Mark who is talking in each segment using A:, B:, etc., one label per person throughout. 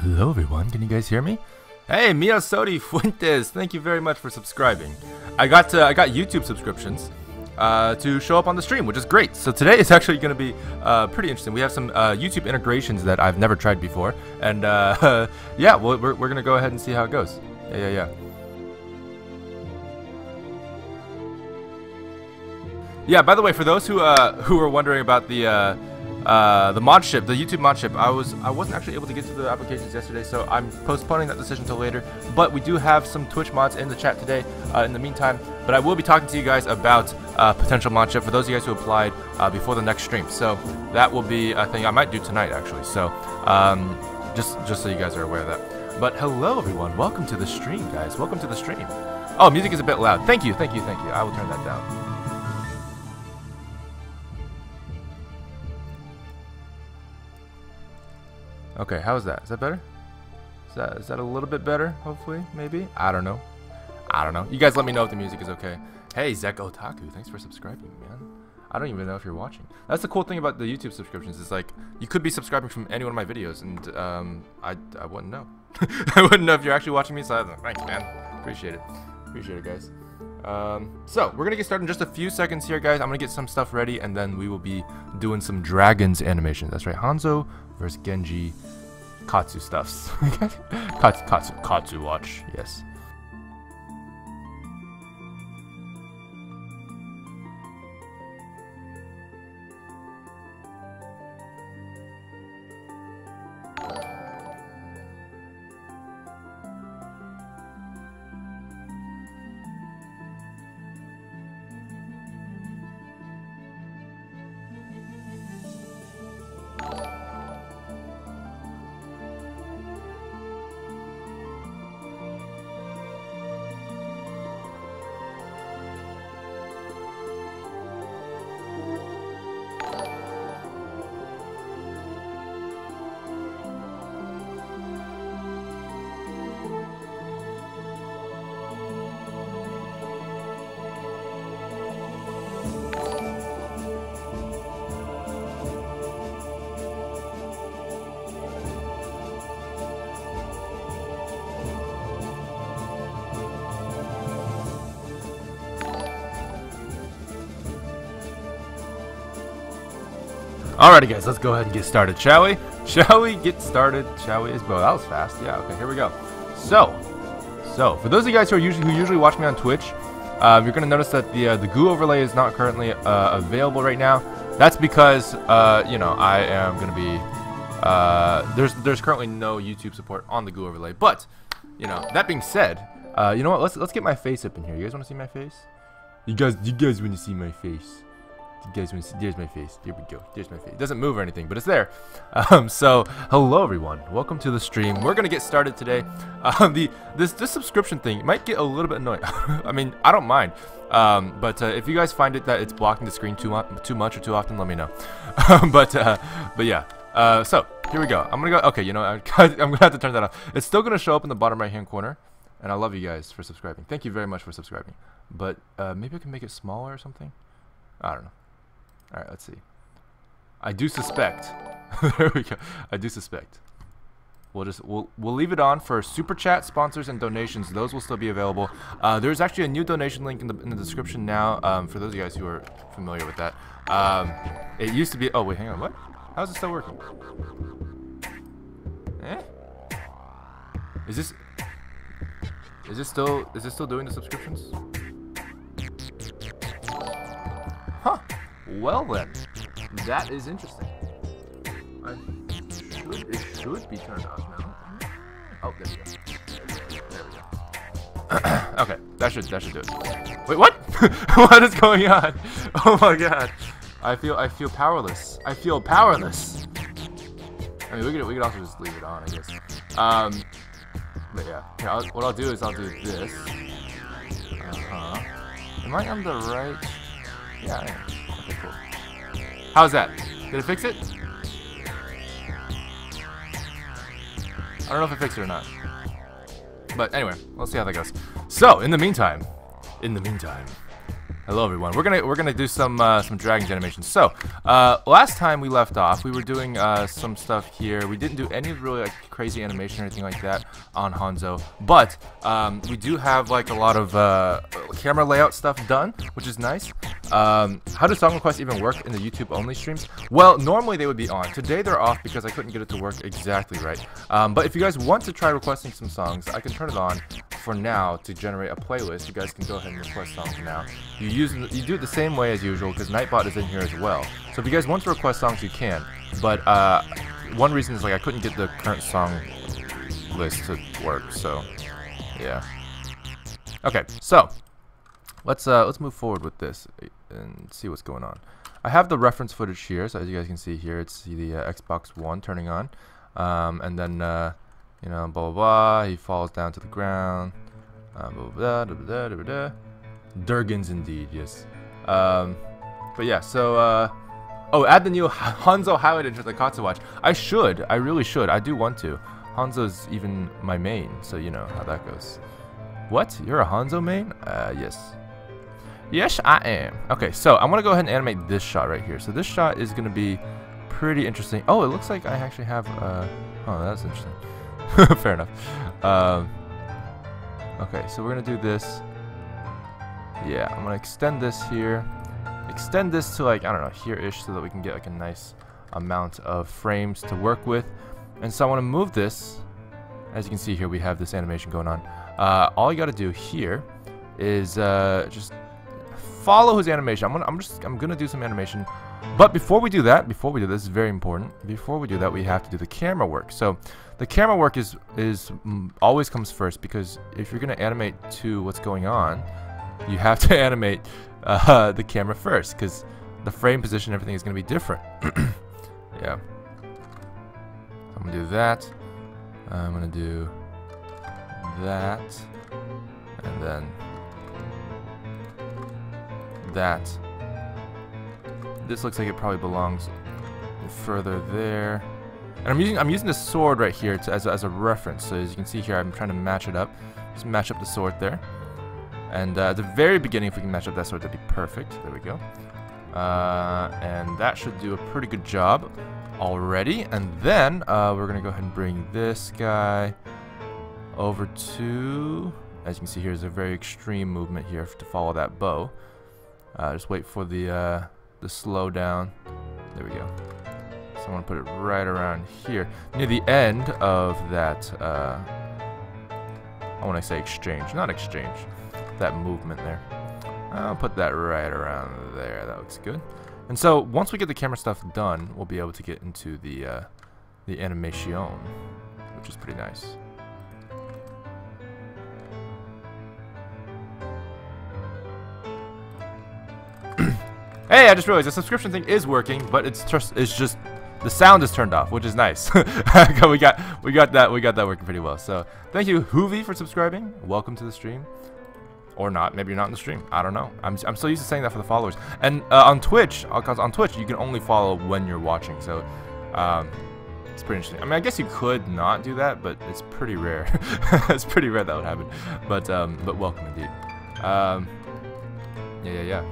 A: Hello everyone, can you guys hear me? Hey, Mia Sodi Fuentes, thank you very much for subscribing. I got YouTube subscriptions to show up on the stream, which is great. So today is actually going to be pretty interesting. We have some YouTube integrations that I've never tried before, and yeah, we're going to go ahead and see how it goes. Yeah. Yeah, by the way, for those who were wondering about the mod ship, the YouTube mod ship, I wasn't actually able to get to the applications yesterday, so I'm postponing that decision till later. But we do have some Twitch mods in the chat today. In the meantime, but I will be talking to you guys about potential mod ship for those of you guys who applied before the next stream. So that will be a thing I might do tonight, actually. So just so you guys are aware of that. But hello everyone, welcome to the stream, guys. Welcome to the stream. Oh, music is a bit loud. Thank you. I will turn that down. Okay, how is that? Is that better? Is that a little bit better? Hopefully, maybe. I don't know. You guys, let me know if the music is okay. Hey, Zek Otaku, thanks for subscribing, man. I don't even know if you're watching. That's the cool thing about the YouTube subscriptions. Is like you could be subscribing from any one of my videos, and I wouldn't know. I wouldn't know if you're actually watching me. So thanks, man. Appreciate it, guys. So we're gonna get started in just a few seconds here, guys. I'm gonna get some stuff ready, and then we will be doing some dragons animation. That's right, Hanzo versus Genji, Katsu stuffs. Katsuwatch, yes. Alrighty, guys, let's go ahead and get started, shall we? Shall we get started? Shall we? Well, that was fast. Yeah, okay, here we go. So for those of you guys who usually watch me on Twitch, you're gonna notice that the goo overlay is not currently available right now. That's because you know, I am gonna be there's currently no YouTube support on the goo overlay. But you know, that being said, you know what? Let's get my face up in here. You guys want to see my face? You guys want to see my face? You guys want to see? There's my face. There we go. There's my face. It doesn't move or anything, but it's there. So hello everyone. Welcome to the stream. We're gonna get started today. This subscription thing might get a little bit annoying. I mean, I don't mind. But if you guys find it that it's blocking the screen too much or too often, let me know. But yeah. So here we go. I'm gonna go. Okay, you know, I'm gonna have to turn that off. It's still gonna show up in the bottom right hand corner. And I love you guys for subscribing. Thank you very much for subscribing. But maybe I can make it smaller or something. I don't know. All right, let's see. I do suspect. There we go. I do suspect. We'll leave it on for super chat, sponsors, and donations. Those will still be available. There's actually a new donation link in the description now. For those of you guys who are familiar with that. It used to be. Oh wait, hang on. What? How is it still working? Eh? Is this still doing the subscriptions? Huh. Well then, that is interesting. It should be turned off now. Oh, there we go. There we go. Okay, that should do it. Wait, what? What is going on? Oh my god. I feel powerless. I feel powerless. I mean, we could also just leave it on, I guess. But yeah. Here, what I'll do is I'll do this. Am I on the right? Yeah, I am. Okay, cool. How's that? Did it fix it? I don't know if it fixed it or not. But anyway, we'll see how that goes. So, in the meantime, hello everyone. We're gonna do some dragons animation. So, last time we left off, we were doing some stuff here. We didn't do any really like crazy animation or anything like that on Hanzo, but we do have like a lot of camera layout stuff done, which is nice. How do song requests even work in the YouTube only streams? Well, normally they would be on. Today they're off because I couldn't get it to work exactly right. But if you guys want to try requesting some songs, I can turn it on for now to generate a playlist. You guys can go ahead and request songs now. You do it the same way as usual because Nightbot is in here as well. So if you guys want to request songs, you can. But one reason is like I couldn't get the current song list to work. So yeah. Okay, so let's move forward with this and see what's going on. I have the reference footage here, so as you guys can see here, it's the Xbox One turning on, and then you know, blah blah blah. He falls down to the ground. Blah blah blah blah blah blah. Durgans indeed, yes. But yeah, so oh, add the new Hanzo highlight into the katsuwatch. I really should. I do want to. Hanzo's even my main, so you know how that goes. What? You're a Hanzo main? Yes. Yes, I am. Okay, so I'm gonna go ahead and animate this shot right here. So this shot is gonna be pretty interesting. Oh, it looks like I actually have oh, that's interesting. Fair enough. Okay, so we're gonna do this. Yeah, I'm gonna extend this here. Extend this to like, I don't know, here-ish, so that we can get like a nice amount of frames to work with. And so I want to move this. As you can see here, we have this animation going on. All you got to do here is just follow his animation. I'm gonna do some animation. But before we do this is very important. Before we do that, we have to do the camera work. So the camera work is always comes first, because if you're gonna animate to what's going on, you have to animate the camera first, because the frame position, everything is gonna be different. Yeah. I'm gonna do that. I'm gonna do that, and then that. This looks like it probably belongs further there. And I'm using this sword right here as a reference. So as you can see here, I'm trying to match it up. Just match up the sword there. And at the very beginning, if we can match up that sword, that'd be perfect. There we go. And that should do a pretty good job already. And then we're gonna go ahead and bring this guy over to, as you can see here, there's a very extreme movement here to follow that bow. Just wait for the slow down. There we go. So I want to put it right around here, near the end of that. I want to say exchange, not exchange. That movement there. I'll put that right around there. That looks good. And so once we get the camera stuff done, we'll be able to get into the animation, which is pretty nice. Hey, I just realized the subscription thing is working, but it's just the sound is turned off, which is nice. we got that working pretty well. So thank you, Hoovy, for subscribing. Welcome to the stream, or not. Maybe you're not in the stream. I don't know. I'm so used to saying that for the followers. And on Twitch, because on Twitch you can only follow when you're watching. So it's pretty interesting. I mean, I guess you could not do that, but it's pretty rare. It's pretty rare that would happen. But welcome indeed. Yeah.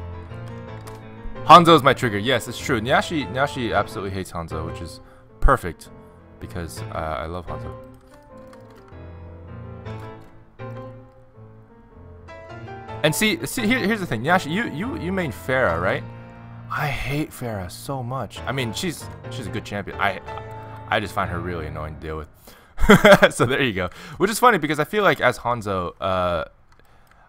A: Hanzo is my trigger. Yes, it's true. Nyashi absolutely hates Hanzo, which is perfect, because I love Hanzo. And see, here's the thing. Nyashi, you main Pharah, right? I hate Pharah so much. I mean, she's a good champion. I just find her really annoying to deal with. So there you go. Which is funny, because I feel like as Hanzo,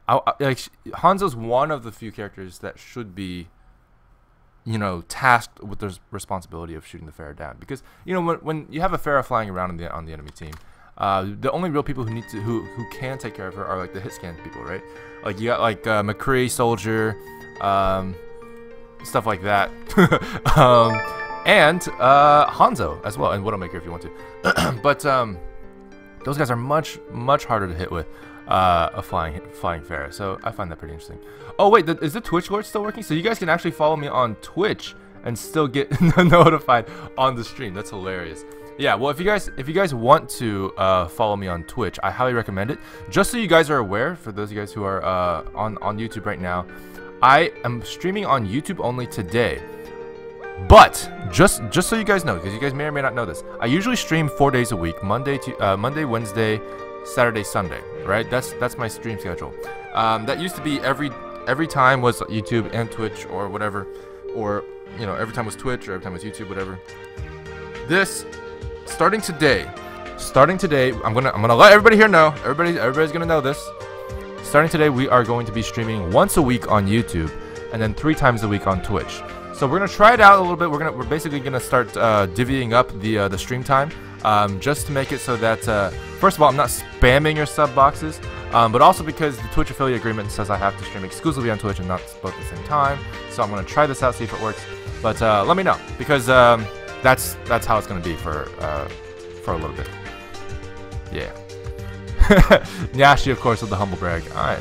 A: Hanzo's one of the few characters that should be you know, tasked with the responsibility of shooting the Pharah down, because you know when you have a Pharah flying around on the enemy team, the only real people who can take care of her are like the hit scan people, right? Like you got like McCree, Soldier, stuff like that, and Hanzo as well, and Widowmaker if you want to. But those guys are much harder to hit with a flying Pharah, so I find that pretty interesting. Oh wait, is the Twitch alert still working? So you guys can actually follow me on Twitch and still get notified on the stream. That's hilarious. Yeah, well, if you guys want to follow me on Twitch, I highly recommend it. Just so you guys are aware, for those of you guys who are on YouTube right now, I am streaming on YouTube only today. But just so you guys know, because you guys may or may not know this, I usually stream 4 days a week: Monday, Wednesday, Saturday, Sunday. Right? That's my stream schedule. That used to be every time was YouTube and Twitch or whatever, or you know, every time was Twitch or every time was YouTube, whatever. This starting today, I'm gonna let everybody here know. Everybody's gonna know this. Starting today, we are going to be streaming once a week on YouTube, and then 3 times a week on Twitch. So we're gonna try it out a little bit. We're basically gonna start divvying up the stream time, just to make it so that first of all, I'm not spamming your sub boxes, but also because the Twitch affiliate agreement says I have to stream exclusively on Twitch and not both at the same time. So I'm gonna try this out, see if it works. But let me know, because that's how it's gonna be for a little bit. Yeah. Nyashi, of course, with the humble brag. I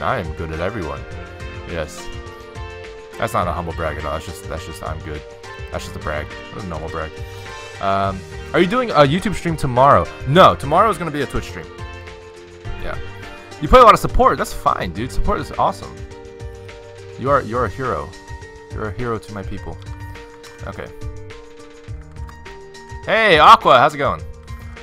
A: am good at everyone. Yes. That's not a humble brag at all. That's just I'm good. That's just a brag. That's a normal brag. Are you doing a YouTube stream tomorrow? No, tomorrow is gonna be a Twitch stream. Yeah. You play a lot of support. That's fine, dude. Support is awesome. You're a hero. You're a hero to my people. Okay. Hey, Aqua, how's it going?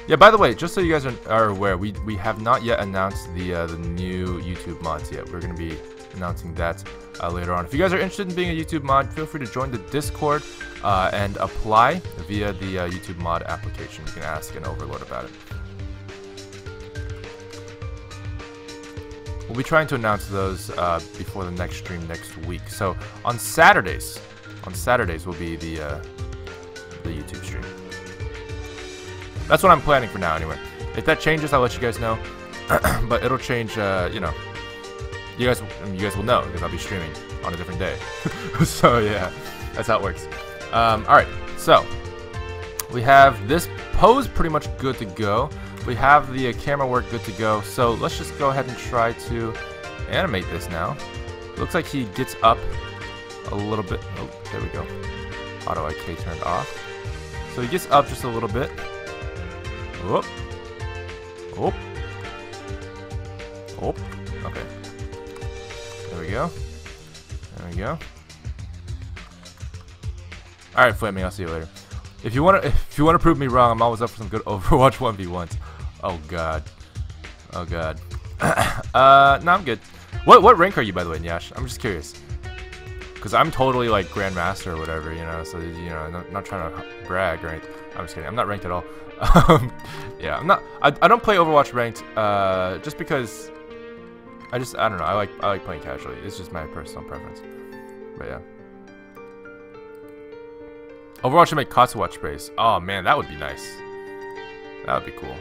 A: Yeah, by the way, just so you guys are aware, we have not yet announced the new YouTube mods yet. We're going to be announcing that later on. If you guys are interested in being a YouTube mod, feel free to join the Discord and apply via the YouTube mod application. You can ask an overlord about it. We'll be trying to announce those before the next stream next week. So on Saturdays will be the YouTube stream. That's what I'm planning for now, anyway. If that changes, I'll let you guys know. But it'll change, you know. You guys will know, because I'll be streaming on a different day. So yeah, that's how it works. Alright, so we have this pose pretty much good to go. We have the camera work good to go. So let's just go ahead and try to animate this now. Looks like he gets up a little bit. Oh, there we go. Auto IK turned off. So he gets up just a little bit. Whoop. Whoop. Whoop. Okay. There we go. There we go. Alright, Flaming, I'll see you later. If you wanna prove me wrong, I'm always up for some good Overwatch 1v1s. Oh god. Oh god. No, I'm good. What rank are you, by the way, Nyash? I'm just curious. Because I'm totally like Grandmaster or whatever, you know, so, you know, not trying to brag or anything. I'm just kidding. I'm not ranked at all. Yeah, I'm not. I don't play Overwatch ranked, just because I don't know. I like playing casually. It's just my personal preference. But yeah. Overwatch should make katsuwatch sprays. Oh man, that would be nice. That would be cool.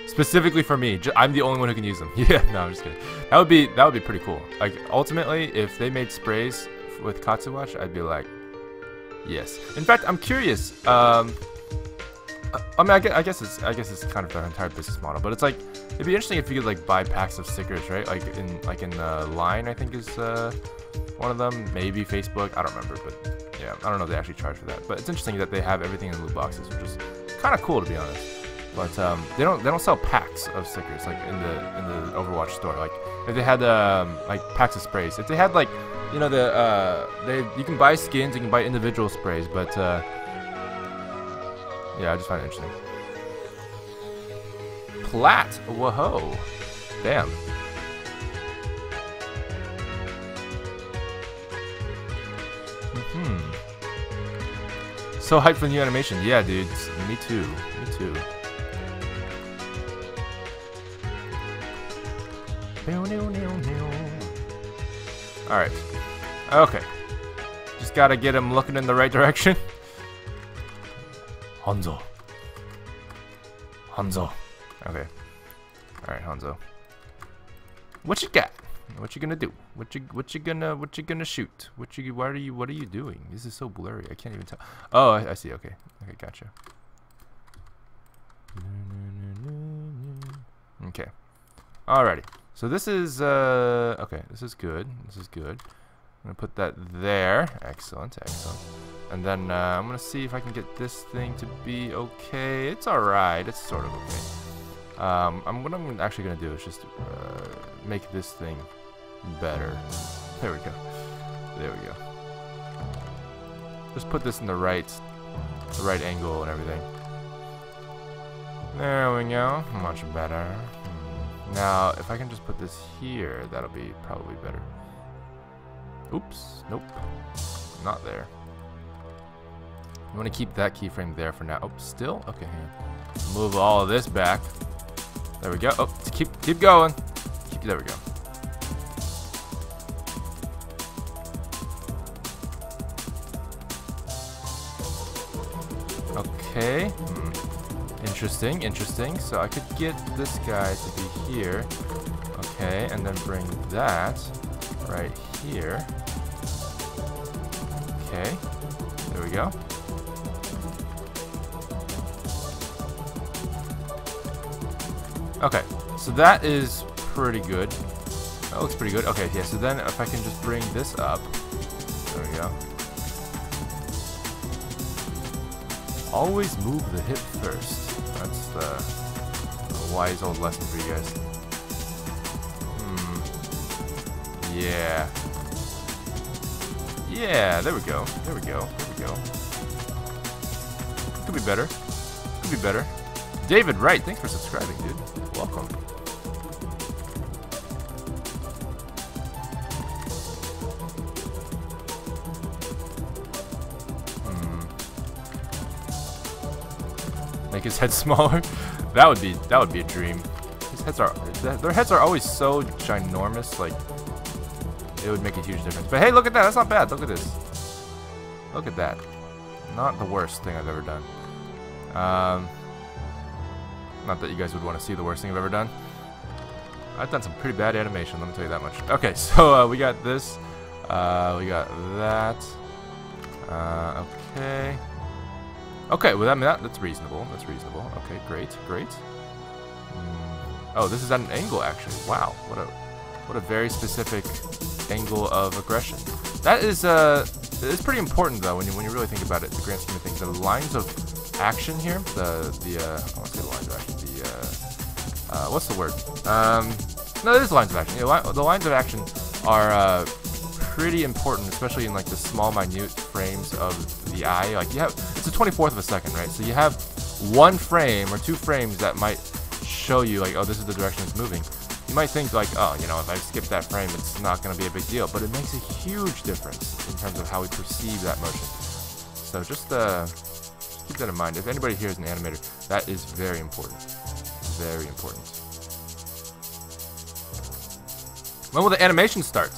A: Specifically for me, I'm the only one who can use them. Yeah, no, I'm just kidding. That would be pretty cool. Like ultimately, if they made sprays with katsuwatch, I'd be like, yes. In fact, I'm curious. I mean, I guess it's kind of their entire business model, but it's like it'd be interesting if you could like buy packs of stickers, right? Like in Line, I think is one of them. Maybe Facebook, I don't remember, but yeah, I don't know if they actually charge for that. But it's interesting that they have everything in loot boxes, which is kind of cool to be honest. But they don't sell packs of stickers like in the Overwatch store. Like if they had like packs of sprays, if they had like, you know, you can buy skins, you can buy individual sprays, but yeah, I just find it interesting. Plat, whoa, damn. So hyped for the new animation. Yeah, dude, me too. Me too. Alright. Okay. Just gotta get him looking in the right direction. Hanzo. Hanzo. Okay. Alright, Hanzo. What you got? What you gonna do? What you gonna shoot? What are you doing? This is so blurry. I can't even tell. Oh, I see. Okay. Okay, gotcha. Okay. Alrighty. So this is okay, this is good. This is good. I'm gonna put that there. Excellent, excellent. And then I'm gonna see if I can get this thing to be okay. It's alright, it's sort of okay. What I'm actually gonna do is just make this thing better. There we go. There we go. Just put this in the right angle and everything. There we go. Much better. Now, if I can just put this here, that'll be probably better. Oops. Nope. Not there. You want to keep that keyframe there for now. Oh, still? Okay. Move all of this back. There we go. Oh, keep going. There we go. Okay. Interesting, interesting. So I could get this guy to be here. Okay, and then bring that right here. Okay. There we go. Okay, so that is pretty good. That looks pretty good. Okay, yeah, so then if I can just bring this up. There we go. Always move the hip first. That's a wise old lesson for you guys. Yeah. Yeah, there we go. There we go. There we go. Could be better. Could be better. David Wright, thanks for subscribing, dude. Welcome. Make his head smaller. That would be a dream. Their heads are always so ginormous, like it would make a huge difference. But hey, look at that. That's not bad. Look at this. Look at that. Not the worst thing I've ever done. Not that you guys would want to see the worst thing I've ever done. I've done some pretty bad animation, let me tell you that much. Okay, so we got this. We got that. Okay. Okay, well, I mean, that's reasonable. That's reasonable. Okay, great, great. Oh, this is at an angle, actually. Wow, what a very specific angle of aggression. That is it's pretty important though when you really think about it. The grand scheme of things, the lines of action here, I want to say the lines of action. What's the word? No, it is lines of action. The lines of action are pretty important, especially in like the small, minute frames of the eye. Like it's a 24th of a second, right? So you have one frame or two frames that might show you like, oh, this is the direction it's moving. You might think like, oh, you know, if I skip that frame, it's not going to be a big deal. But it makes a huge difference in terms of how we perceive that motion. So just keep that in mind. If anybody here is an animator, that is very important. Very important. When will the animation start?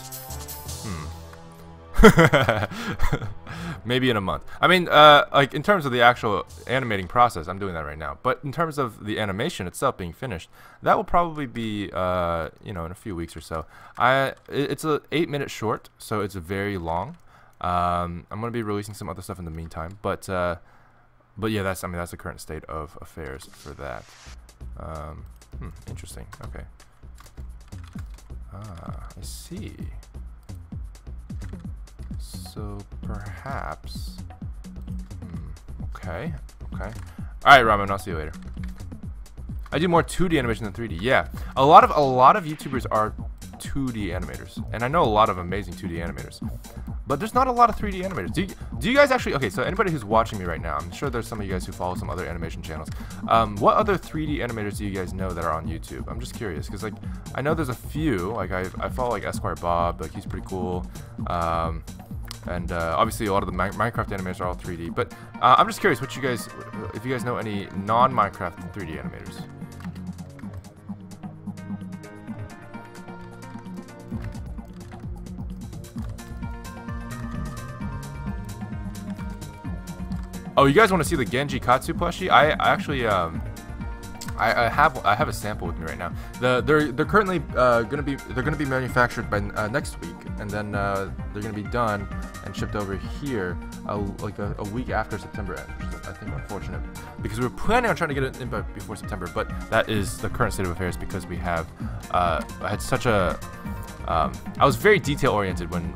A: Maybe in a month. I mean, like in terms of the actual animating process, I'm doing that right now. But in terms of the animation itself being finished, that will probably be, you know, in a few weeks or so. It's a 8-minute short, so it's very long. I'm gonna be releasing some other stuff in the meantime, but yeah, that's the current state of affairs for that. Interesting. Okay. I see. So perhaps. Okay. Okay. All right, Ramen. I'll see you later. I do more 2D animation than 3D. Yeah, a lot of YouTubers are 2D animators, and I know a lot of amazing 2D animators. But there's not a lot of 3D animators. Do you guys actually... Okay, so anybody who's watching me right now, I'm sure there's some of you guys who follow some other animation channels. What other 3D animators do you guys know that are on YouTube? I'm just curious, because, like, I know there's a few. Like, I follow, like, Esquire Bob. Like, he's pretty cool. And obviously, a lot of the Minecraft animators are all 3D. But I'm just curious if you guys know any non-Minecraft 3D animators. Oh, you guys want to see the Genji Katsu plushie? I actually I have a sample with me right now. They're currently gonna be manufactured by next week, and then they're gonna be done and shipped over here like a week after September end, which is I think unfortunate because we were planning on trying to get it in before September, but that is the current state of affairs because we have I had such a I was very detail oriented when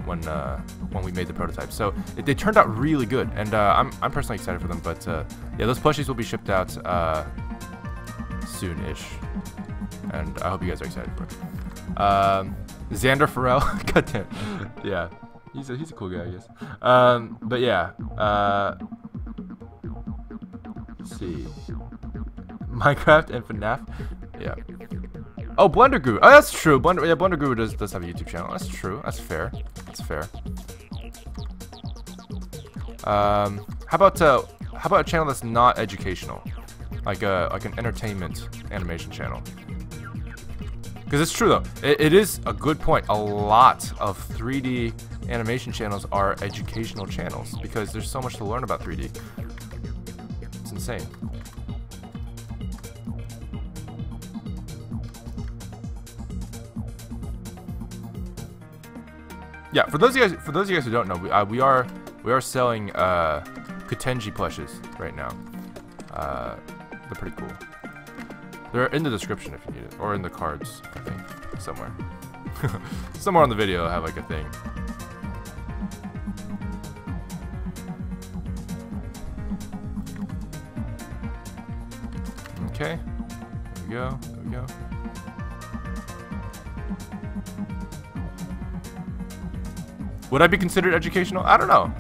A: we made the prototype, so they turned out really good, and I'm personally excited for them. But yeah, those plushies will be shipped out soon-ish, and I hope you guys are excited for it. Xander Farrell, goddamn, yeah, he's a cool guy, I guess. But yeah, let's see, Minecraft and FNAF, yeah. Oh, Blender Guru. Oh, that's true. Blender Guru does have a YouTube channel. That's true. That's fair. That's fair. How about a channel that's not educational, like an entertainment animation channel? Because it's true though. It is a good point. A lot of 3D animation channels are educational channels because there's so much to learn about 3D. It's insane. Yeah, for those of you guys who don't know, we are selling Genji plushes right now. They're pretty cool. They're in the description if you need it, or in the cards, I think, somewhere. Somewhere on the video I have like a thing. Okay, there we go. There we go. Would I be considered educational? I don't know.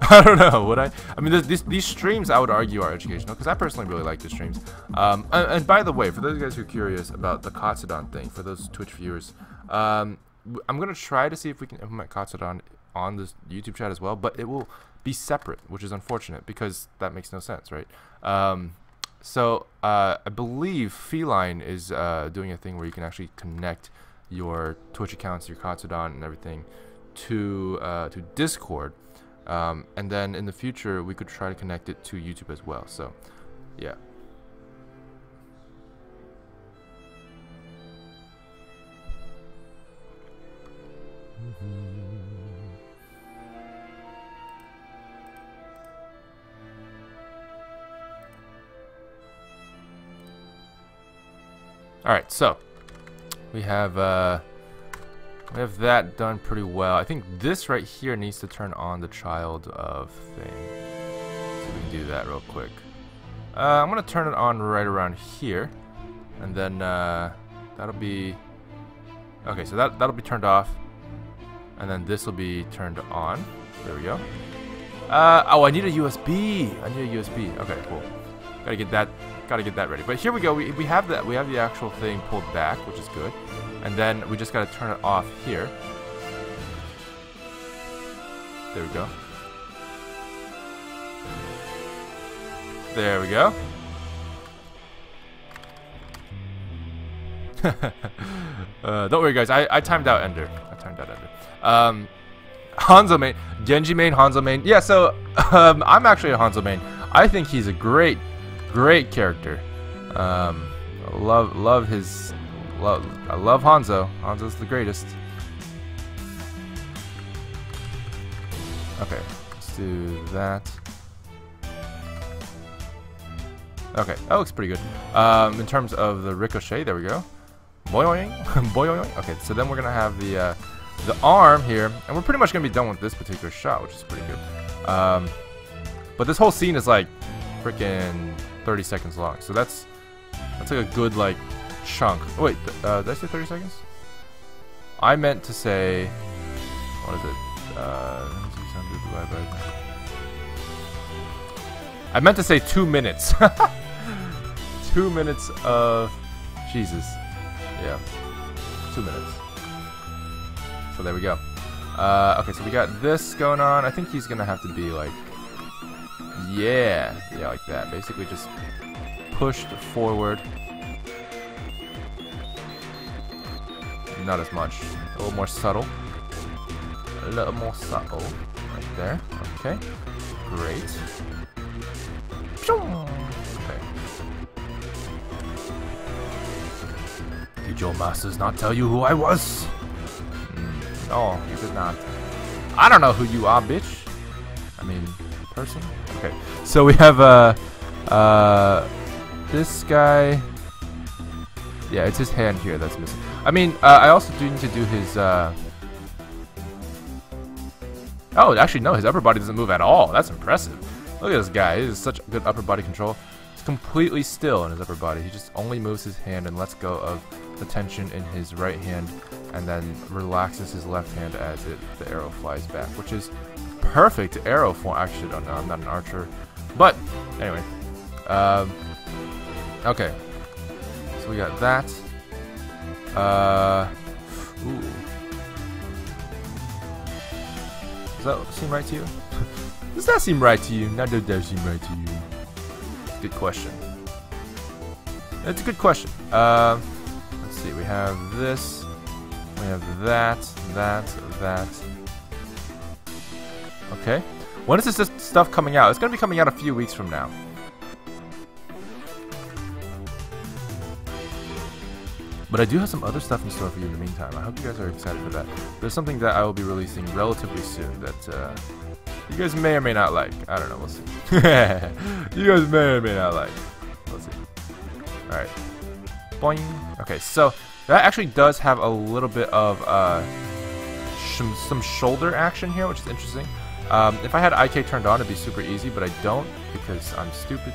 A: I don't know. Would I? I mean, these streams, I would argue, are educational because I personally really like the streams. And by the way, for those guys who are curious about the Katsudon thing, for those Twitch viewers, I'm gonna try to see if we can implement Katsudon on this YouTube chat as well, but it will be separate, which is unfortunate because that makes no sense, right? So I believe Feline is doing a thing where you can actually connect your Twitch accounts, your Katsudon, and everything to Discord, and then in the future we could try to connect it to YouTube as well. So yeah. All right, so we have that done pretty well. I think this right here needs to turn on the child of thing. So we can do that real quick. I'm gonna turn it on right around here, and then that'll be okay. So that'll be turned off, and then this will be turned on. There we go. Oh, I need a USB. I need a USB. Okay, cool. Gotta get that ready. But here we go. We have that. We have the actual thing pulled back, which is good. And then we just gotta turn it off here. There we go. There we go. Don't worry, guys. I timed out Ender. Hanzo main, Genji main, Hanzo main. Yeah. So I'm actually a Hanzo main. I think he's a great character. I love Hanzo. Hanzo's the greatest. Okay, let's do that. Okay, that looks pretty good. In terms of the ricochet, there we go. Boing, boing. Okay, so then we're gonna have the arm here, and we're pretty much gonna be done with this particular shot, which is pretty good. But this whole scene is like freaking 30 seconds long, so that's like a good like chunk. Oh, wait, did I say 30 seconds? I meant to say, what is it? 600 divided by... I meant to say 2 minutes. 2 minutes of... Jesus. Yeah. 2 minutes. So there we go. Okay, so we got this going on. I think he's gonna have to be like... Yeah, like that. Basically just pushed forward. Not as much. A little more subtle. A little more subtle. Right there. Okay. Great. Okay. Did your masters not tell you who I was? No, you did not. I don't know who you are, bitch. I mean, person? Okay. So we have, this guy. Yeah, it's his hand here that's missing. I mean, I also do need to do his, Oh, actually, no, his upper body doesn't move at all. That's impressive. Look at this guy. He has such good upper body control. He's completely still in his upper body. He just only moves his hand and lets go of the tension in his right hand, and then relaxes his left hand as the arrow flies back, which is perfect arrow form. Actually, no, I'm not an archer. But, anyway. Okay. So we got that. Ooh. Does that seem right to you? Does that seem right to you? No, does that seem right to you? Good question. It's a good question. Let's see. We have this. We have that. Okay. When is this stuff coming out? It's going to be coming out a few weeks from now. But I do have some other stuff in store for you in the meantime. I hope you guys are excited for that. There's something that I will be releasing relatively soon that you guys may or may not like. I don't know. We'll see. You guys may or may not like. We'll see. Alright. Boing. Okay, so that actually does have a little bit of some shoulder action here, which is interesting. If I had IK turned on, it'd be super easy, but I don't because I'm stupid.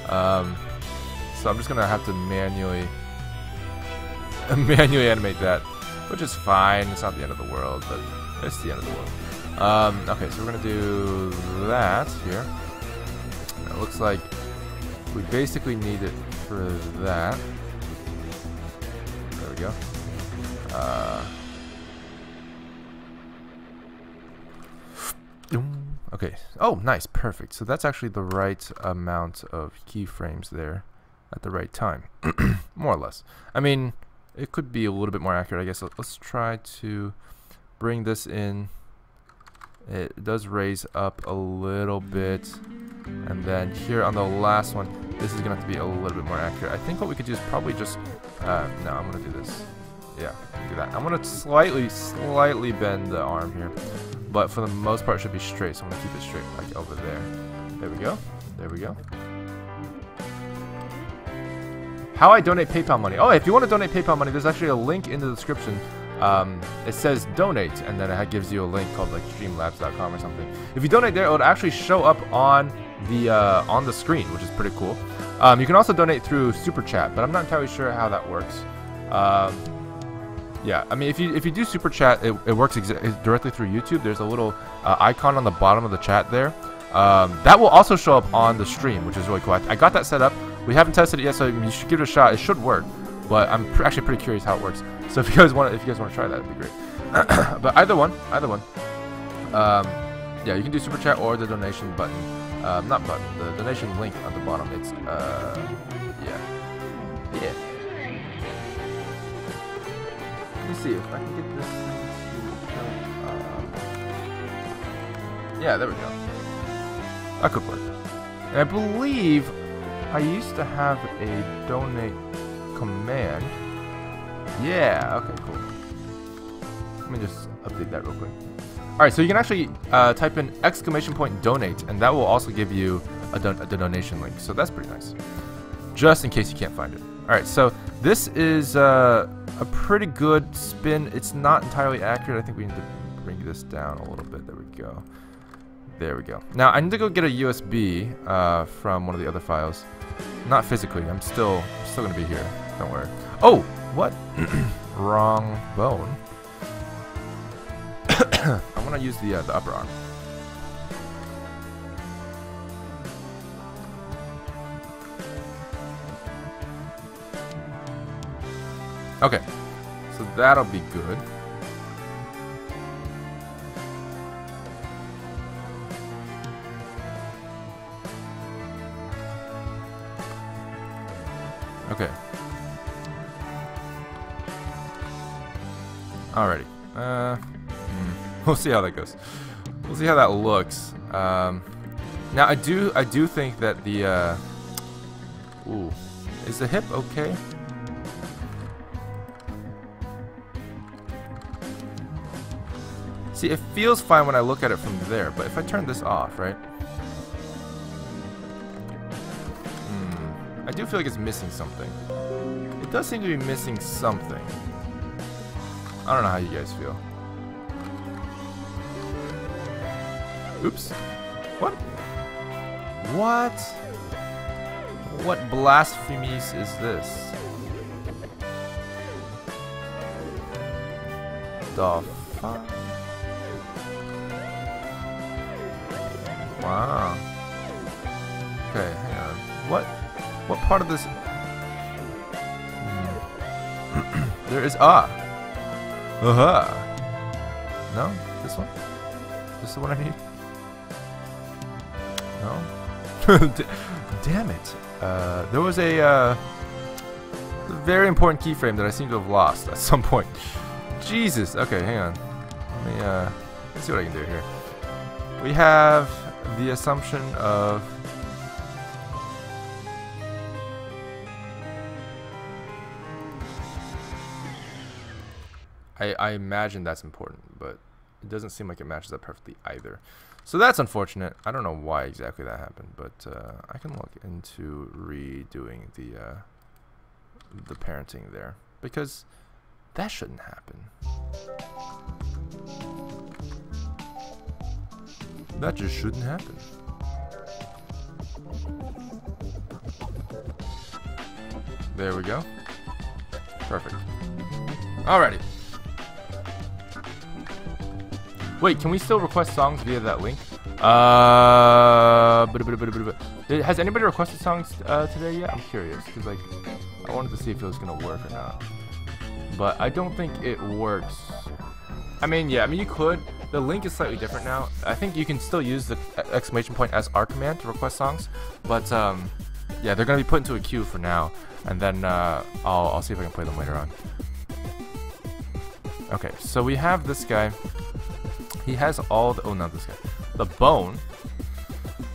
A: So I'm just going to have to manually animate that, which is fine. It's not the end of the world, but it's the end of the world. Okay, so we're gonna do that here. It looks like we basically need it for that. There we go. Okay. Oh, nice, perfect. So that's actually the right amount of keyframes there at the right time, more or less. I mean, it could be a little bit more accurate, I guess. Let's try to bring this in. It does raise up a little bit. And then here on the last one, this is going to have to be a little bit more accurate. I think what we could do is probably just... no, I'm going to do this. Yeah, do that. I'm going to slightly bend the arm here. But for the most part, it should be straight. So I'm going to keep it straight, like over there. There we go. There we go. How I donate PayPal money. Oh, if you want to donate PayPal money, there's actually a link in the description. It says donate, and then it gives you a link called like streamlabs.com or something. If you donate there, it would actually show up on the screen, which is pretty cool. You can also donate through SUPERCHAT, but I'm not entirely sure how that works. Yeah, I mean, if you do SUPERCHAT, it works directly through YouTube. There's a little icon on the bottom of the chat there. That will also show up on the stream, which is really cool. I got that set up. We haven't tested it yet, so you should give it a shot. It should work, but I'm actually pretty curious how it works. So if you guys want to try that, it'd be great. But either one. Yeah, you can do SUPERCHAT or the donation button. Not button. The donation link at the bottom. It's yeah. Let me see if I can get this. Yeah, there we go. That could work. And I believe I used to have a donate command. Yeah, okay, cool. Let me just update that real quick. Alright, so you can actually type in !donate, and that will also give you a donation link. So that's pretty nice. Just in case you can't find it. Alright, so this is a pretty good spin. It's not entirely accurate. I think we need to bring this down a little bit. There we go. There we go. Now, I need to go get a USB from one of the other files. Not physically. I'm still going to be here. Don't worry. Oh! What? Wrong bone. I want to use the upper arm. Okay. So that'll be good. Okay. Alrighty. We'll see how that goes. We'll see how that looks. Yeah, Now I do think that the ooh, is the hip okay? See, it feels fine when I look at it from there, but if I turn this off, right? I do feel like it's missing something. It does seem to be missing something. I don't know how you guys feel. Oops. What? What? What blasphemies is this? The fuck? Wow. Okay, hang on. What part of this? There is No? This one? This is the one I need? No? Damn it. There was a very important keyframe that I seem to have lost at some point. Jesus. Okay, hang on. Let me let's see what I can do here. We have the assumption of I imagine that's important, but it doesn't seem like it matches up perfectly either. So that's unfortunate. I don't know why exactly that happened, but I can look into redoing the parenting there, because that shouldn't happen. That just shouldn't happen. There we go. Perfect. Alrighty. Wait, can we still request songs via that link? Has anybody requested songs today yet? I'm curious, because like I wanted to see if it was gonna work or not. But I don't think it works. I mean, yeah, I mean you could. The link is slightly different now. I think you can still use the exclamation point as our command to request songs, but yeah, they're gonna be put into a queue for now, and then I'll see if I can play them later on. Okay, so we have this guy. He has all the, oh, not this guy. The bone.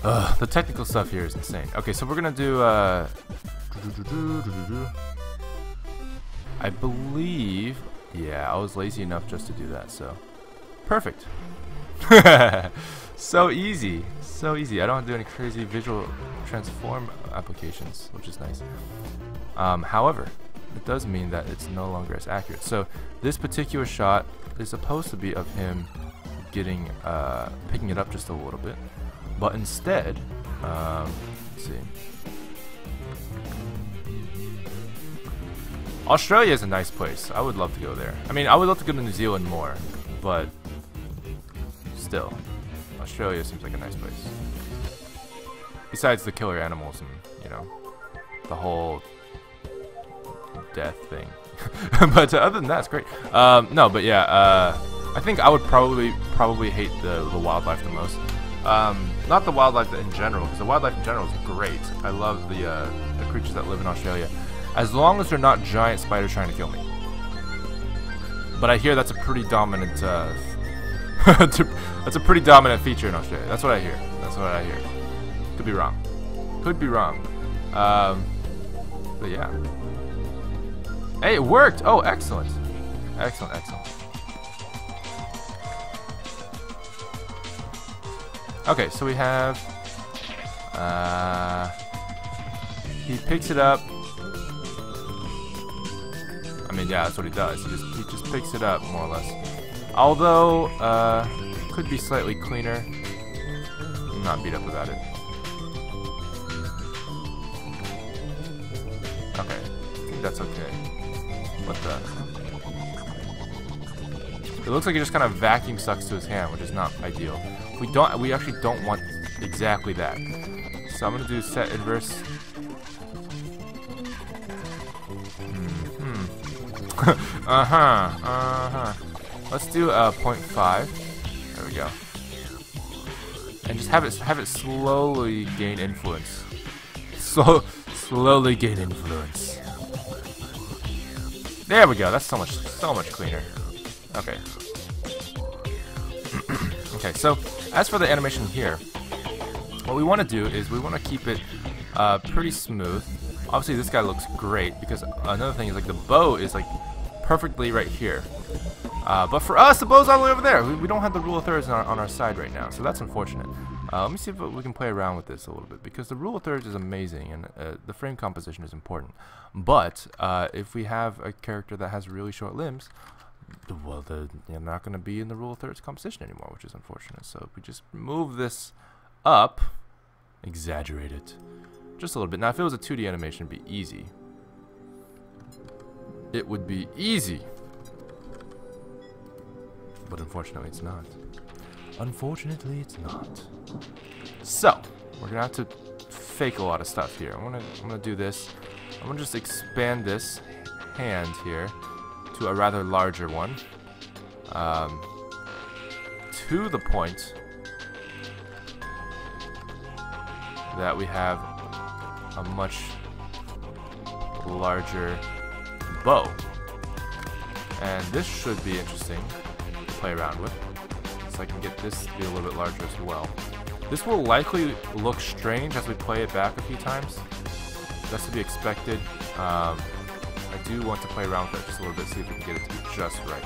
A: The technical stuff here is insane. Okay, so we're gonna do I believe, yeah, I was lazy enough just to do that, so perfect. So easy, so easy. I don't have to do any crazy visual transform applications, which is nice. However, it does mean that it's no longer as accurate. So this particular shot is supposed to be of him getting picking it up just a little bit, but instead, let's see. Australia is a nice place. I would love to go there. I mean, I would love to go to New Zealand more, but still, Australia seems like a nice place. Besides the killer animals and, you know, the whole death thing. But other than that, it's great. No, but yeah, I think I would probably hate the wildlife the most. Not the wildlife in general, because the wildlife in general is great. I love the creatures that live in Australia, as long as they're not giant spiders trying to kill me. But I hear that's a pretty dominant that's a pretty dominant feature in Australia. That's what I hear. That's what I hear. Could be wrong. Could be wrong. But yeah. Hey, it worked! Oh, excellent. Excellent, excellent. Okay, so we have he picks it up. I mean, yeah, that's what he does. He just picks it up, more or less. Although, could be slightly cleaner. I'm not beat up about it. Okay, I think that's okay. What the? It looks like he just kind of vacuum sucks to his hand, which is not ideal. We actually don't want exactly that. So I'm gonna do set inverse. Let's do 0.5. There we go. And just have it slowly gain influence. Slowly gain influence. There we go. That's so much cleaner. Okay. Okay. So as for the animation here, what we want to do is we want to keep it pretty smooth. Obviously, this guy looks great because another thing is like the bow is like perfectly right here. But for us, the bow's all the way over there. We don't have the rule of thirds on our side right now, so that's unfortunate. Let me see if we can play around with this a little bit because the rule of thirds is amazing and the frame composition is important. But if we have a character that has really short limbs, well, they're not going to be in the rule of thirds composition anymore, which is unfortunate. So if we just move this up, exaggerate it just a little bit. Now, if it was a 2D animation, it'd be easy. It would be easy. But unfortunately, it's not. Unfortunately, it's not. So, we're gonna have to fake a lot of stuff here. I'm gonna do this. I'm gonna just expand this hand here to a rather larger one. To the point that we have a much larger bow. And this should be interesting to play around with. So I can get this to be a little bit larger as well. This will likely look strange as we play it back a few times. That's to be expected. I do want to play around with it just a little bit, see if we can get it to be just right.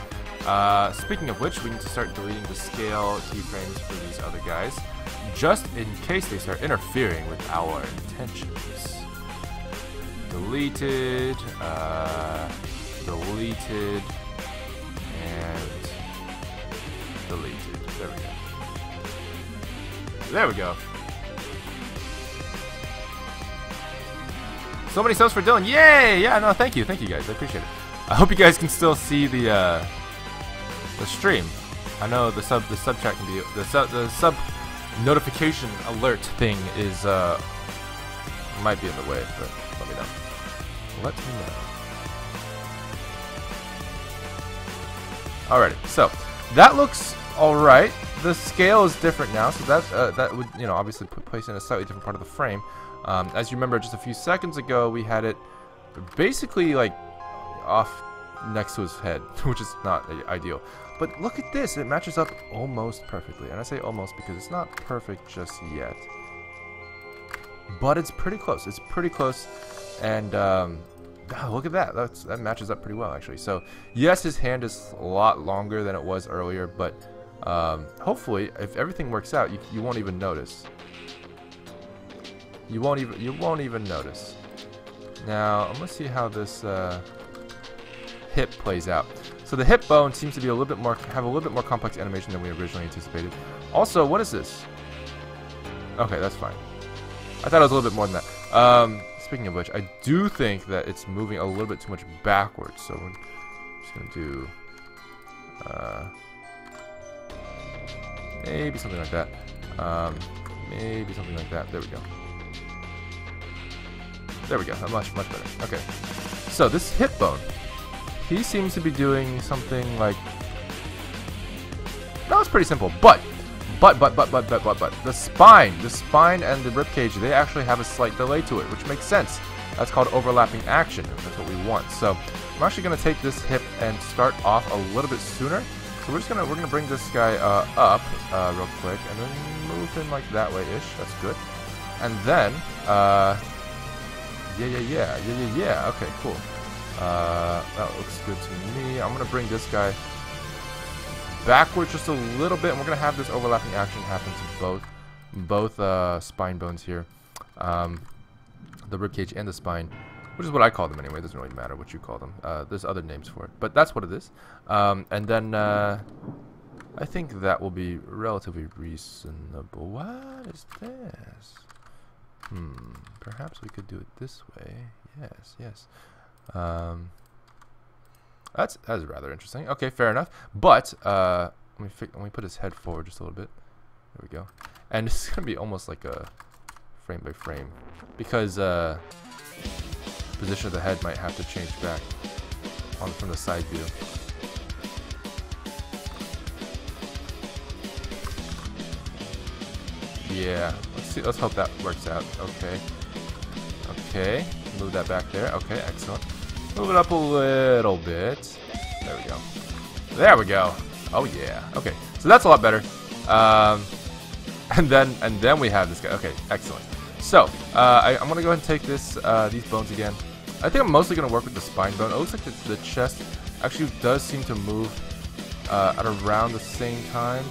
A: Speaking of which, we need to start deleting the scale keyframes for these other guys, just in case they start interfering with our intentions. Deleted, deleted, and deleted. There we go. There we go. So many subs for Dylan. Yay! Yeah, no, thank you guys. I appreciate it. I hope you guys can still see the stream. I know the sub chat can be the sub notification alert thing is might be in the way, but let me know. Let me know. Alrighty, so that looks alright. The scale is different now, so that would, you know, obviously put place in a slightly different part of the frame. As you remember, just a few seconds ago, we had it basically like off next to his head, which is not ideal. But look at this, it matches up almost perfectly. And I say almost because it's not perfect just yet. But it's pretty close. It's pretty close. And look at that. That matches up pretty well, actually. So yes, his hand is a lot longer than it was earlier, but hopefully, if everything works out, you won't even notice. You won't even notice. Now I'm gonna see how this hip plays out. So the hip bone seems to be have a little bit more complex animation than we originally anticipated. Also, what is this? Okay, that's fine. I thought it was a little bit more than that. Speaking of which, I do think that it's moving a little bit too much backwards. So we're just gonna do maybe something like that. Maybe something like that. There we go. There we go. Much better. Okay. So this hip bone, he seems to be doing something like. That was pretty simple, but the spine and the ribcage, they actually have a slight delay to it, which makes sense. That's called overlapping action. That's what we want. So I'm actually gonna take this hip and start off a little bit sooner. So we're gonna bring this guy up real quick, and then move him like that way-ish. That's good. And then yeah. Okay, cool. That looks good to me. I'm gonna bring this guy backwards just a little bit, and we're gonna have this overlapping action happen to both spine bones here, the ribcage and the spine, which is what I call them anyway. It doesn't really matter what you call them. There's other names for it, but that's what it is. And then I think that will be relatively reasonable. What is this? Perhaps we could do it this way. Yes. That's rather interesting. Okay, fair enough. But let me put his head forward just a little bit. There we go. And this is gonna be almost like a frame by frame, because position of the head might have to change back from the side view. Yeah, let's hope that works out. Okay, move that back there. Okay, excellent. Move it up a little bit. There we go. Oh yeah. Okay, so that's a lot better. And then we have this guy. Okay, excellent. So I'm gonna go ahead and take this these bones again. I think I'm mostly gonna work with the spine bone. It looks like the chest actually does seem to move at around the same time.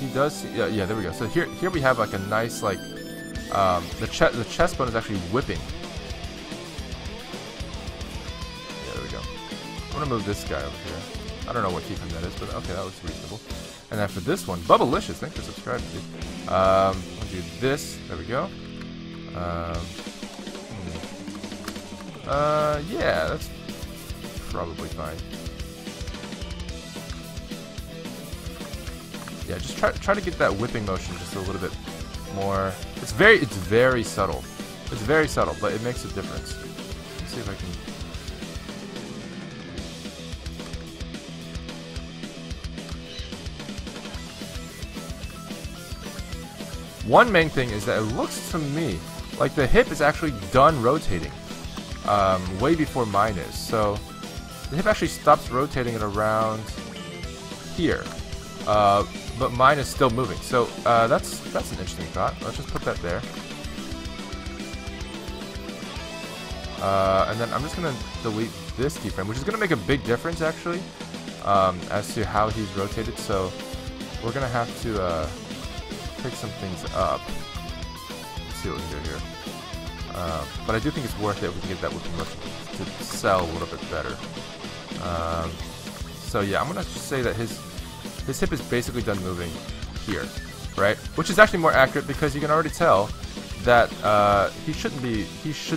A: He does. Yeah, there we go. So here we have like a nice like the chest bone is actually whipping. Yeah, there we go. I'm gonna move this guy over here. I don't know what keyframe that is, but okay, that looks reasonable. And then for this one, Bubblicious, thanks for subscribing, dude. I'll do this. There we go. Yeah, that's probably fine. Yeah, just try to get that whipping motion just a little bit more. It's very subtle. It's very subtle, but it makes a difference. Let's see if I can. One main thing is that it looks to me like the hip is actually done rotating way before mine is. So the hip actually stops rotating at around here, but mine is still moving. So that's an interesting thought. Let's just put that there, and then I'm just gonna delete this keyframe, which is gonna make a big difference actually as to how he's rotated. So we're gonna have to pick some things up. Let's see what we can do here. But I do think it's worth it if we can get that whipping motion to sell a little bit better. So yeah, I'm gonna just say that his hip is basically done moving here, right? Which is actually more accurate because you can already tell that he should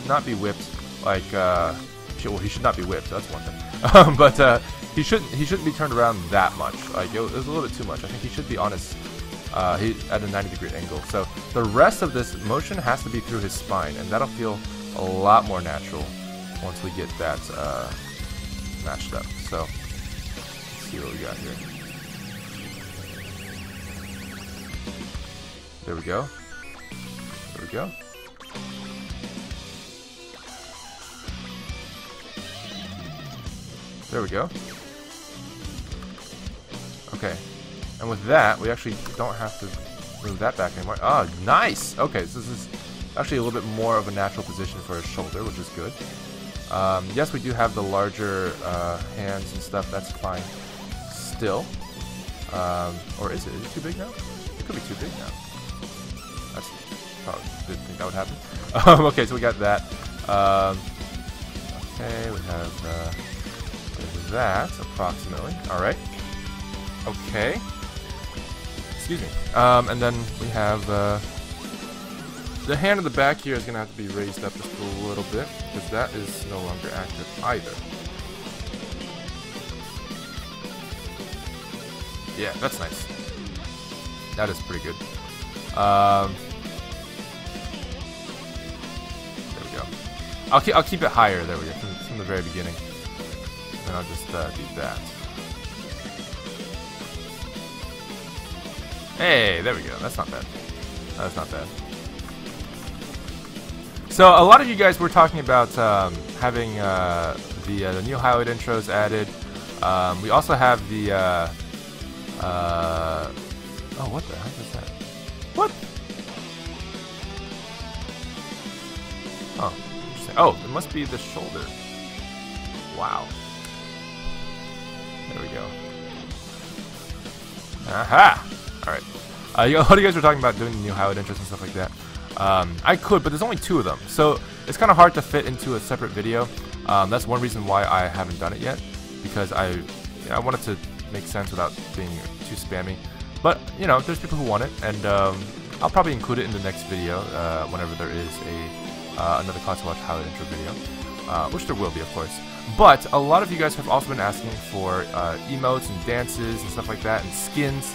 A: not be whipped like well, he should not be whipped. So that's one thing. But he shouldn't be turned around that much. Like it was a little bit too much. I think he should be on his he's at a 90-degree angle. So the rest of this motion has to be through his spine, and that'll feel a lot more natural once we get that matched up. So let's see what we got here. There we go. There we go. There we go. Okay. And with that, we actually don't have to move that back anymore. Ah, nice! Okay, so this is actually a little bit more of a natural position for his shoulder, which is good. Yes, we do have the larger hands and stuff. That's fine. Still. Or is it? Is it too big now? It could be too big now. That's probably didn't think that would happen. Okay, so we got that. Okay, we have that approximately. All right. Okay. Excuse me. And then we have the hand in the back here is going to have to be raised up just a little bit because that is no longer active either. Yeah, that's nice. That is pretty good. There we go. I'll keep it higher. There we go from the very beginning. And I'll just do that. Hey, there we go. That's not bad. That's not bad. So a lot of you guys were talking about having the new highlight intros added. We also have the oh, what the heck is that? What? Oh, interesting. Oh, it must be the shoulder. Wow. There we go. Aha! Alright. A lot of you guys were talking about doing the new highlight intros and stuff like that. I could, but there's only 2 of them. So it's kind of hard to fit into a separate video. That's one reason why I haven't done it yet. Because I wanted to make sense without being too spammy. But, you know, there's people who want it. And I'll probably include it in the next video whenever there is another katsuwatch highlight intro video. Which there will be, of course. But a lot of you guys have also been asking for emotes and dances and stuff like that, and skins.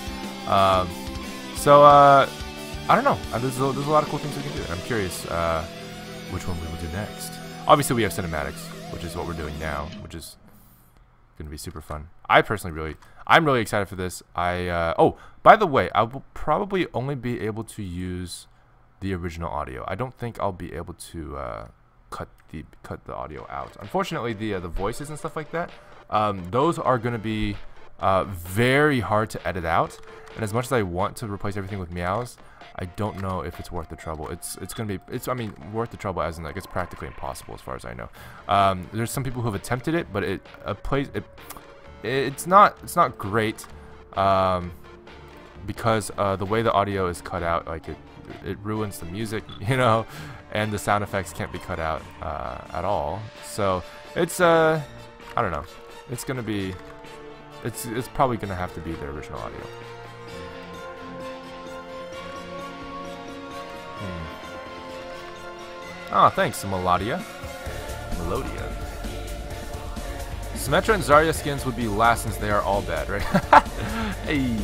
A: So I don't know. There's a lot of cool things we can do. And I'm curious which one we will do next. Obviously, we have cinematics, which is what we're doing now, which is going to be super fun. I'm really excited for this. Oh, by the way, I will probably only be able to use the original audio. I don't think I'll be able to cut the audio out. Unfortunately, the voices and stuff like that, those are going to be very hard to edit out. And as much as I want to replace everything with meows, I don't know if it's worth the trouble. It's gonna be, I mean, worth the trouble as in like it's practically impossible as far as I know. There's some people who have attempted it, but it's not great because the way the audio is cut out, like it ruins the music, you know, and the sound effects can't be cut out at all. So it's I don't know. It's gonna be, it's probably gonna have to be the original audio. Oh, thanks, Melodia. Symmetra and Zarya skins would be last since they are all bad, right? Hey.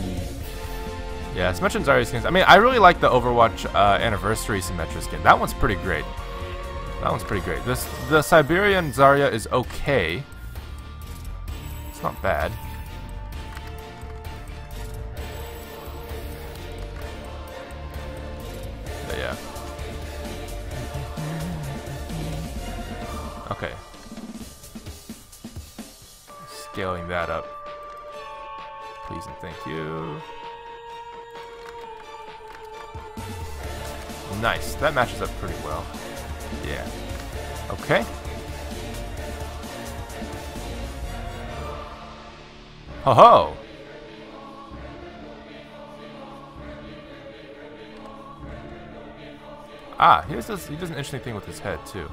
A: Yeah, Symmetra and Zarya skins. I mean, I really like the Overwatch anniversary Symmetra skin. That one's pretty great. The Siberian Zarya is okay. It's not bad. But yeah. Okay. Scaling that up. Please and thank you. Nice. That matches up pretty well. Yeah. Okay. Ho ho! Ah, he does an interesting thing with his head too.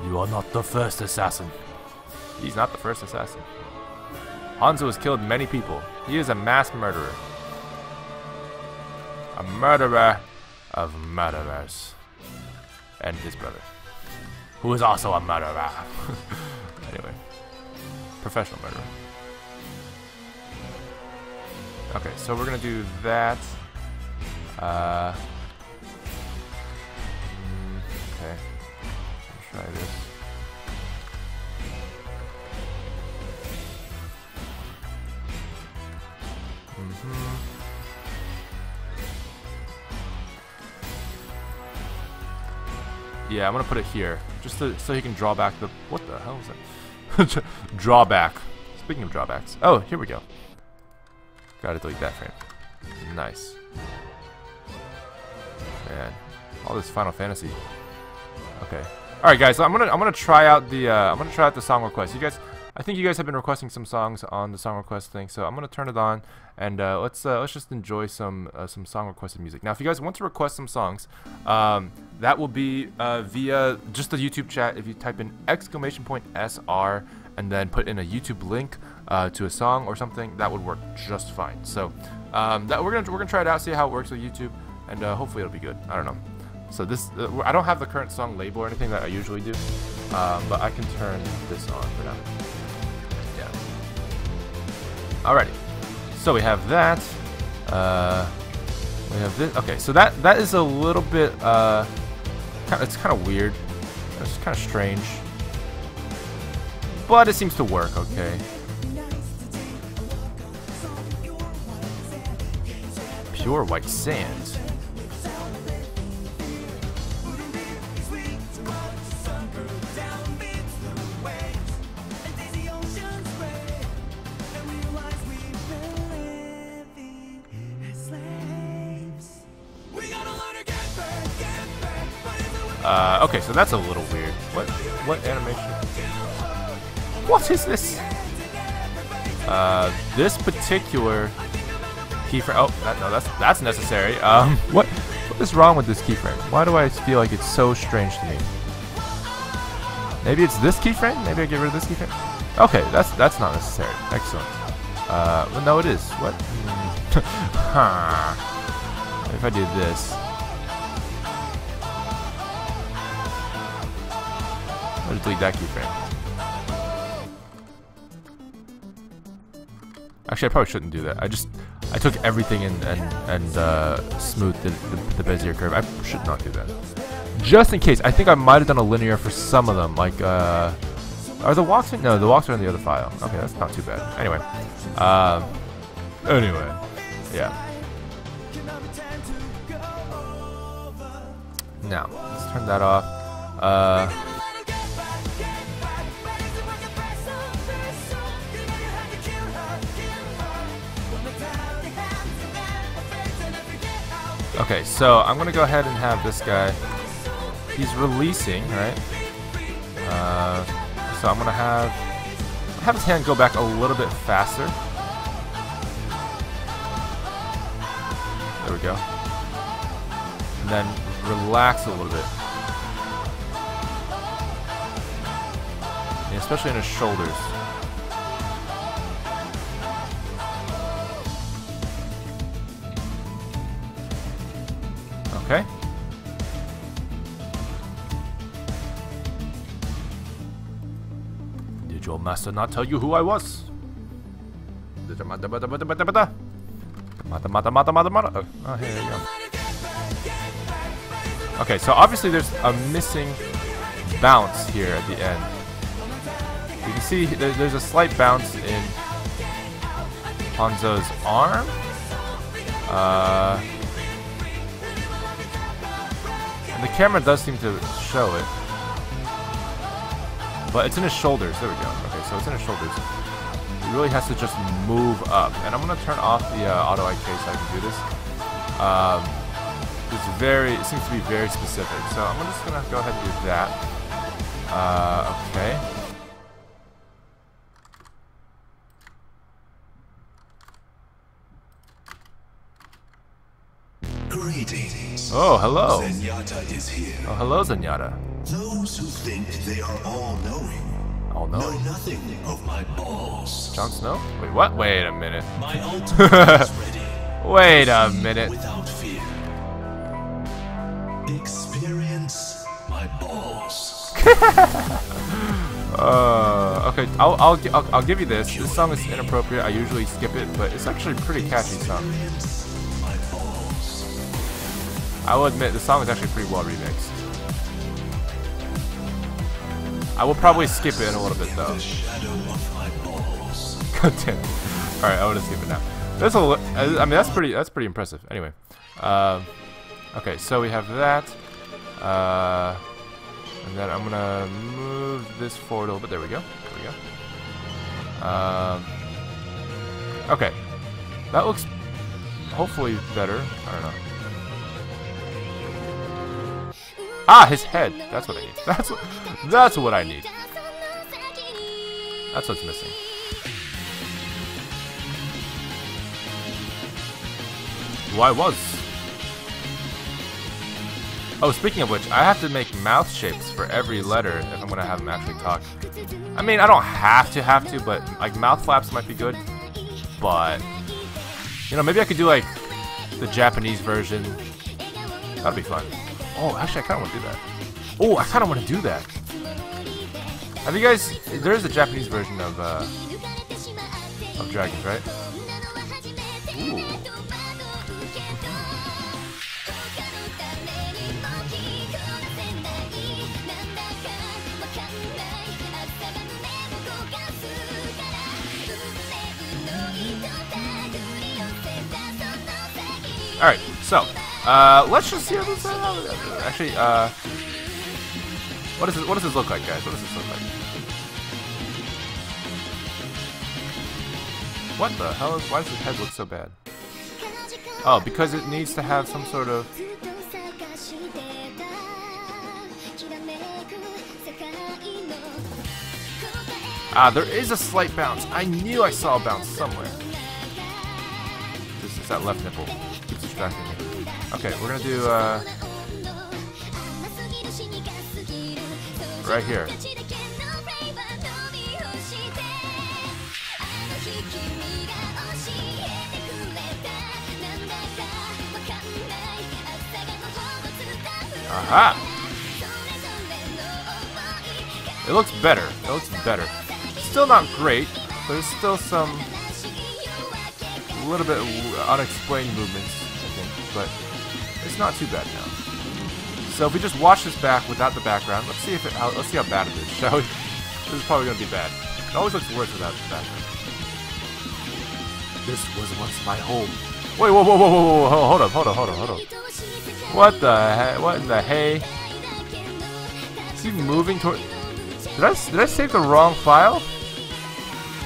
A: You are not the first assassin. He's not the first assassin. Hanzo has killed many people. He is a mass murderer. A murderer of murderers. And his brother, who is also a murderer. Anyway. Professional murderer. Okay, so we're gonna do that. Okay. Try this. Yeah, I'm gonna put it here, just so he can draw back the. What the hell is that? Drawback. Speaking of drawbacks. Oh, here we go. Gotta delete that frame. Nice. Man, all this Final Fantasy. Okay. All right, guys. So I'm gonna try out the song request. You guys, I think you guys have been requesting some songs on the song request thing, so I'm gonna turn it on and let's just enjoy some song requested music. Now, if you guys want to request some songs, that will be via just the YouTube chat. If you type in !SR and then put in a YouTube link to a song or something, that would work just fine. So we're gonna try it out, see how it works with YouTube, and hopefully it'll be good. I don't know. So this, I don't have the current song label or anything that I usually do, but I can turn this on for now. Yeah. Alrighty. So we have that. We have this. Okay, so that is a little bit. It's kind of weird. It's kind of strange, but it seems to work. Okay. Pure white sand. Okay, so that's a little weird. What animation? What is this? This particular keyframe. Oh, no, that's necessary. What is wrong with this keyframe? Why do I feel like it's so strange to me? Maybe it's this keyframe. Maybe I get rid of this keyframe. Okay, that's not necessary. Excellent. Well, no, it is. What? If I do this. I'm gonna delete that keyframe. Actually, I probably shouldn't do that. I took everything and smoothed the Bezier curve. I should not do that. Just in case, I think I might have done a linear for some of them. Like, are the walks? No, the walks are in the other file. Okay, that's not too bad. Anyway, yeah. Now, let's turn that off. Okay, so I'm gonna go ahead and have this guy. He's releasing, right? So I'm gonna have his hand go back a little bit faster. There we go. And then relax a little bit. And especially in his shoulders. Okay. Did your master not tell you who I was? Oh, here you go. Okay, so obviously there's a missing bounce here at the end. You can see there's a slight bounce in Hanzo's arm. And the camera does seem to show it. But it's in his shoulders. There we go. Okay, so it's in his shoulders. He really has to just move up. And I'm going to turn off the auto IK so I can do this. It seems to be very specific. So I'm just going to go ahead and do that. Okay.
B: Greetings.
A: Oh, hello.
B: Zenyatta is here.
A: Oh, hello, Zenyatta.
B: Those who think they are all-knowing know nothing of my balls.
A: Jon Snow? Wait, what? Wait a minute.
B: My ultimate is ready.
A: Wait a minute.
B: Without fear. Experience my balls.
A: Okay, I'll give you this. This song is inappropriate. I usually skip it, but it's actually a pretty catchy song. I will admit, the song is actually pretty well remixed. I will probably skip it in a little bit, though. God damn it. Alright, I want to skip it now. I mean, that's pretty impressive. Anyway. Okay, so we have that. And then I'm going to move this forward a little bit. There we go. There we go. Okay. That looks hopefully better. I don't know. Ah, his head. That's what I need. That's what I need. That's what's missing. Well, I was. Oh, speaking of which, I have to make mouth shapes for every letter if I'm gonna have him actually talk. I mean, I don't have to, but like mouth flaps might be good. But you know, maybe I could do like the Japanese version. That'd be fun. Oh, actually, I kind of want to do that. Oh, I kind of want to do that. Have you guys... There's a Japanese version of dragons, right? Ooh. Alright, so... let's just see how this actually, what does this look like, guys? What does this look like? What the hell why does his head look so bad? Oh, because it needs to have some sort of... Ah, there is a slight bounce. I knew I saw a bounce somewhere. This is that left nipple. Keeps distracting me. Okay, we're gonna do right here. Aha! It looks better. It looks better. Still not great, but there's still some little bit unexplained movements, I think, but it's not too bad now. So if we just watch this back without the background, let's see how bad it is, shall we? This is probably gonna be bad. It always looks worse without the background. This was once my home. Wait, whoa, hold up. What the heck? What in the hay? Is he moving toward? Did I save the wrong file?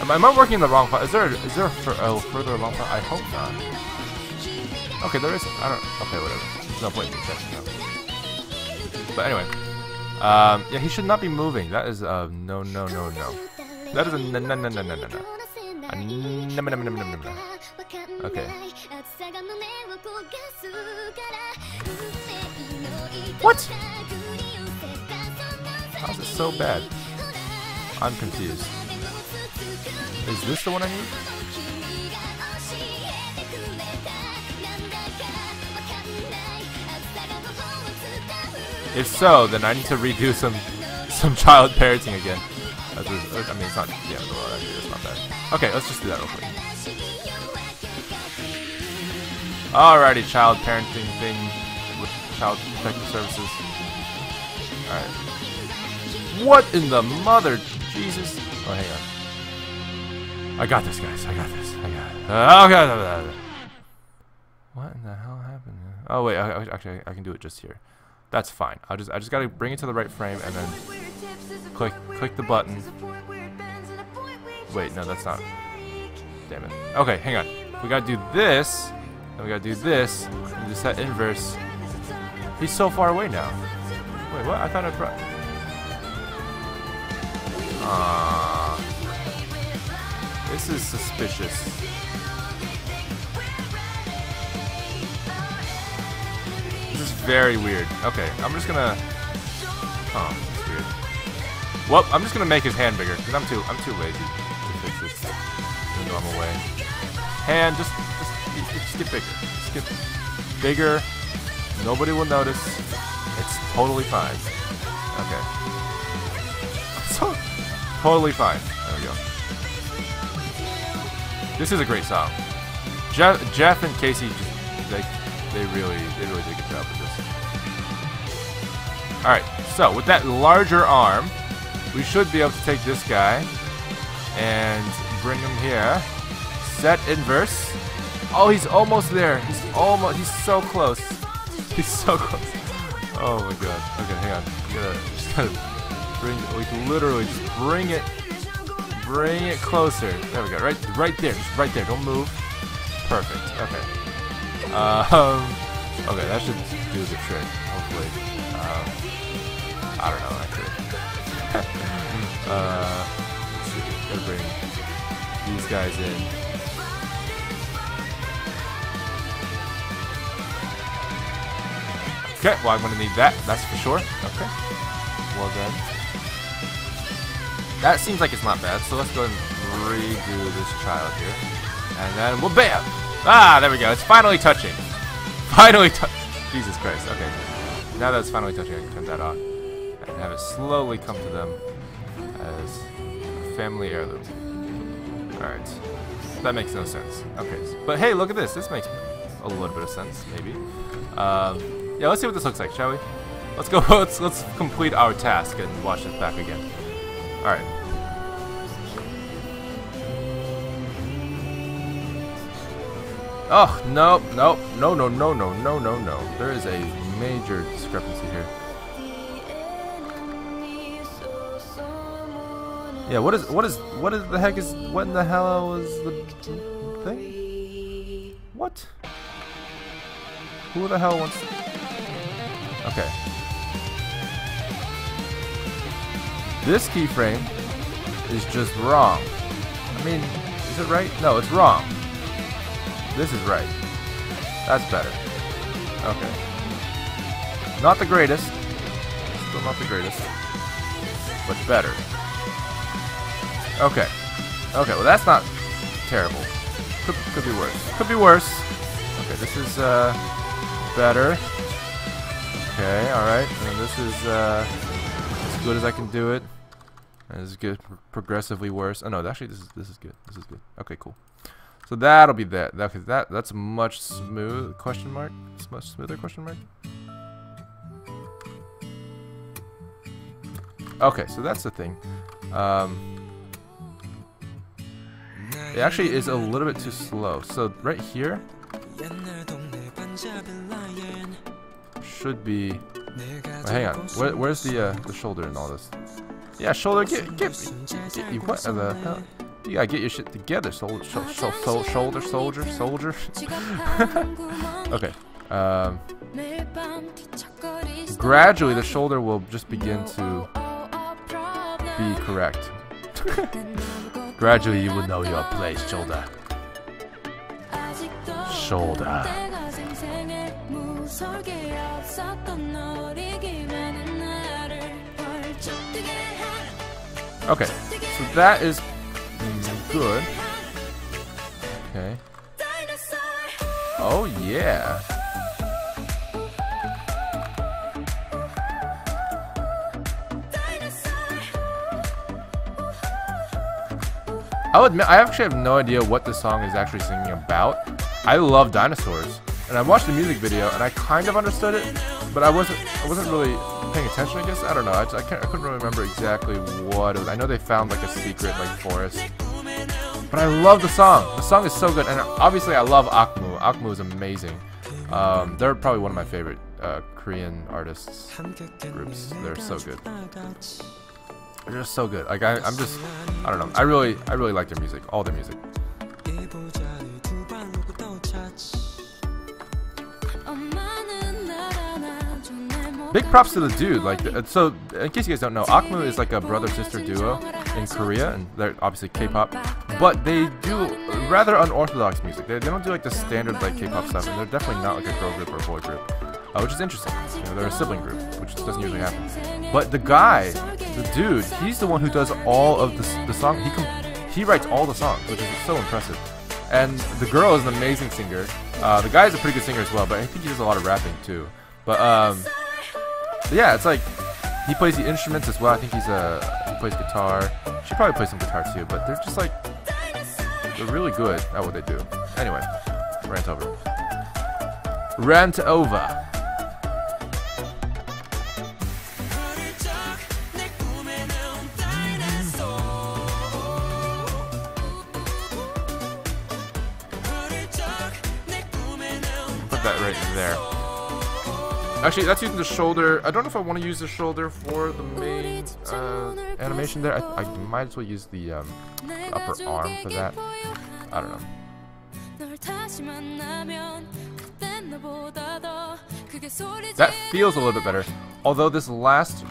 A: Am I working in the wrong file? Is there a further along file? I hope not. Okay, there is. I don't. Okay, whatever. There's no point in checking out. But anyway, yeah, he should not be moving. That is no. That is a no. Okay. What? How's it so bad? I'm confused. Is this the one I need? If so, then I need to redo some child parenting again. I mean, it's not. Yeah, well, actually, it's not bad. Okay, let's just do that real quick. Alrighty, child parenting thing with child protective services. Alright. What in the mother Jesus? Oh, hang on. I got this, guys. I got this. I got it. Okay. What in the hell happened? Oh wait, actually, I can do it just here. That's fine. I just gotta bring it to the right frame and then click the button. Wait, no, that's not. Damn it. Okay, hang on. We gotta do this. And we gotta do this. And just set inverse. He's so far away now. Wait, what? I thought I brought. This is suspicious. This is very weird. Okay, I'm just gonna. Oh, that's weird. Well, I'm just gonna make his hand bigger because I'm too lazy to fix this the normal way. Hand, just get bigger. Just get bigger. Nobody will notice. It's totally fine. Okay. So totally fine. There we go. This is a great song. Jeff and Casey they really did a good job with this. Alright, so with that larger arm, we should be able to take this guy and bring him here. Set inverse. Oh, he's almost there. He's so close. He's so close. Oh my god. Okay, hang on. Just gotta bring, like literally just bring it closer. There we go. Right there. Just right there. Don't move. Perfect. Okay. Okay, that should do the trick, hopefully. I don't know, actually. Let's see. Gotta bring these guys in. Okay, well, I'm gonna need that. That's for sure. Okay. Well done. That seems like it's not bad, so let's go ahead and redo this child here. And then we'll bam! Ah, there we go. It's finally touching. Finally Jesus Christ. Okay. Now that it's finally touching, I can turn that on. And have it slowly come to them as a family heirloom. Alright. That makes no sense. Okay. But hey, look at this. This makes a little bit of sense, maybe. Yeah, let's see what this looks like, shall we? Let's go. Let's complete our task and watch this back again. Alright. Oh, no. There is a major discrepancy here. Yeah, what in the hell is the thing? What? Who the hell wants... Okay. This keyframe is just wrong. I mean, is it right? No, it's wrong. This is right. That's better. Okay. Not the greatest. Still not the greatest. But better. Okay. Okay, well that's not terrible. Could be worse. Could be worse. Okay, this is better. Okay, alright. And this is as good as I can do it. And this is good. Progressively worse. Oh no, actually this is good. This is good. Okay, cool. So that'll be that. Okay, that's much smooth question mark. It's much smoother question mark. Okay, so that's the thing. It actually is a little bit too slow. So right here. should be. Hang on. Where's the shoulder and all this? Yeah, shoulder. Get you what the hell? You gotta get your shit together, shoulder. Okay. Gradually, the shoulder will just begin to be correct. Gradually, you will know your place, shoulder. Shoulder. Okay, so that is good. Okay. Oh yeah. I'll admit, I actually have no idea what this song is actually singing about. I love dinosaurs, and I watched the music video, and I kind of understood it, but I wasn't really paying attention. I guess I don't know. I couldn't really remember exactly what it was. I know they found like a secret like forest, but I love the song. The song is so good, and obviously I love Akmu. Akmu is amazing. They're probably one of my favorite Korean artists groups. They're so good. They're just so good. Like I don't know. I really like their music. All their music. Big props to the dude. Like, so in case you guys don't know, Akmu is like a brother-sister duo in Korea, and they're obviously K-pop, but they do rather unorthodox music. They don't do like the standard like K-pop stuff, and they're definitely not like a girl group or a boy group, which is interesting. You know, they're a sibling group, which doesn't usually happen. But the guy, the dude, he's the one who does all of the song. He writes all the songs, which is so impressive. And the girl is an amazing singer. The guy is a pretty good singer as well, but I think he does a lot of rapping too. But yeah, it's like he plays the instruments as well. I think he plays guitar. She probably plays some guitar too, but they're just like they're really good at what they do. Anyway, rant over. Rant over. Put that right there. Actually, that's using the shoulder. I don't know if I want to use the shoulder for the main animation there. I might as well use the upper arm for that. I don't know. That feels a little bit better. Although this last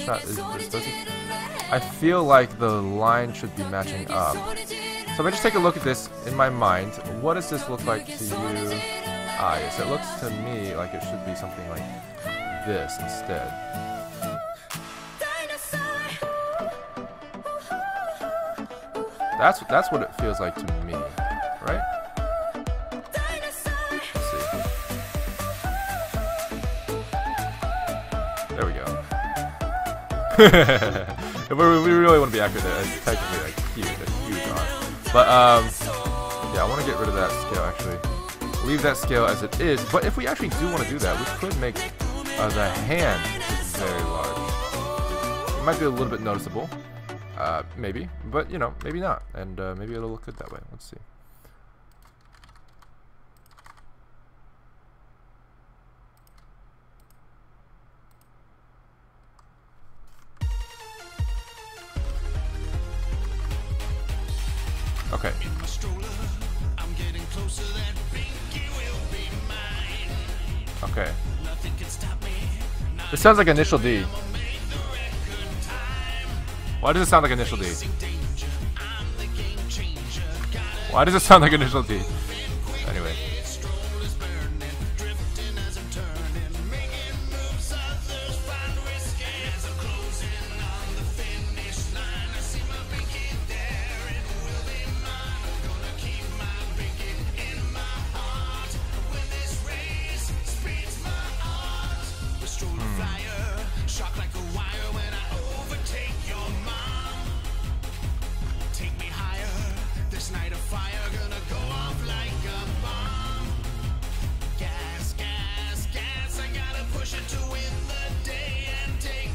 A: shot is I feel like the line should be matching up. So if I just take a look at this in my mind, what does this look like to you? Ah, yes, it looks to me like it should be something like this instead. That's what it feels like to me, right? Let's see. There we go. we really want to be accurate there. It's technically like huge arm. But yeah, I want to get rid of that scale actually. Leave that scale as it is, but if we actually do want to do that, we could make the hand just very large. It might be a little bit noticeable, maybe, but you know, maybe not, and maybe it'll look good that way. Let's see. Okay. Okay. This sounds like Initial D. Why does it sound like Initial D? Why does it sound like Initial D? Anyway.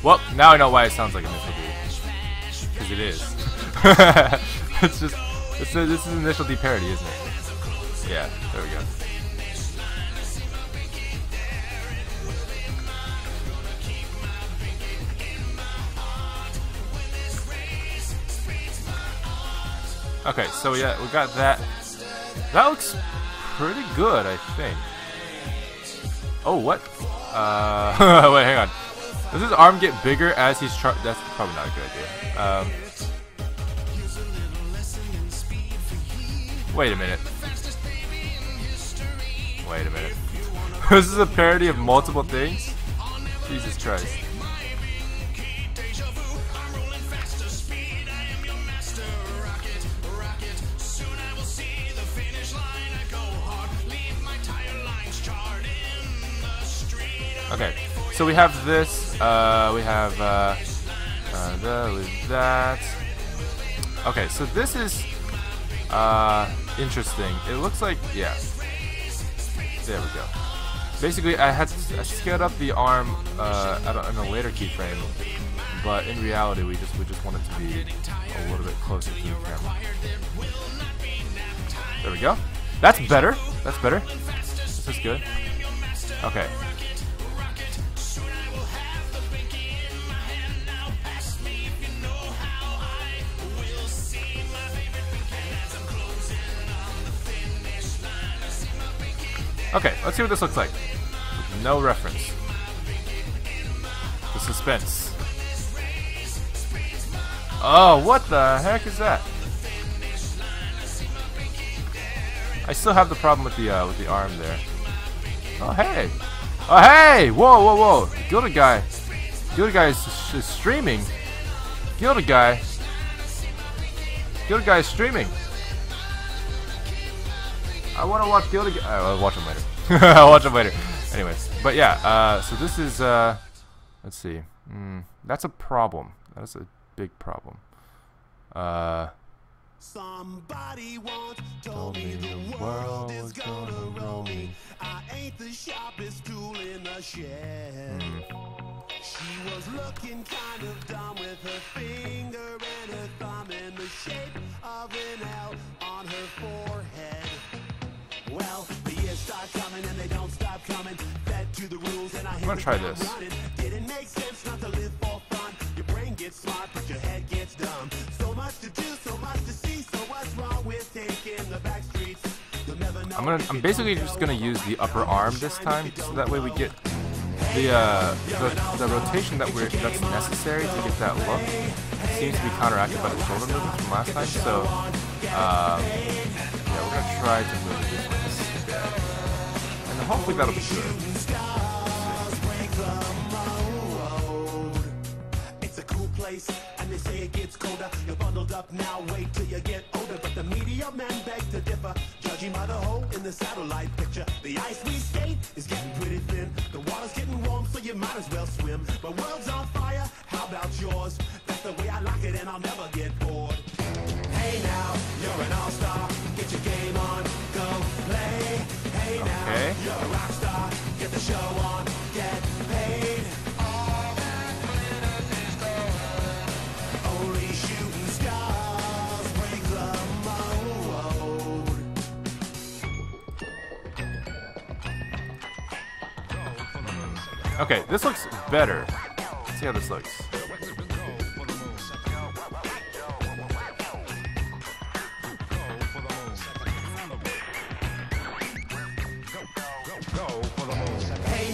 A: Well, now I know why it sounds like Initial D. Because it is. It's just, this is an Initial D parody, isn't it? Yeah, there we go. Okay, so yeah, we got that. That looks pretty good, I think. Oh, what? Wait, hang on. Does his arm get bigger as he's That's probably not a good idea. Wait a minute. Wait a minute. This is a parody of multiple things? Jesus Christ. Okay, so we have this, we have with that. Okay, so this is interesting. It looks like, yeah. There we go. Basically, I scaled up the arm in a later keyframe, but in reality, we just want it to be a little bit closer to the camera. There we go. That's better. That's better. This is good. Okay. Okay, let's see what this looks like. No reference. The suspense. Oh, what the heck is that? I still have the problem with the arm there. Oh hey! Oh hey! Whoa, whoa, whoa! Gilded guy is streaming. Gilded guy is streaming. I want to watch Gilded guy. I'll watch him later. I'll watch him later. Anyways, but yeah. So this is let's see. That's a problem. That's a big problem.
B: Somebody once told me the world is gonna roll me. I ain't the sharpest tool in the shed. She was looking kind of dumb with her finger and her thumb in the shape of an L on her forehead. Well, the years start coming and they don't stop coming. Fed to the rules and I'm
A: gonna try this.
B: Didn't make sense not to live for fun. Your brain gets smart, but your head gets dumb. So much to do, so much to see. So what's wrong with taking the back streets?
A: I'm basically just gonna use the upper arm this time, so that way we get the rotation that's necessary to get that look. Seems to be counteracted by the shoulder movements from last time. So yeah, we're gonna try to move it this way instead, and hopefully that'll be good.
B: And they say it gets colder. You're bundled up now, wait till you get older. But the media men beg to differ, judging by the hole in the satellite picture. The ice we skate is getting pretty thin. The water's getting warm, so you might as well swim. My world's on fire, how about yours? That's the way I like it, and I'll never get bored. Hey now, you're an all-star. Get your game on, go play. Hey now, you're a rock star. Get the show on, get paid.
A: Okay, this looks better. Let's see how this looks.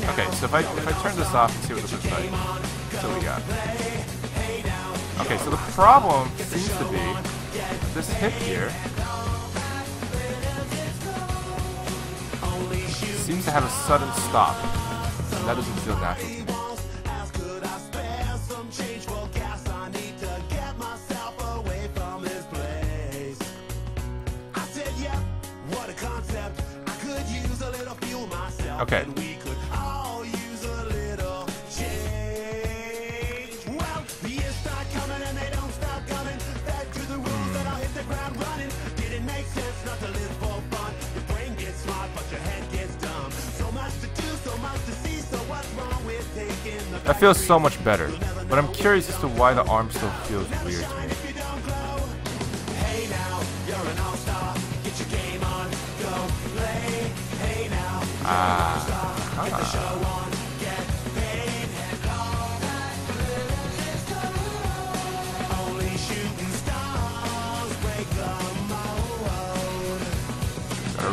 A: Okay, so if I turn this off and see what this looks like, that's what we got. Okay, so the problem seems to be this hip here seems to have a sudden stop. And that doesn't feel natural to me. Okay. That feels so much better, but I'm curious as to why the arm still feels weird to me.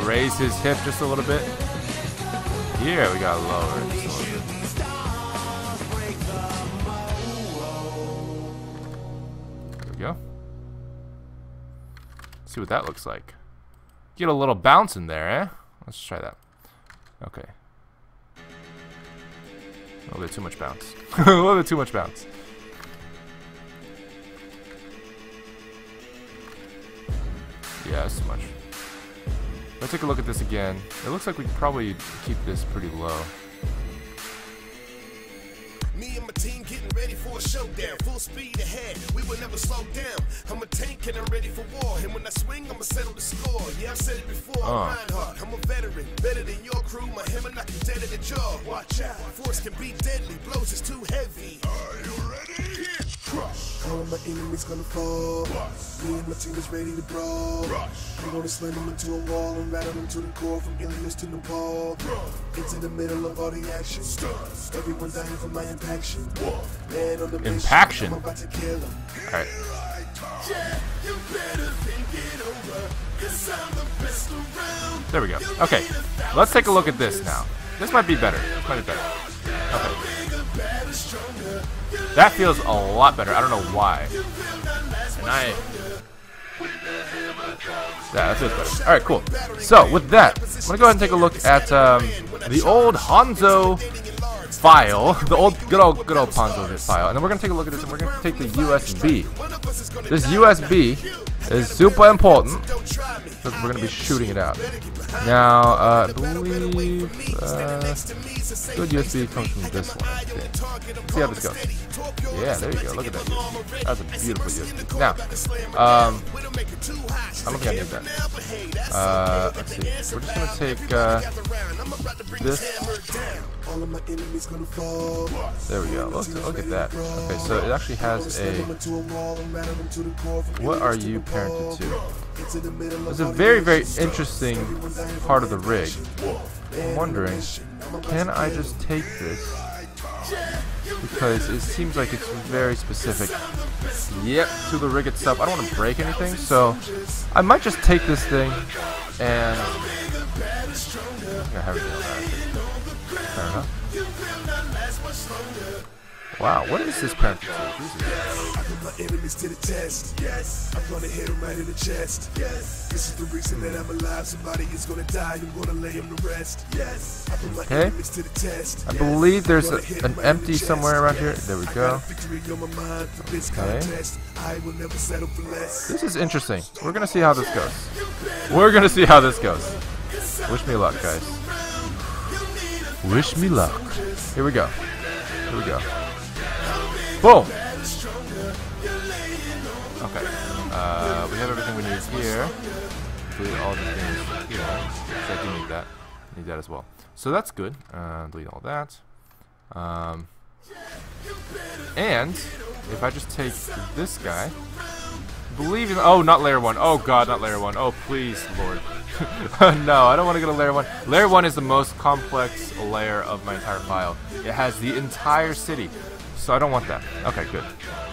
A: raise his hip just a little bit. Here we gotta lower it just a little bit. There we go. See what that looks like. Get a little bounce in there, eh? Let's try that. Okay. A little bit too much bounce. A little bit too much bounce. Yeah, that's too much. Let's take a look at this again. It looks like we could probably keep this pretty low.
B: Me and my team getting ready for a showdown. Full speed ahead, we will never slow down. I'm a tank and I'm ready for war. And when I swing, I'ma settle the score. Yeah, I've said it before, I'm Reinhardt. I'm a veteran, better than your crew. My hammer knock you dead in the jaw. Watch out, force can be deadly. Blows is too heavy. Are you ready? Crush. All of my enemies gonna fall. Rush. Me and my team is ready to brawl. Rush. I'm gonna slam them into a wall and rattle them to the core from Ilias to Nepal. Into the middle of all the action. Stars. Everyone dying for my impaction. Man on the
A: Impaction.
B: I'm about to kill him.
A: Alright.
B: Yeah, you better think it over, 'cause I'm the best around.
A: There we go. Okay. Let's take a look at this now. This might be better. This might be better. Okay. That feels a lot better. I don't know why. And that feels better. Alright, cool. So, with that, I'm going to go ahead and take a look at the old Hanzo file. The old, good old Hanzo file. And then we're going to take a look at this and we're going to take the USB. This USB is super important because we're going to be shooting it out. Now, I believe good USB comes from this one. Let's see how this goes. Yeah, there you go. Look at that USB. That's a beautiful USB. Now, I don't think I need that. Let's see. We're just going to take this. There we go. Look at that. Okay, so it actually has a... What are you parented to? It's a very, very interesting part of the rig. I'm wondering, can I just take this? Because it seems like it's very specific. Yep, to the rig itself. I don't want to break anything, so I might just take this thing and... I have everything on that. Fair enough. Wow, what is this parent?
B: I put my enemies to the test. Yes, I'm gonna hit them right in the chest. Yes, this is the reason that I'm alive. Somebody is gonna die. I'm gonna lay them to rest. Yes, I put my enemies to the test.
A: I believe there's an empty somewhere around here. There we go. Okay. This is interesting. We're gonna see how this goes. We're gonna see how this goes. Wish me luck, guys. Wish me luck. Here we go. Here we go. Boom! Okay. We have everything we need here. Delete all the things here. So I do need that. Need that as well. So that's good. Delete all that. And if I just take this guy, believe in, oh, not layer 1. Oh god, not layer 1. Oh please, Lord. No, I don't want to go to layer 1. Layer 1 is the most complex layer of my entire file. It has the entire city. So I don't want that. Okay, good.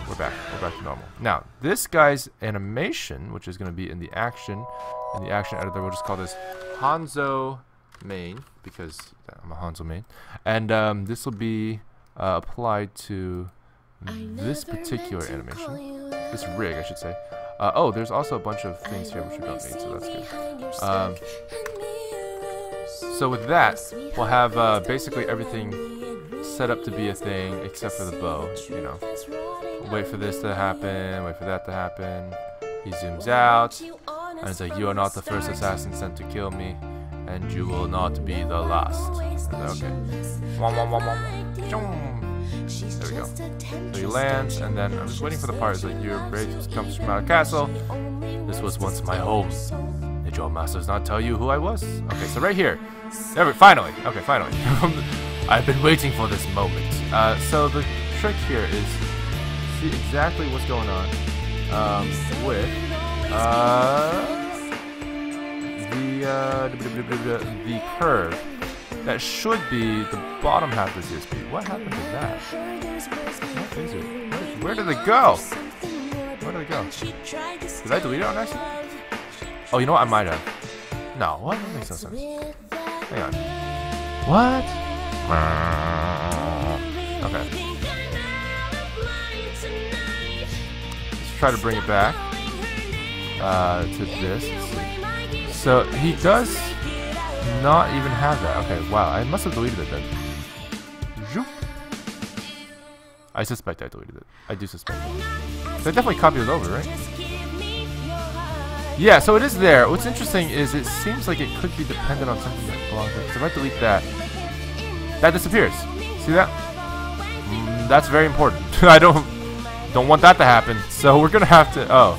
A: We're back. We're back to normal. Now, this guy's animation, which is going to be in the action editor, we'll just call this Hanzo main, because I'm a Hanzo main. And this will be applied to this particular animation. This rig, I should say. Oh, there's also a bunch of things here which we don't need, so that's good. So with that, we'll have basically everything set up to be a thing except for the bow, you know. Wait for this to happen, wait for that to happen. He zooms out, and it's like, you are not the first assassin sent to kill me, and you will not be the last. Okay. There we go. So he lands, and then I'm just waiting for the part that your brave comes from out of castle. This was once my home. Did your masters not tell you who I was? Okay, so right here. There we finally. Okay, finally. I've been waiting for this moment. So the trick here is see exactly what's going on with the curve. That should be the bottom half of the USB. What happened to that? What is it? Where did it go? Where did it go? Did I delete it on accident? Oh, you know what? I might have. No, what? That makes no sense. Hang on. What? Okay. Let's try to bring it back to this. Let's see. So he does not even have that. Okay, wow. I must have deleted it then. Zoop. I suspect I deleted it. I do suspect it. So I definitely copied it over, right? Yeah, so it is there. What's interesting is it seems like it could be dependent on something that belongs there. So if I delete that, that disappears. See that? That's very important. I don't want that to happen. So we're gonna have to. Oh,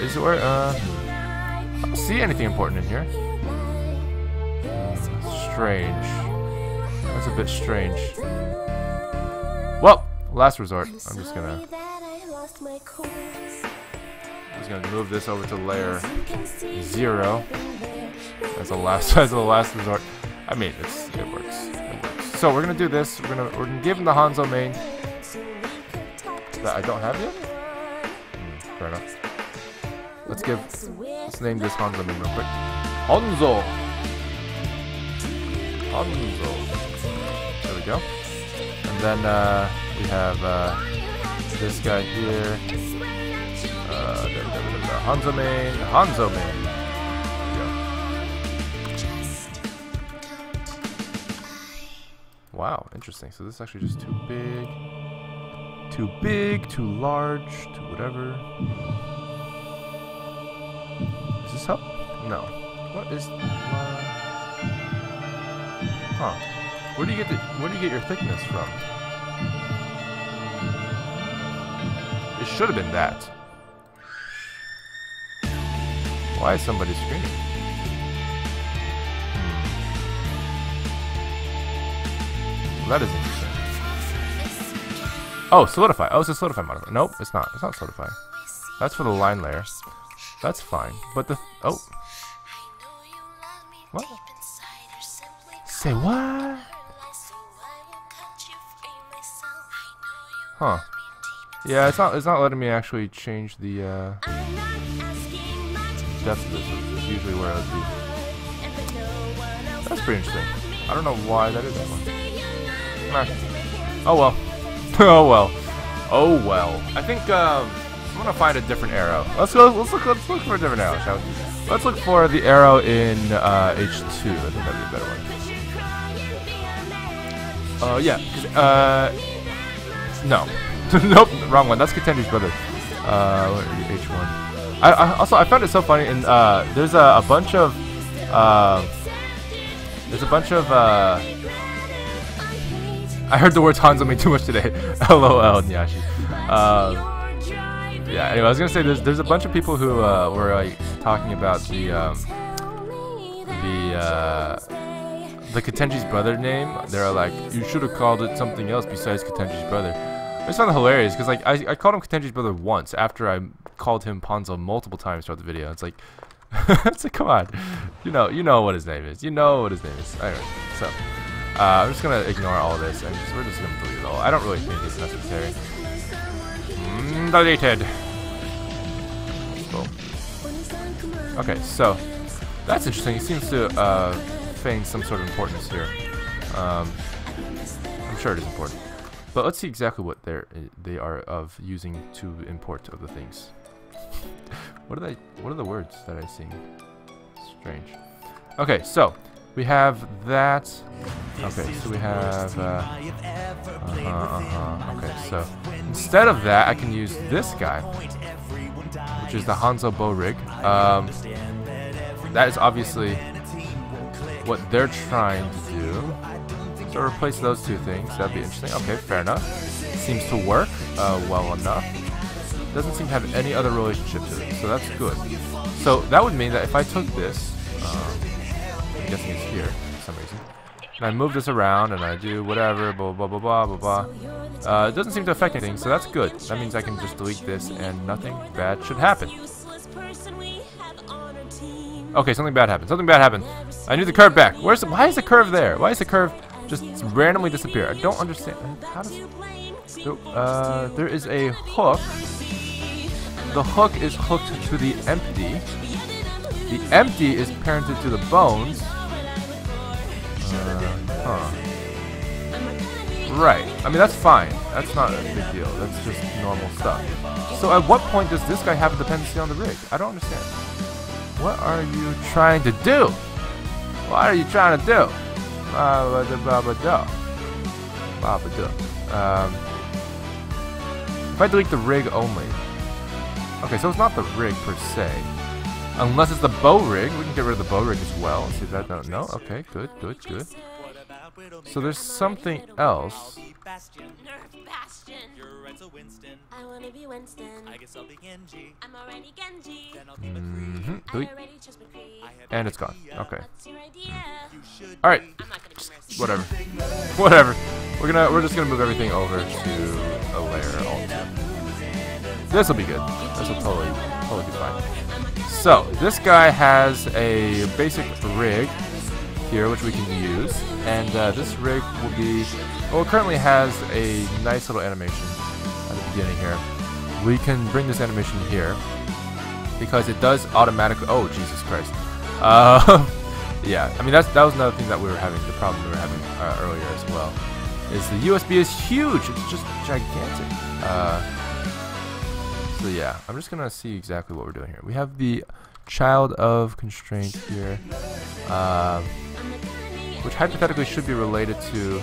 A: is it where? I don't see anything important in here. Strange. That's a bit strange. Well, last resort. I'm just gonna move this over to layer 0 as a last resort. I mean, it works. It works. So we're gonna do this. We're gonna give him the Hanzo main that I don't have yet. Fair enough. Let's name this Hanzo main real quick. Hanzo. There we go. And then we have this guy here. Hanzo main. There we go. Wow, interesting. So this is actually just too big, too large, too whatever. Does this help? No. What is? Huh? Where do you get your thickness from? It should have been that. Why is somebody screaming? Well, that is interesting. Oh, solidify. Oh, it's a solidify modifier. Nope, it's not. It's not solidify. That's for the line layer. That's fine. But the oh. What? Say what? Huh. Yeah, it's not letting me actually change the depth of this, which is usually where I would be. That's pretty interesting. I don't know why that is that one. Nah. Oh well. Oh well. Oh well. I think I'm gonna find a different arrow. Let's look for a different arrow, shall we? Let's look for the arrow in H2. I think that'd be a better one. Yeah. No. Nope, wrong one. That's Katenji's brother. H1. I found it so funny, and there's a bunch of I heard the words Hanzo made too much today. LOL, Nyashi. Yeah. Anyway, I was gonna say there's a bunch of people who were like talking about the Katenji's brother name. They're like, you should have called it something else besides Katenji's brother. I just found it hilarious because like I called him Katenji's brother once after I called him Hanzo multiple times throughout the video. It's like, it's like, come on, you know what his name is. You know what his name is. Anyway, so I'm just gonna ignore all of this and we're just gonna delete it all. I don't really think it's necessary. Deleted. Cool. Okay, so that's interesting. He seems to feign some sort of importance here. I'm sure it is important. But let's see exactly what they are of using to import of the things. What are the words that I see? Strange. Okay, so we have that. Okay, so we have okay, so instead of that I can use this guy, which is the Hanzo bow rig. That is obviously what they're trying to do. So replace those two things. That'd be interesting. Okay, fair enough. Seems to work well enough. Doesn't seem to have any other relationship to it, so that's good. So that would mean that if I took this, I'm guessing it's here for some reason, and I move this around and I do whatever, blah blah blah blah blah blah. It doesn't seem to affect anything, so that's good. That means I can just delete this and nothing bad should happen. Okay, something bad happened. Something bad happened. I need the curve back. Why is the curve there? Why is the curve just randomly disappear? I don't understand. How does there is a hook. The hook is hooked to the empty. The empty is parented to the bones. Right. I mean, that's fine. That's not a big deal. That's just normal stuff. So at what point does this guy have a dependency on the rig? I don't understand. What are you trying to do? What are you trying to do? If I delete the rig only. Okay, so it's not the rig per se. Unless it's the bow rig. We can get rid of the bow rig as well. See that? No? Okay, good. So there's something else.
C: I wanna be Winston. I guess I'll be Genji. I'm already Genji.
A: And it's gone. Okay. All right. Whatever. We're just gonna move everything over to a layer alt. This will be good. This will totally be fine. So this guy has a basic rig here, which we can use, and this rig will be. Well, it currently has a nice little animation at the beginning here. We can bring this animation here because it does automatically. Oh, Jesus Christ! Yeah, I mean that was another thing that we were having. The problem we were having earlier as well is the USB is huge. It's just gigantic. So yeah, I'm just gonna see exactly what we're doing here. We have the child of constraint here, which hypothetically should be related to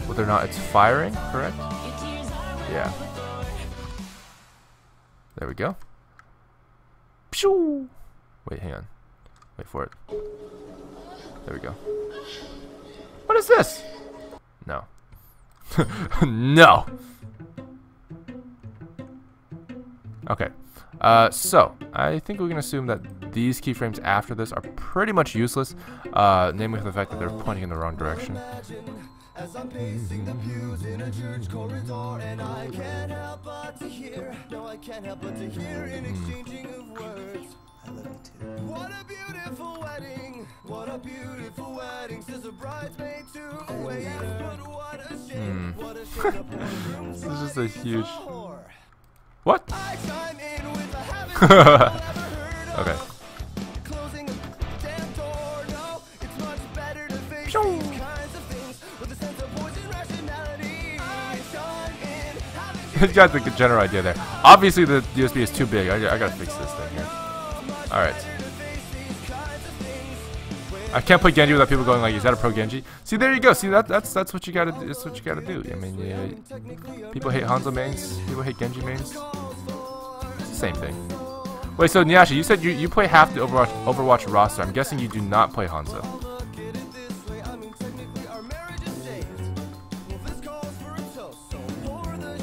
A: whether or not it's firing, correct? Yeah. There we go. Pew! Wait, hang on. Wait for it. There we go. What is this? No. No! Okay. So, I think we can assume that these keyframes after this are pretty much useless, namely for the fact that they're pointing in the wrong direction. As I'm pacing the pews in a church corridor, and I can't help but to hear, no, I can't help but to hear an exchanging of words. I love you too. What a beautiful wedding, what a beautiful wedding, says a bridesmaid to a waiter. But what a shame, what a shame. This is just a huge. What? Okay. You got the general idea there. Obviously, the USB is too big. I gotta fix this thing here. All right. I can't play Genji without people going like, "Is that a pro Genji?" See, there you go. See, that's what you gotta. That's what you gotta do. I mean, yeah, people hate Hanzo mains. People hate Genji mains. Same thing. Wait, so Nyashi, you said you play half the Overwatch roster. I'm guessing you do not play Hanzo.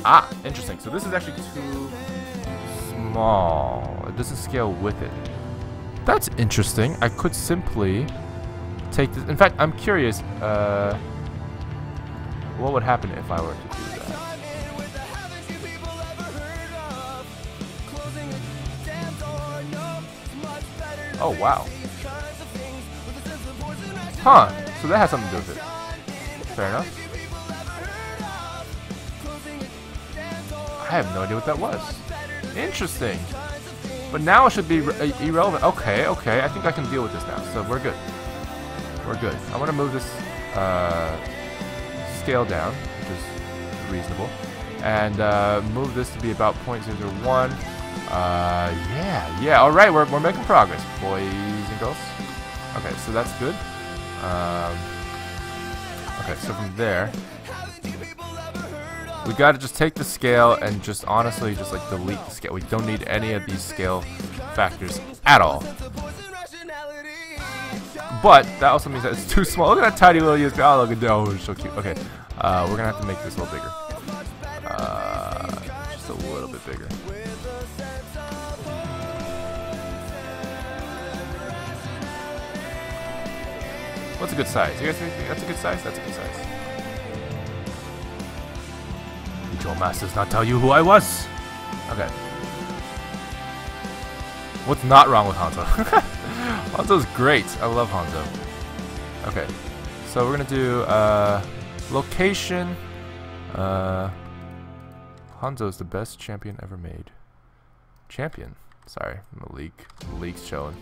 A: Ah, interesting. So this is actually too small. It doesn't scale with it. That's interesting. I could simply take this. In fact, I'm curious. What would happen if I were to do that? Oh, wow. Huh. So that has something to do with it. Fair enough. I have no idea what that was. Interesting. But now it should be irrelevant. Okay. I think I can deal with this now. So we're good. We're good. I want to move this scale down, which is reasonable. And move this to be about 0.001. Yeah. All right, we're making progress, boys and girls. Okay, so that's good. Okay, so from there, we gotta just take the scale and just honestly just like delete the scale. We don't need any of these scale factors at all. But that also means that it's too small. Look at that tiny little USB. Oh, look at that. Oh, it's so cute. Okay, we're gonna have to make this a little bigger. Just a little bit bigger. What's a good size? You guys think that's a good size? That's a good size. Did your masters not tell you who I was? Okay. What's not wrong with Hanzo? Hanzo's great. I love Hanzo. Okay. So we're gonna do location. Hanzo's the best champion ever made. Champion. Sorry, I'm a leak. The leak's showing.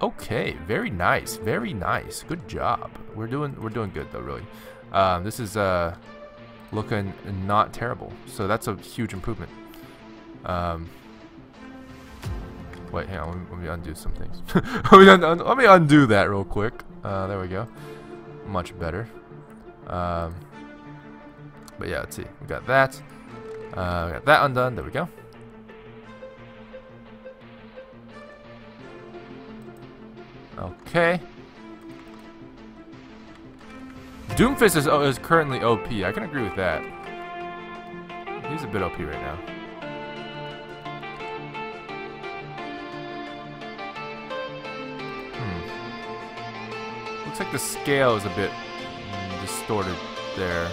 A: Okay, very nice, very nice. Good job. We're doing good though, really. This is looking not terrible, so that's a huge improvement. Wait, hang on, let me undo some things. Let me undo that real quick. There we go. Much better. But yeah, let's see. We got that. We got that undone. There we go. Okay. Doomfist is currently OP. I can agree with that. He's a bit OP right now. Looks like the scale is a bit distorted there.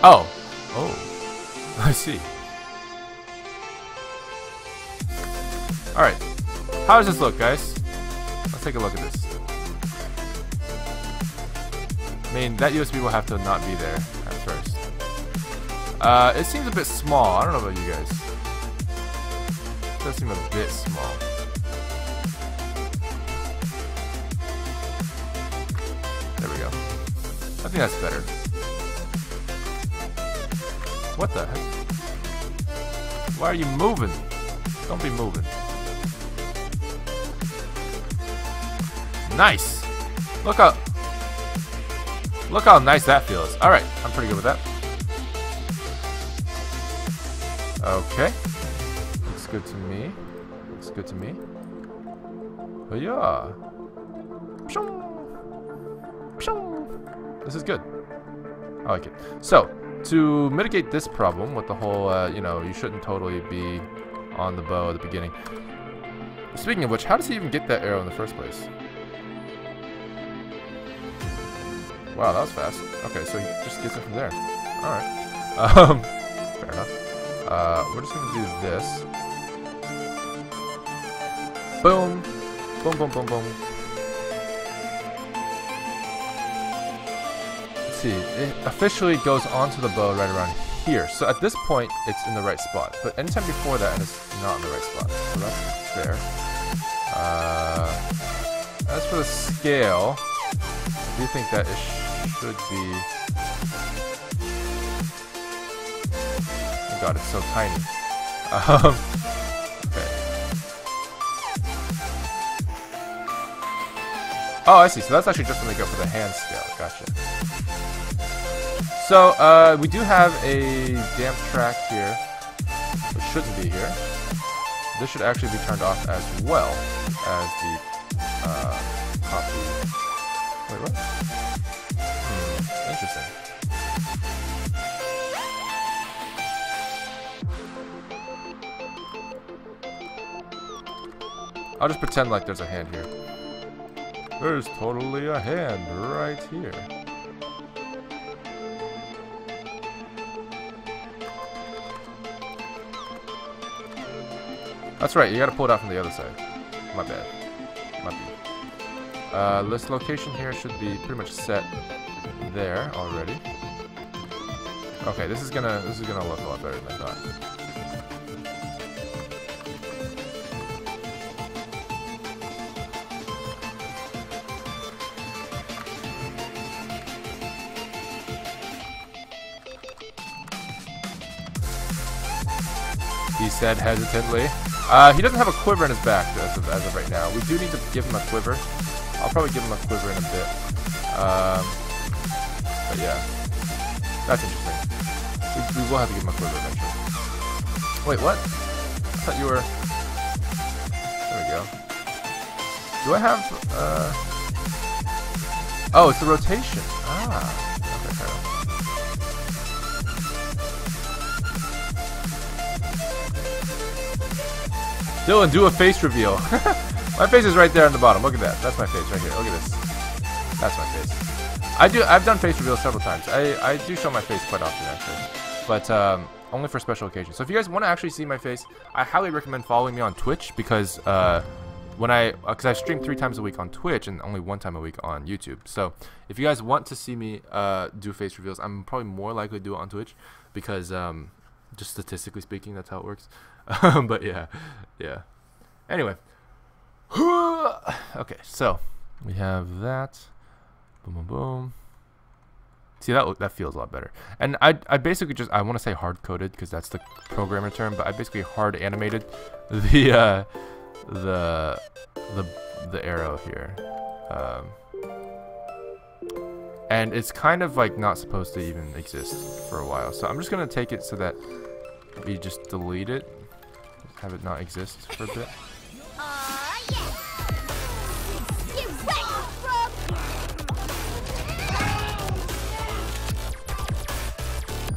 A: Oh! Oh. I see. Alright. How does this look, guys? Let's take a look at this. I mean, that USB will have to not be there at first. It seems a bit small. I don't know about you guys. It does seem a bit small. There we go. I think that's better. What the heck? Why are you moving? Don't be moving. Nice! Look how nice that feels. Alright, I'm pretty good with that. Okay. Looks good to me. Looks good to me. Oh yeah. This is good. I like it. So, to mitigate this problem with the whole, you know, you shouldn't totally be on the bow at the beginning. Speaking of which, how does he even get that arrow in the first place? Wow, that was fast. Okay, so he just gets it from there. Alright. Fair enough. We're just gonna do this. Boom. Boom, boom, boom, boom. Let's see. It officially goes onto the bow right around here. So at this point, it's in the right spot. But anytime before that, it's not in the right spot. So that's fair. As for the scale, I do think that it should be... Oh god, it's so tiny. Okay. Oh, I see. So that's actually just when they go for the hand scale. Gotcha. So, we do have a damp track here, which shouldn't be here. This should actually be turned off as well as the copy. Wait, what? Interesting. I'll just pretend like there's a hand here. There's totally a hand right here. That's right, you gotta pull it out from the other side. My bad. Might be. This location here should be pretty much set there already. Okay, this is gonna look a lot better than I thought. He said hesitantly. He doesn't have a quiver in his back as of right now. We do need to give him a quiver. I'll probably give him a quiver in a bit. But yeah, that's interesting. We will have to give him a quiver eventually. Wait, what? I thought you were... There we go. Do I have... Oh, it's the rotation. Ah. Okay, fair enough. Dylan, do a face reveal. My face is right there on the bottom. Look at that. That's my face right here. Look at this. That's my face. I've done face reveals several times. I do show my face quite often actually, but only for special occasions. So if you guys want to actually see my face, I highly recommend following me on Twitch because because I stream 3 times a week on Twitch and only 1 time a week on YouTube. So if you guys want to see me do face reveals, I'm probably more likely to do it on Twitch because just statistically speaking, that's how it works. But yeah, yeah. Anyway. Okay, so we have that. Boom, boom, boom. See, that feels a lot better. And I basically just, I want to say hard-coded because that's the programmer term, but I basically hard animated the arrow here. And it's kind of like not supposed to even exist for a while. So I'm just going to take it so that we just delete it. Have it not exist for a bit.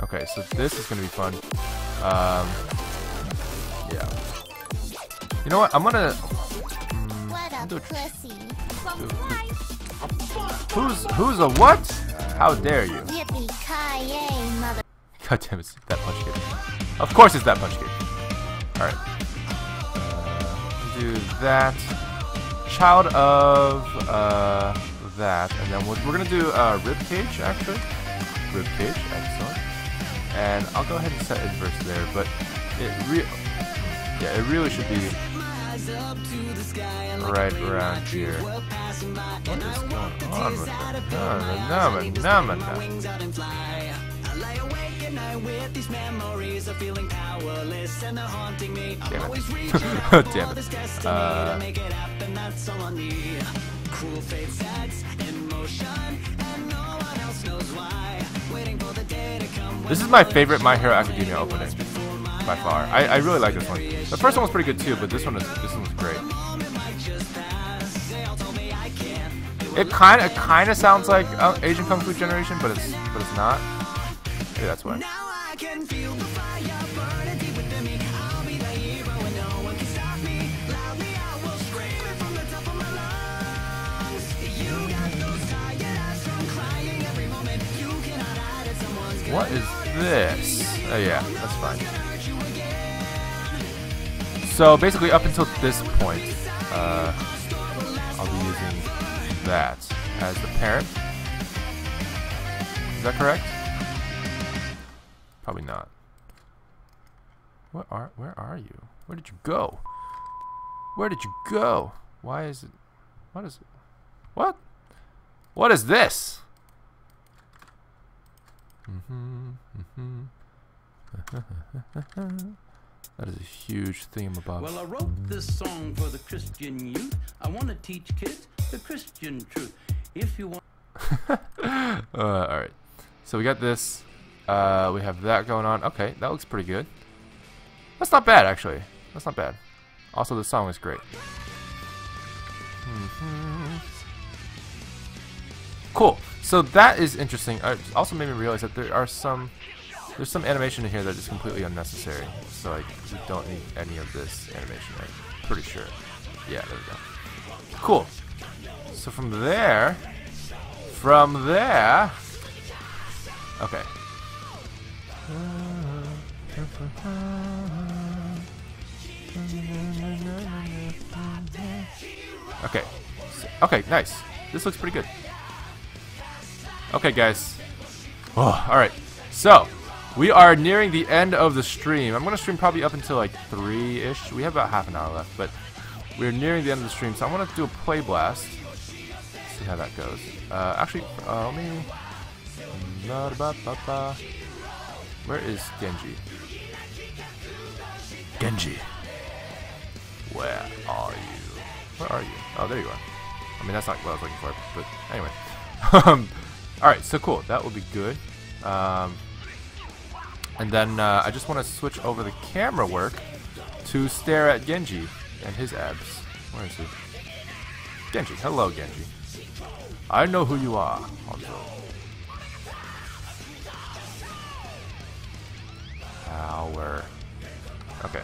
A: Okay, so this is gonna be fun. Yeah. You know what? I'm gonna. Who's a what? How dare you? God damn, it's that punch kick. Of course, it's that punch kick. All right. Do that. Child of that, and then we're gonna do rib cage actually. Rib cage, excellent. And I'll go ahead and set inverse there, but it really should be right around here. What is going on with that? Damn it. This is my favorite My Hero Academia opening by far. I really like this one. The first one was pretty good too, but this one was great. It kind of sounds like Asian Kung Fu Generation, but it's not. Maybe that's why. What is this? Oh yeah, that's fine. So basically up until this point, I'll be using that as the parent. Is that correct? Probably not. Where are you? Where did you go? Where did you go? Why is it? What is it? What? What is this? That is a huge thingamabob.
D: Well, I wrote this song for the Christian youth. I want to teach kids the Christian truth. If you want.
A: Alright. So we got this. We have that going on. Okay, that looks pretty good. That's not bad, actually. That's not bad. Also, the song is great. Cool. So that is interesting. It also made me realize that there's some animation in here that is completely unnecessary. So like we don't need any of this animation, right? Pretty sure. Yeah, there we go. Cool. So from there, okay. Okay. Okay, nice. This looks pretty good. Okay, guys. Oh, alright. So, we are nearing the end of the stream. I'm going to stream probably up until like 3-ish. We have about half an hour left, but we're nearing the end of the stream. So, I want to do a play blast. See how that goes. Actually, let me... Where is Genji? Genji. Where are you? Where are you? Oh, there you are. I mean, that's not what I was looking for, but anyway. Alright, so cool. That will be good. And then I just want to switch over the camera work to stare at Genji and his abs. Where is he? Genji. Hello, Genji. I know who you are, Hanzo. Power. Okay.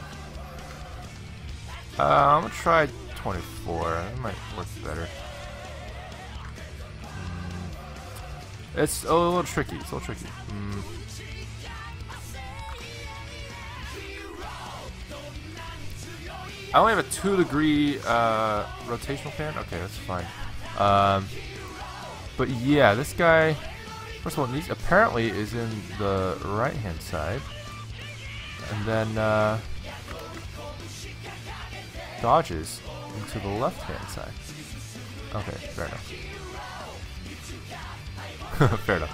A: I'm gonna try 24. That might work better. It's a little tricky. It's a little tricky. I only have a 2-degree rotational fan. Okay, that's fine. But yeah, this guy. First of all, these apparently is in the right-hand side, and then dodges into the left-hand side. Okay, fair enough. Fair enough.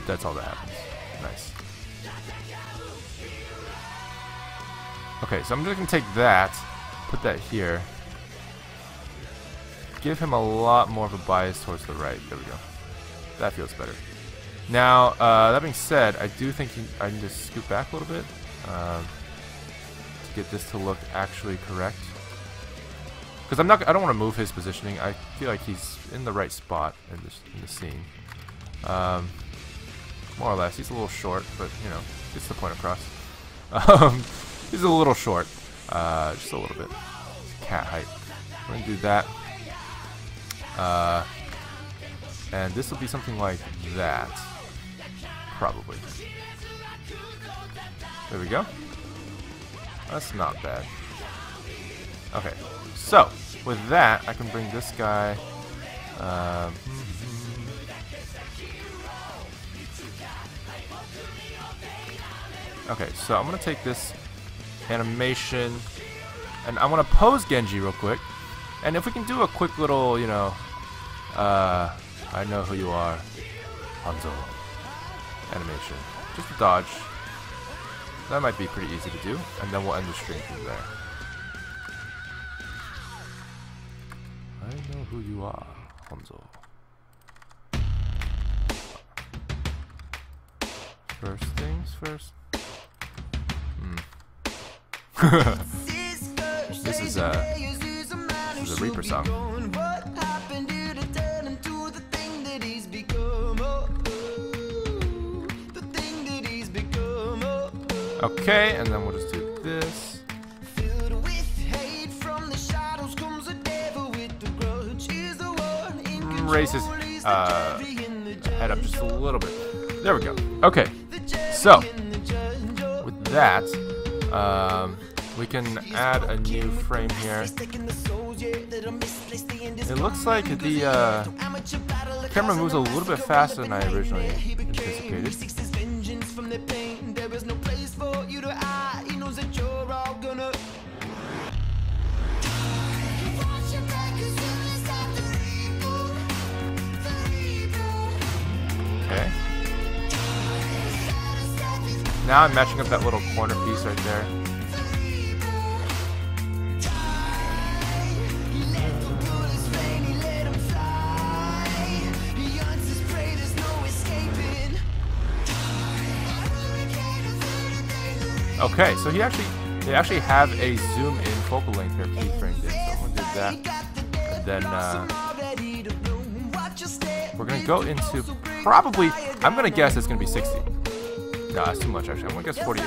A: That's all that happens. Nice. Okay, so I'm just gonna take that, put that here. Give him a lot more of a bias towards the right. There we go. That feels better. Now, that being said, I do think I need to scoot back a little bit to get this to look actually correct. Because I don't want to move his positioning. I feel like he's in the right spot in the scene. More or less, he's a little short, but you know, gets the point across. He's a little short, just a little bit. Cat height. We're gonna do that. And this will be something like that. Probably. There we go. That's not bad. Okay, so with that, I can bring this guy. Okay, so I'm gonna take this animation, and I want to pose Genji real quick. And if we can do a quick little, you know, I know who you are, Hanzo animation. Just a dodge. That might be pretty easy to do, and then we'll end the stream from there. I know who you are, Hanzo. First things first. This is a Reaper song. Okay, and then we'll just do this. Raise his head up just a little bit. There we go. Okay, so with that, we can add a new frame here. It looks like the camera moves a little bit faster than I originally anticipated. Okay. Now I'm matching up that little corner piece right there. Okay, so they actually have a zoom in focal length here keyframed in, so I'm gonna do that, and then we're gonna go into probably, I'm gonna guess it's gonna be 60. No, that's too much actually. I'm gonna guess 48.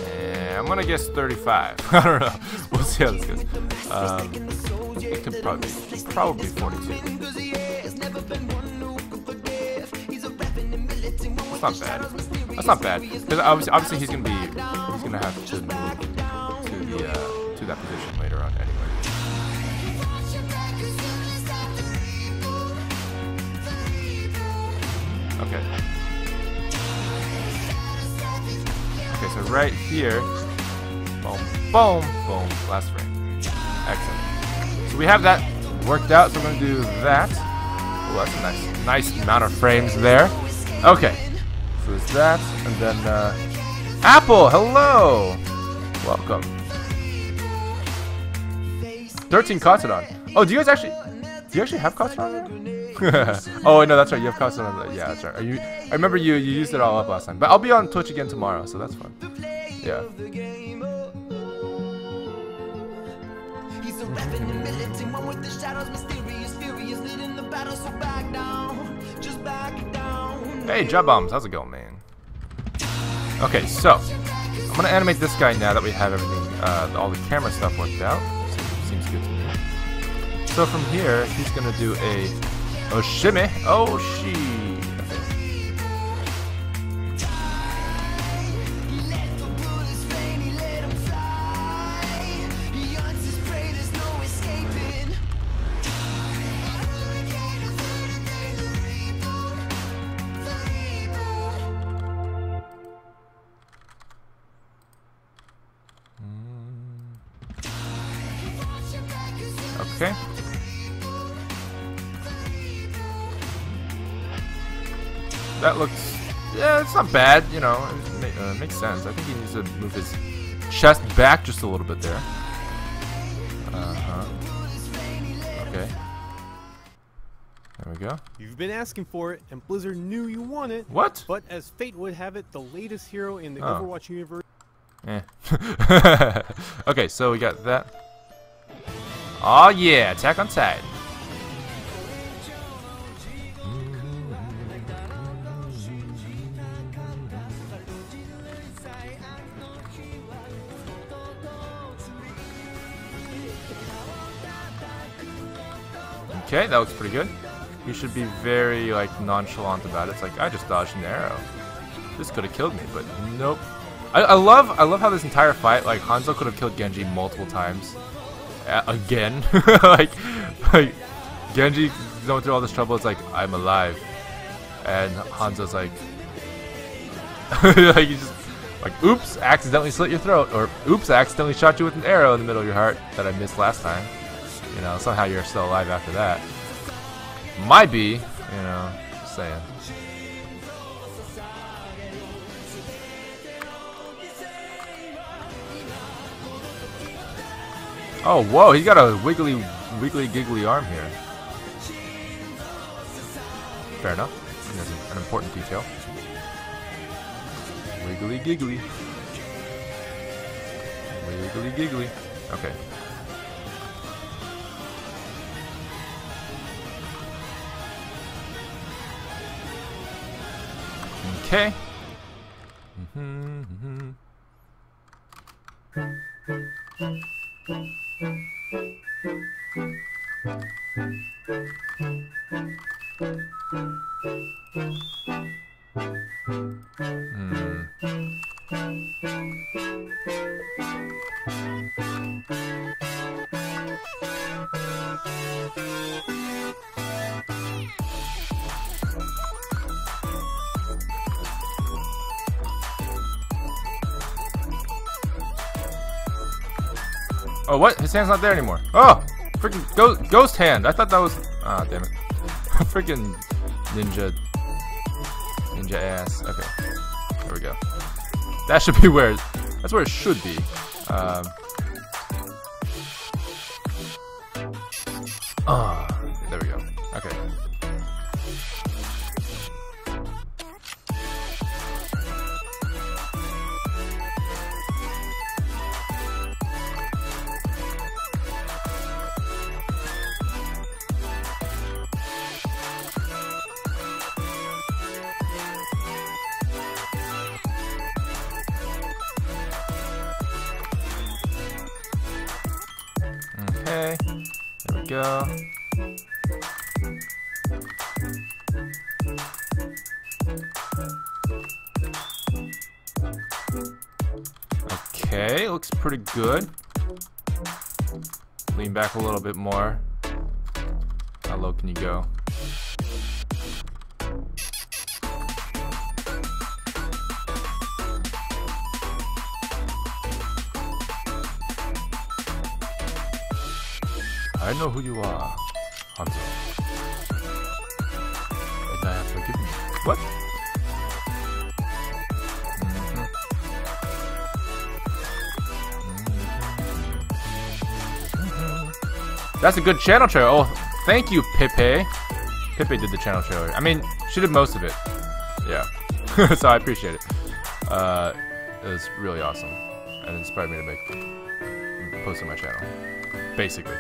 A: And I'm gonna guess 35. I don't know. We'll see how this goes. It could probably 42. That's not bad. That's not bad. Because obviously he's gonna have to move to that position later on anyway. Okay. Okay, so right here, boom, boom, boom, last frame. Excellent. So we have that worked out, so we're gonna do that. Oh, that's a nice amount of frames there. Okay. So there's that, and then Apple, hello, welcome. 13 Katsuwatch. Oh, do you actually have Katsuwatch? Oh no, that's right. You have Katsuwatch. Yeah, that's right. I remember you used it all up last time. But I'll be on Twitch again tomorrow, so that's fun. Yeah. Hey, Job Bombs, how's it going, man? Okay, so I'm gonna animate this guy now that we have everything, all the camera stuff worked out. Seems good to me. So from here, he's gonna do a shimmy. Oh, she. Okay. That looks, yeah, it's not bad, you know, it makes sense. I think he needs to move his chest back just a little bit there. Okay. There we go.
E: You've been asking for it, and Blizzard knew you want it.
A: What?
E: But as fate would have it, the latest hero in the
A: Oh.
E: Overwatch universe.
A: Okay, so we got that. Oh yeah, Attack on Titan. Okay, that looks pretty good. You should be very like nonchalant about it. It's like I just dodged an arrow. This could have killed me, but nope. I love how this entire fight, like Hanzo could have killed Genji multiple times. Again, like Genji going through all this trouble. It's like I'm alive, and Hanzo's like, like you just like oops, accidentally slit your throat, or oops, I accidentally shot you with an arrow in the middle of your heart that I missed last time. You know, somehow you're still alive after that. Might be, you know, just saying. Oh, whoa, he's got a wiggly giggly arm here. Fair enough. That's an important detail. Wiggly giggly. Wiggly giggly. Okay. Okay. Oh, what? His hand's not there anymore. Oh! Freaking ghost hand! I thought that was... Ah, damn it. Freaking ninja ass. Okay. There we go. That should be where... That's where it should be. There we go. Okay. Okay, there we go. Okay, looks pretty good. Lean back a little bit more. How low can you go? I know who you are, Hanzo. And I have forgiven you. What? That's a good channel trailer. Oh, thank you, Pepe. Pepe did the channel trailer. I mean, she did most of it. Yeah. So I appreciate it. It was really awesome. And it inspired me to post on my channel. Basically.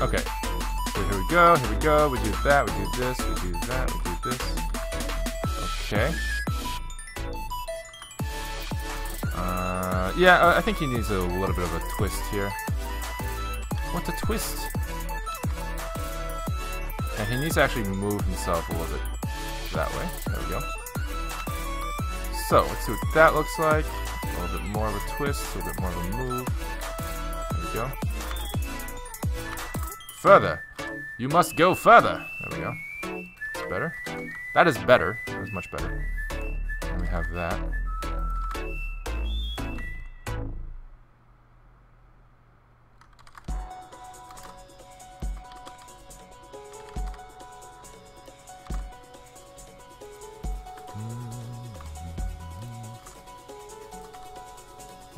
A: Okay, so here we go, we do that, we do this, we do that, we do this. Okay. Yeah, I think he needs a little bit of a twist here. What's a twist? And he needs to actually move himself a little bit that way. There we go. So, let's see what that looks like. A little bit more of a twist, a little bit more of a move. There we go. Further. You must go further. There we go. That's better. That is better. That is much better. And we have that.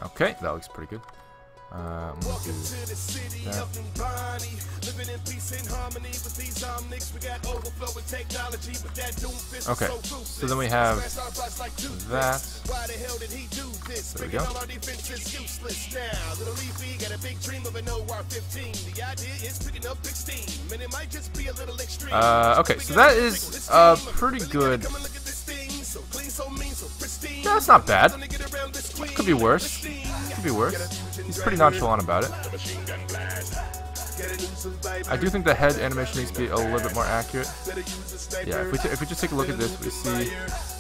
A: Okay, that looks pretty good.
B: Welcome to the city of New Bonnie. Living in peace and harmony with these omnics. We got overflowing technology, but that doomfist
A: okay,
B: is so
A: so then we have that.
B: Why the hell did he do this?
A: There we go.
B: All our defense is useless now. Little Leafy got a big dream of an OR-15. The idea is picking up big steam, and it might just be a little extreme.
A: Okay, so that is pretty good. That's not bad. Could be worse. Could be worse. He's pretty nonchalant about it. I do think the head animation needs to be a little bit more accurate. Yeah, if we just take a look at this, we see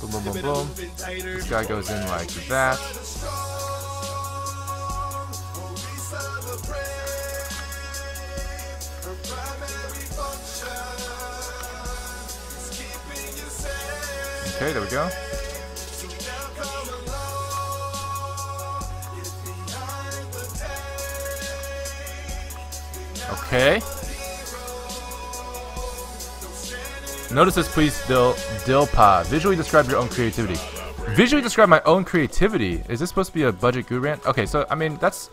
A: boom, boom, boom, boom. This guy goes in like that. Okay, there we go. Okay. Notice this, please, Dilpa. Visually describe your own creativity. Visually describe my own creativity? Is this supposed to be a budget goo rant? Okay, so, I mean, that's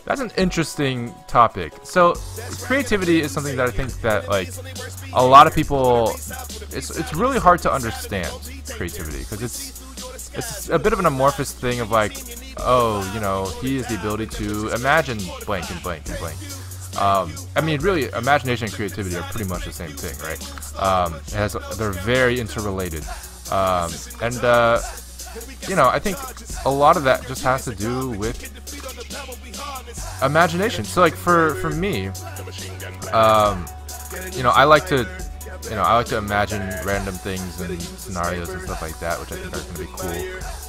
A: an interesting topic. So, creativity is something that I think that, like, a lot of people, it's really hard to understand creativity, because it's a bit of an amorphous thing of, like, oh, you know, he has the ability to imagine blank and blank and blank. I mean, really, imagination and creativity are pretty much the same thing, right? They're very interrelated. You know, I think a lot of that just has to do with imagination. So, like, for me, you know, I like to imagine random things and scenarios and stuff like that, which I think are going to be cool.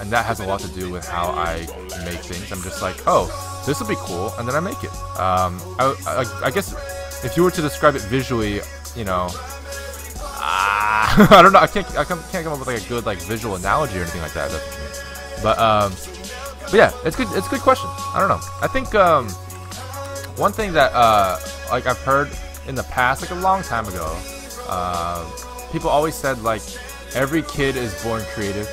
A: And that has a lot to do with how I make things. I'm just like, oh, this will be cool, and then I make it. I guess if you were to describe it visually, you know, I don't know. I can't come up with like a good like visual analogy or anything like that. But yeah, it's good. It's a good question. I don't know. I think one thing that like I've heard in the past, like a long time ago, people always said like every kid is born creative.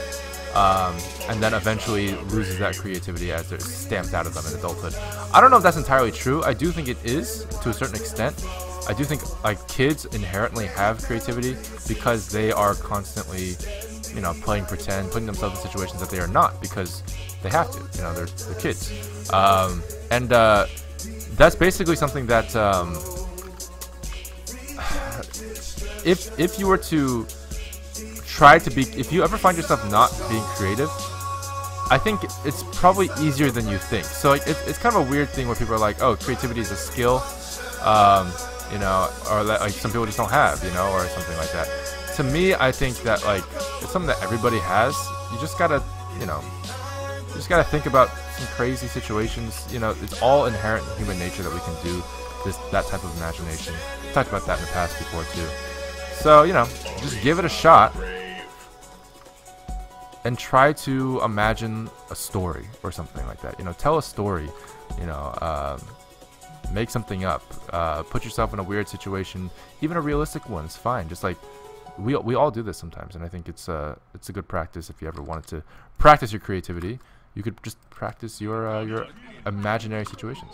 A: And then eventually loses that creativity as they're stamped out of them in adulthood. I don't know if that's entirely true. I do think it is to a certain extent. I do think like kids inherently have creativity because they are constantly, you know, playing pretend, putting themselves in situations that they are not because they have to. You know, they're kids. That's basically something that if you were to try to be, if you ever find yourself not being creative, I think it's probably easier than you think. So like, it's kind of a weird thing where people are like, oh, creativity is a skill, you know, or that like some people just don't have, you know, or something like that. To me, I think that like it's something that everybody has. You just gotta, you know, you just gotta think about some crazy situations. You know, it's all inherent in human nature that we can do that type of imagination. We talked about that in the past before too. So, you know, just give it a shot. And try to imagine a story or something like that. You know, tell a story. You know, make something up. Put yourself in a weird situation. Even a realistic one is fine. Just like we all do this sometimes, and I think it's a good practice. If you ever wanted to practice your creativity, you could just practice your imaginary situations.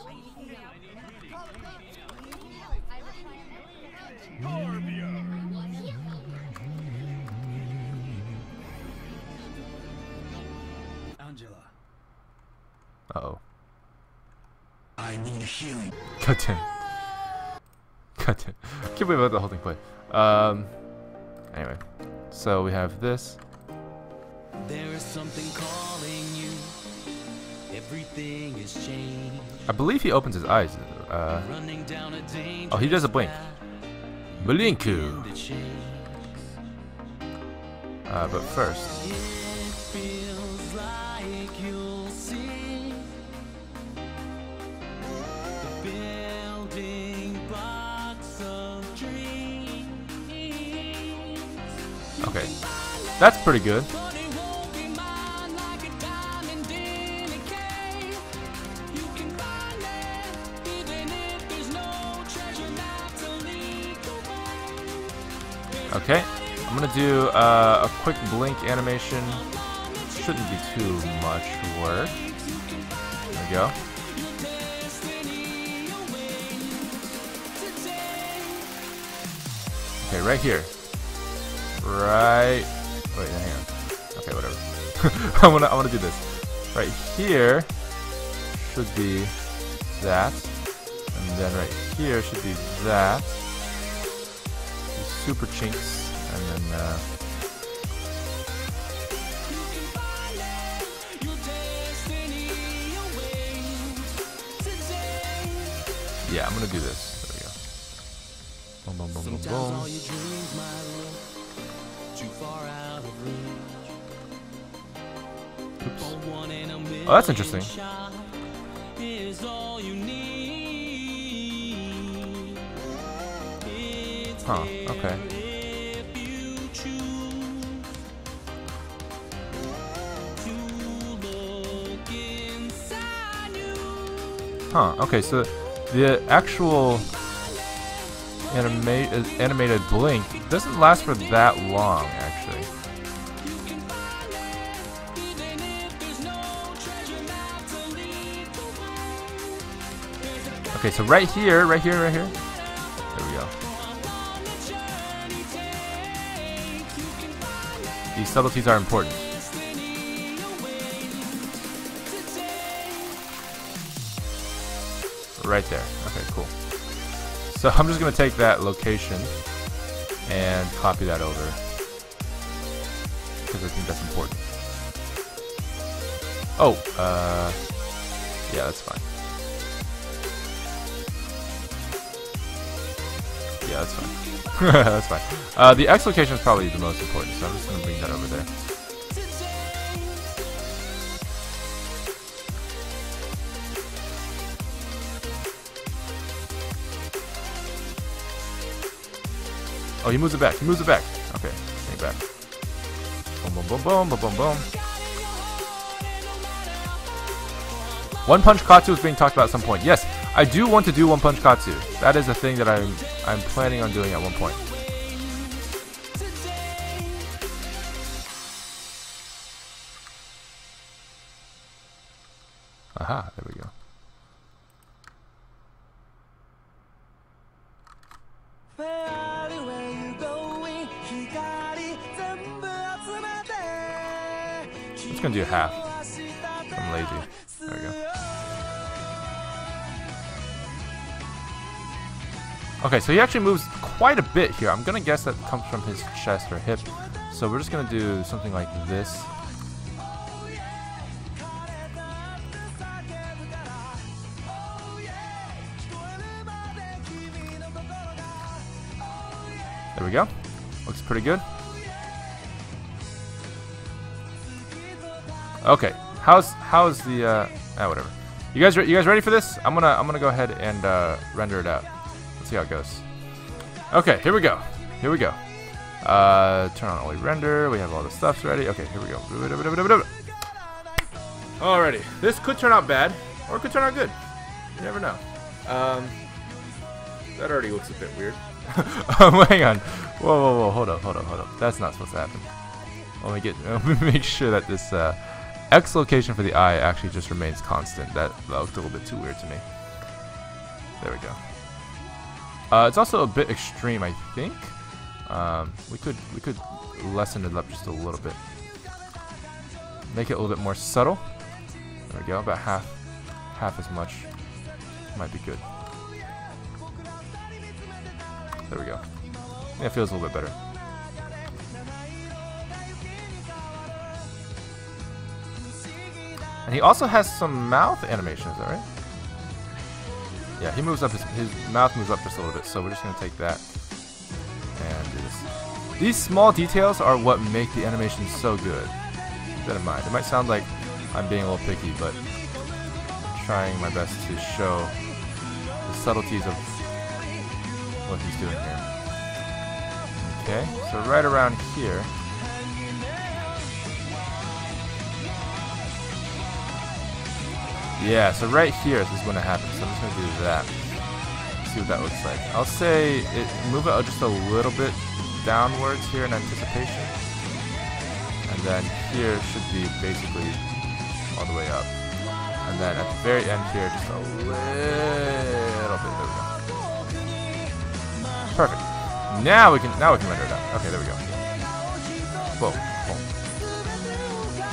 A: Uh-oh.
B: I need healing.
A: God damn. God damn. I can't believe I let the whole thing play. Anyway. So we have this.
F: There is something calling you. Everything is changed.
A: I believe he opens his eyes.
F: Running down a
A: Oh, he does a blink. Blinku. But first. Okay, that's pretty good. Okay, I'm gonna do a quick blink animation. Shouldn't be too much work. There we go. Okay, right here. Right. Wait, hang on. Okay, whatever. I wanna do this. Right here should be that, and then right here should be that. These super chinks, and then yeah, I'm gonna do this. There we go. Boom, boom, boom, boom, boom. Oops. Oh, that's interesting. Huh, okay. Huh, okay, so the actual animated blink doesn't last for that long, actually. Okay, so right here. There we go. These subtleties are important. Right there. Okay, cool. So I'm just gonna take that location and copy that over because I think that's important. Oh, yeah, that's fine. Yeah, that's fine. That's fine. The X location is probably the most important, so I'm just gonna bring that over there. Oh, he moves it back. Okay, bring it back. Boom, boom, boom, boom, boom, boom, boom. One Punch Katsu is being talked about at some point. Yes, I do want to do One Punch Katsu. That is a thing that I'm planning on doing at one point. Aha, there we go. I'm just gonna do half. I'm lazy. There we go. Okay, so he actually moves quite a bit here. I'm gonna guess that comes from his chest or hip. So we're just gonna do something like this. There we go. Looks pretty good. Okay, how's the whatever. You guys ready for this? I'm gonna go ahead and render it out. Let's see how it goes. Okay, here we go. Turn on only render. We have all the stuffs ready. Okay, here we go. Alrighty, this could turn out bad or it could turn out good. You never know. That already looks a bit weird. Hang on. Whoa, hold up. That's not supposed to happen. Let me make sure that this X location for the eye actually just remains constant. That looked a little bit too weird to me. There we go. It's also a bit extreme, I think. We could lessen it up just a little bit. Make it a little bit more subtle. There we go. About half as much might be good. There we go. Yeah, it feels a little bit better. And he also has some mouth animation, is that right? Yeah, he moves up, his mouth moves up just a little bit, so we're just going to take that and do this. These small details are what make the animation so good. Keep that in mind. It might sound like I'm being a little picky, but I'm trying my best to show the subtleties of what he's doing here. Okay, so right around here. Yeah, so right here is when it happens. So I'm just gonna do that. See what that looks like. I'll say move it just a little bit downwards here in anticipation. And then here should be basically all the way up. And then at the very end here, just a little bit. There we go. Perfect. Now we can render it out. Okay, there we go. Whoa.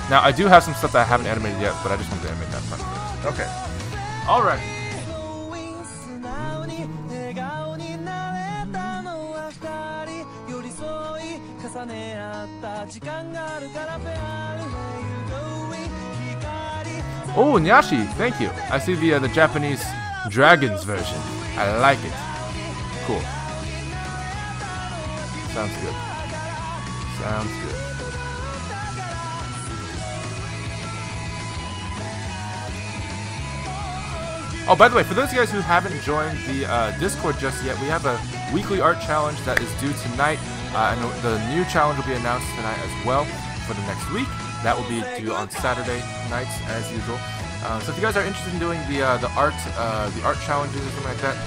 A: Now I do have some stuff that I haven't animated yet, but I just wanted to animate that part first. Okay. Alright. Oh, Nyashi, thank you. I see the Japanese dragons version. I like it. Cool. Sounds good. Sounds good. Oh, by the way, for those of you guys who haven't joined the Discord just yet, we have a weekly art challenge that is due tonight. And the new challenge will be announced tonight as well for the next week. That will be due on Saturday nights as usual. So if you guys are interested in doing the art challenges or something like that,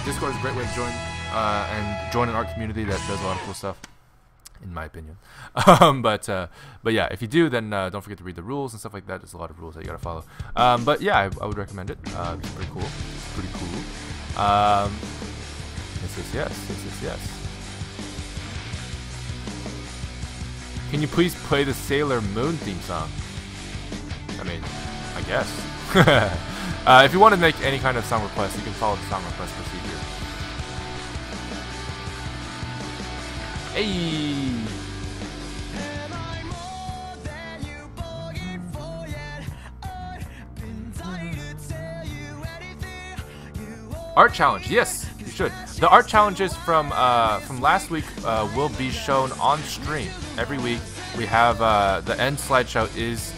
A: Discord is a great way to join and join an art community that does a lot of cool stuff, in my opinion. But yeah, if you do, then don't forget to read the rules and stuff like that. There's a lot of rules that you gotta follow. But yeah, I would recommend it. It's pretty cool. It's pretty cool. Yes. Can you please play the Sailor Moon theme song? I mean, I guess. If you want to make any kind of song request, you can follow the song request procedure. Hey! Art challenge, yes, you should. The art challenges from last week will be shown on stream every week. We have the end slideshow is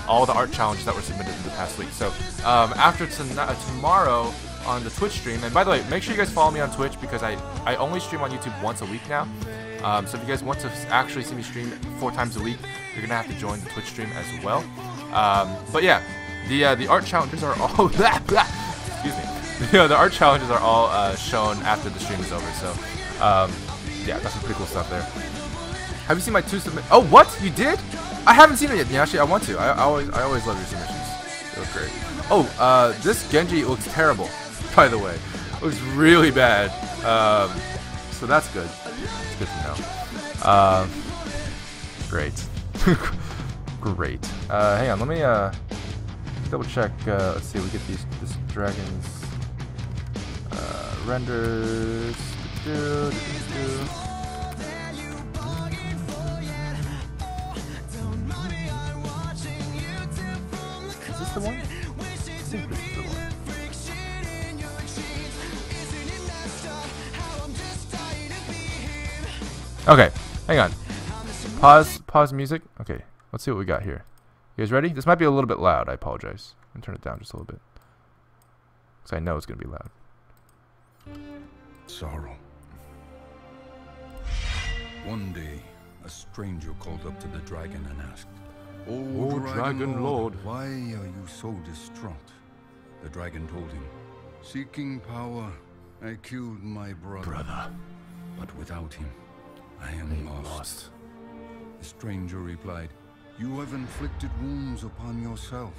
A: all the art challenges that were submitted in the past week. So after tomorrow on the Twitch stream, and by the way, make sure you guys follow me on Twitch because I only stream on YouTube once a week now. So if you guys want to actually see me stream 4 times a week, you're gonna have to join the Twitch stream as well. But yeah, the art challenges are all excuse me. The art challenges are all shown after the stream is over. So yeah, that's some pretty cool stuff there. Have you seen my 2 submit? Oh, what? You did? I haven't seen it yet, Nyashi. I want to. I always love your submissions. They look great. Oh, this Genji looks terrible. By the way, it looks really bad. So that's good. It's good to know. Great. Great. Hang on. Let me double check. Let's see. We get this dragon's renders. Is this the one? I think this is the one. Okay, hang on. Pause music. Okay, let's see what we got here. You guys ready? This might be a little bit loud. I apologize. I'm gonna turn it down just a little bit. Because I know it's gonna be loud.
G: Sorrow. One day, a stranger called up to the dragon and asked, "Oh, Dragon Lord, why are you so distraught?" The dragon told him, "Seeking power, I killed my brother. But without him, I am lost." The stranger replied, "You have inflicted wounds upon yourself.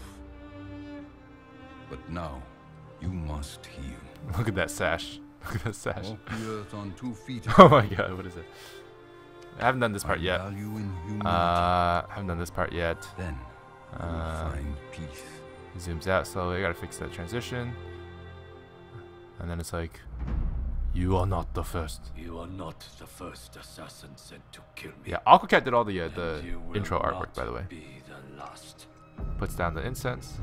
G: But now, you must heal."
A: Look at that sash. Look at that sash.
G: Walk the earth on 2 feet.
A: Oh my god, what is it? I haven't done this part yet.
G: I
A: haven't done this part yet.
G: Then you will find peace.
A: Zooms out slowly. I gotta fix that transition. And then it's like, "You are not the first."
F: You are not the first assassin sent to kill me.
A: Yeah, Aquacat did all the
F: You will
A: intro artwork,
F: not
A: by the way.
F: be the last.
A: Puts down the incense.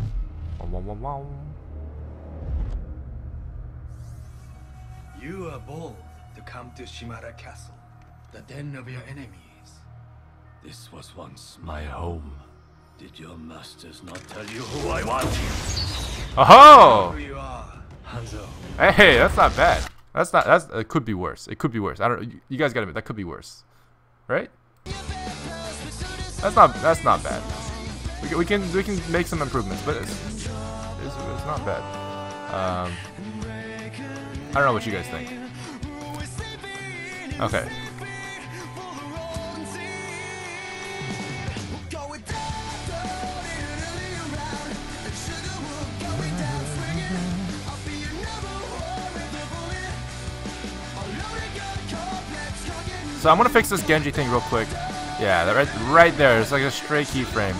A: Wow.
H: You are bold to come to Shimara Castle, the den of your enemies.
F: This was once my home. Did your masters not tell you who I was?
A: Oh!
H: Who you are, Hanzo.
A: Hey, that's not bad. It could be worse. It could be worse. I don't. You guys gotta admit that could be worse, right? That's not bad. We can make some improvements, but it's not bad. I don't know what you guys think. Okay. So I'm gonna fix this Genji thing real quick. Yeah, that right there. It's like a stray keyframe.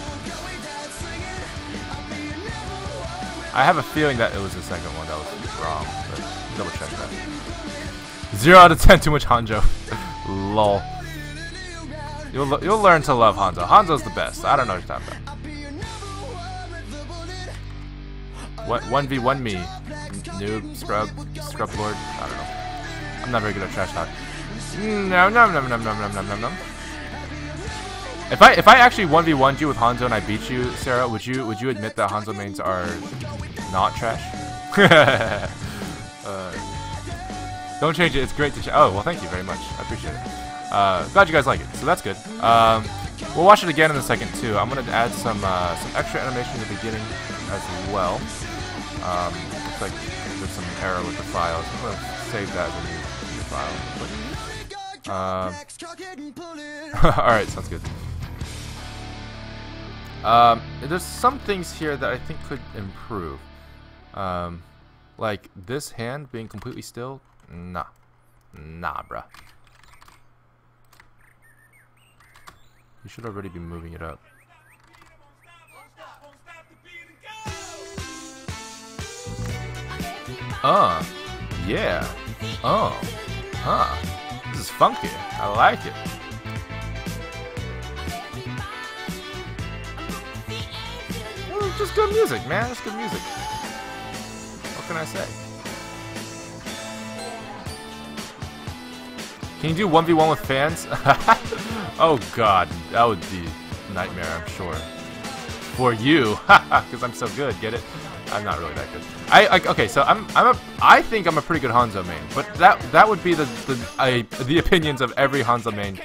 A: I have a feeling that it was the second one that was wrong, but double check that. 0 out of 10, too much Hanzo. Lol. You'll learn to love Hanzo. Hanzo's the best. I don't know what you're talking about. 1v1 me. Noob, scrub lord. I don't know. I'm not very good at trash talk. No. If I actually 1v1'd you with Hanzo and I beat you, Sarah, would you admit that Hanzo mains are not trash? Don't change it. It's great to. Oh well, thank you very much. I appreciate it. Glad you guys like it. So that's good. We'll watch it again in a second too. I'm gonna add some extra animation at the beginning as well. Looks like there's some error with the files. I'm gonna save that as a new file. All right, sounds good. There's some things here that I think could improve. Like this hand being completely still. Nah, bruh. You should already be moving it up. Yeah. This is funky. I like it. Well, just good music, man. It's good music. What can I say? Can you do 1v1 with fans? Oh god, that would be a nightmare, I'm sure. For you, because I'm so good. Get it? I'm not really that good. Okay, so I think I'm a pretty good Hanzo main, but that would be the opinions of every Hanzo main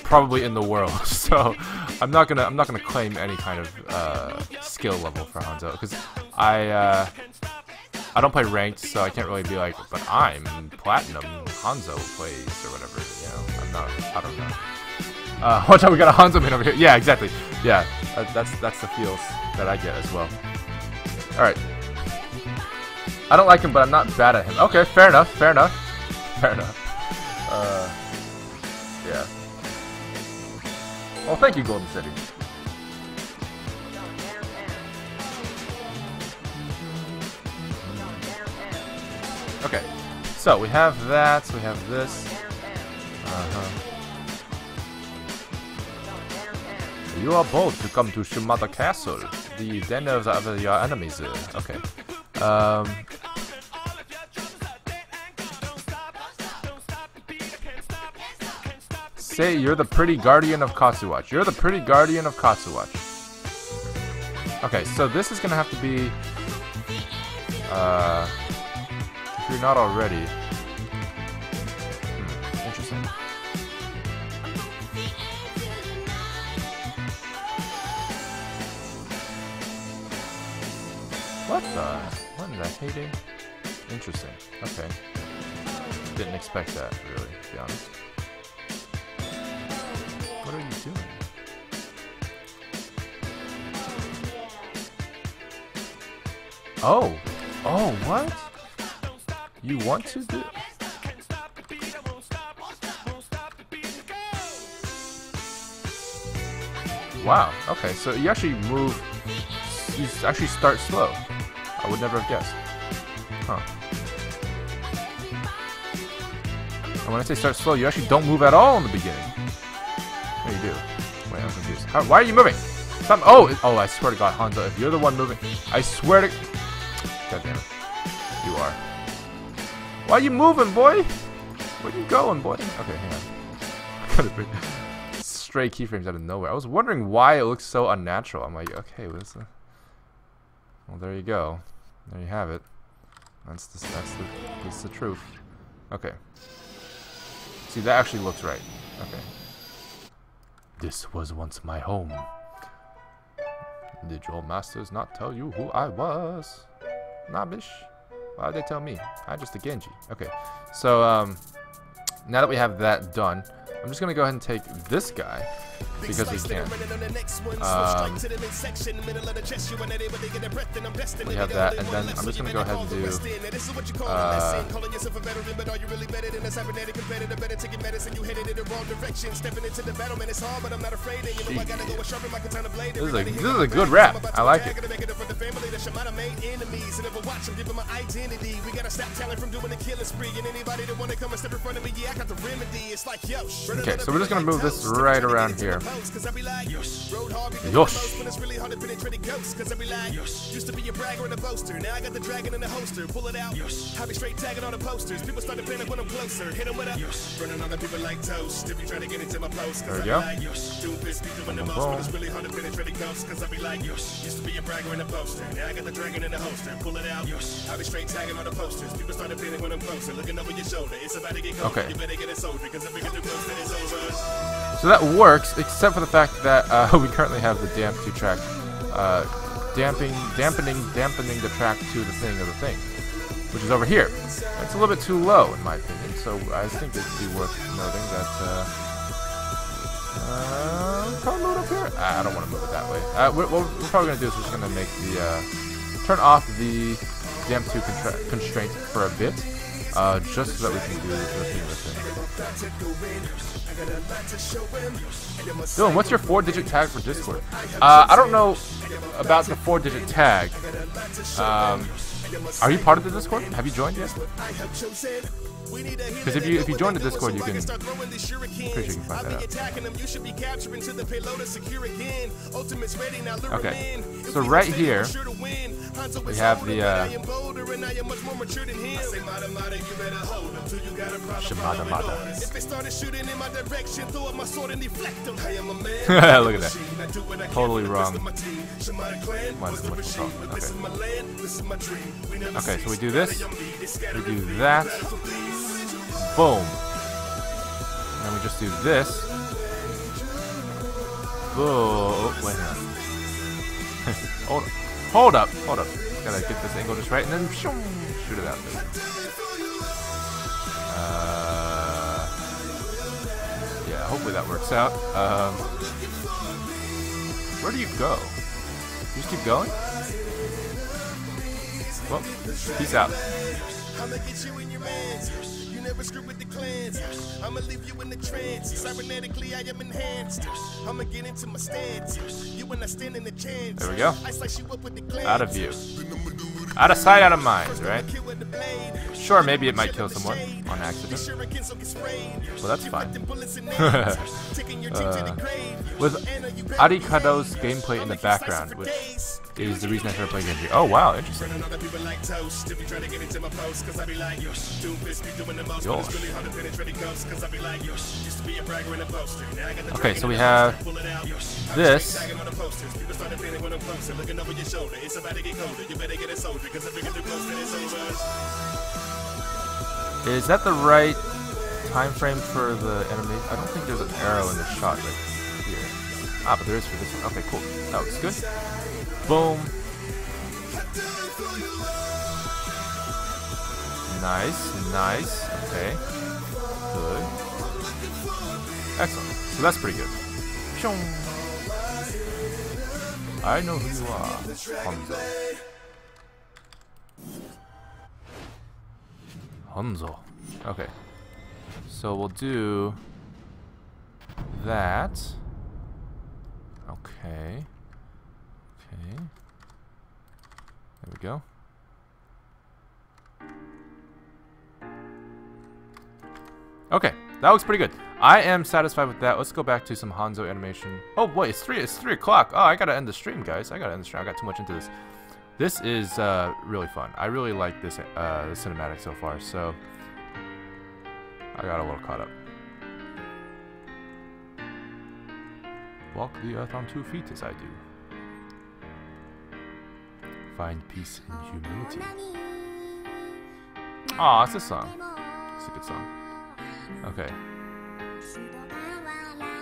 A: probably in the world. So I'm not gonna claim any kind of skill level for Hanzo because I don't play ranked, so I can't really be like, but I'm platinum Hanzo plays or whatever. You know, I don't know. Watch out, we got a Hanzo main over here. Yeah, exactly. Yeah, that's the feels that I get as well. All right. I don't like him, but I'm not bad at him. Okay, fair enough. Yeah. Well, thank you, Golden City. Okay, so we have that. We have this. You are bold to come to Shimada Castle, the den of your enemies. Okay. Say you're the pretty guardian of katsuwatch. You're the pretty guardian of katsuwatch. Okay, so this is gonna have to be. If you're not already. Interesting. What in the heyday? Interesting. Okay. Didn't expect that, really, to be honest. What are you doing? Oh! Oh, what? You want to do? Wow, okay, so you actually move. You actually start slow. I would never have guessed. Huh. And when I say start slow, you actually don't move at all in the beginning. No, you do. Wait, I'm confused. Why are you moving? Stop. Oh, I swear to God, Hanzo, if you're the one moving, I swear to. God damn it. You are. Why are you moving, boy? Where you going, boy? Okay, hang on. Stray keyframes out of nowhere. I was wondering why it looks so unnatural. I'm like, okay, what's the? Well, there you go. There you have it. That's the truth. Okay. See, that actually looks right. Okay. This was once my home. Did your masters not tell you who I was? Nah, bish. Why'd they tell me? I'm just a Genji. Okay. So, now that we have that done, I'm just gonna go ahead and take this guy, because we can. We have that, and then I'm just gonna go ahead and do. This is a good rap. I like it. Okay, so we're just gonna move this right around here. Yosh.
B: Used to be a bragger and a boaster. Now I got the dragon in the holster. Pull it out. I be straight tagging on the posters. People start to panic when I'm closer. Hit them with a burning other people like toast. If you try to get into my post,
A: there we go.
B: Doing the most, but it's really hard to penetrate a ghost. Cause I be like, used to be a bragger and a boaster. Now I got the dragon in the holster. Pull it out. I be straight tagging on the posters. People start to panic when I'm closer. Looking over your shoulder. It's about to get cold.
A: Okay.
B: You better get a soldier. Cause if we get too close, then it's over.
A: So that works, except for the fact that we currently have the damp 2 track, dampening the track to the thing of the thing, which is over here. It's a little bit too low in my opinion, so I think it'd be worth noting that. Can I move it up here? I don't want to move it that way. What we're probably gonna do is we're just gonna make the turn off the damp 2 constraint for a bit, just so that we can do the thing with it. Dylan, what's your 4-digit tag for Discord? I don't know about the 4-digit tag. Are you part of the Discord? Have you joined yet? Because if you join the Discord, you can. I'm pretty sure you can find that out. Okay, so right here we have the Shimada Mada. Look at that. Totally wrong. Okay, so we do this. We do that. Boom. And then we just do this. Oh, wait a minute. Hold up. Gotta get this angle just right, and then shoot it out there. Yeah, hopefully that works out. Where do you go? You just keep going? Well, peace out. I'ma get you in your mans. You never screw with the clans. I'ma leave you in the trance. Cybernetically, I am enhanced. I'ma get into my stance. You and I stand in the chance. There we go. Out of view. Out of sight, out of mind, right? Sure, maybe it might kill someone on accident. Well, that's fine. With Arikado's gameplay in the background, which is the reason I started playing Genji. Oh wow, interesting. Okay, so we have this. Is that the right time frame for the enemy? I don't think there's an arrow in the shot right here. Ah, but there is for this one. Okay, cool. That looks good. Boom. Nice. Okay. Good. Excellent. So that's pretty good. I know who you are, Hanzo. Okay. So we'll do that. Okay. There we go. Okay, that looks pretty good. I am satisfied with that. Let's go back to some Hanzo animation. Oh boy, it's 3 o'clock. Oh, I gotta end the stream, guys. I got too much into this. This is really fun. I really like this cinematic so far, so I got a little caught up. Walk the earth on 2 feet as I do. Find peace in humility. Aw, it's a song. It's a good song. Okay.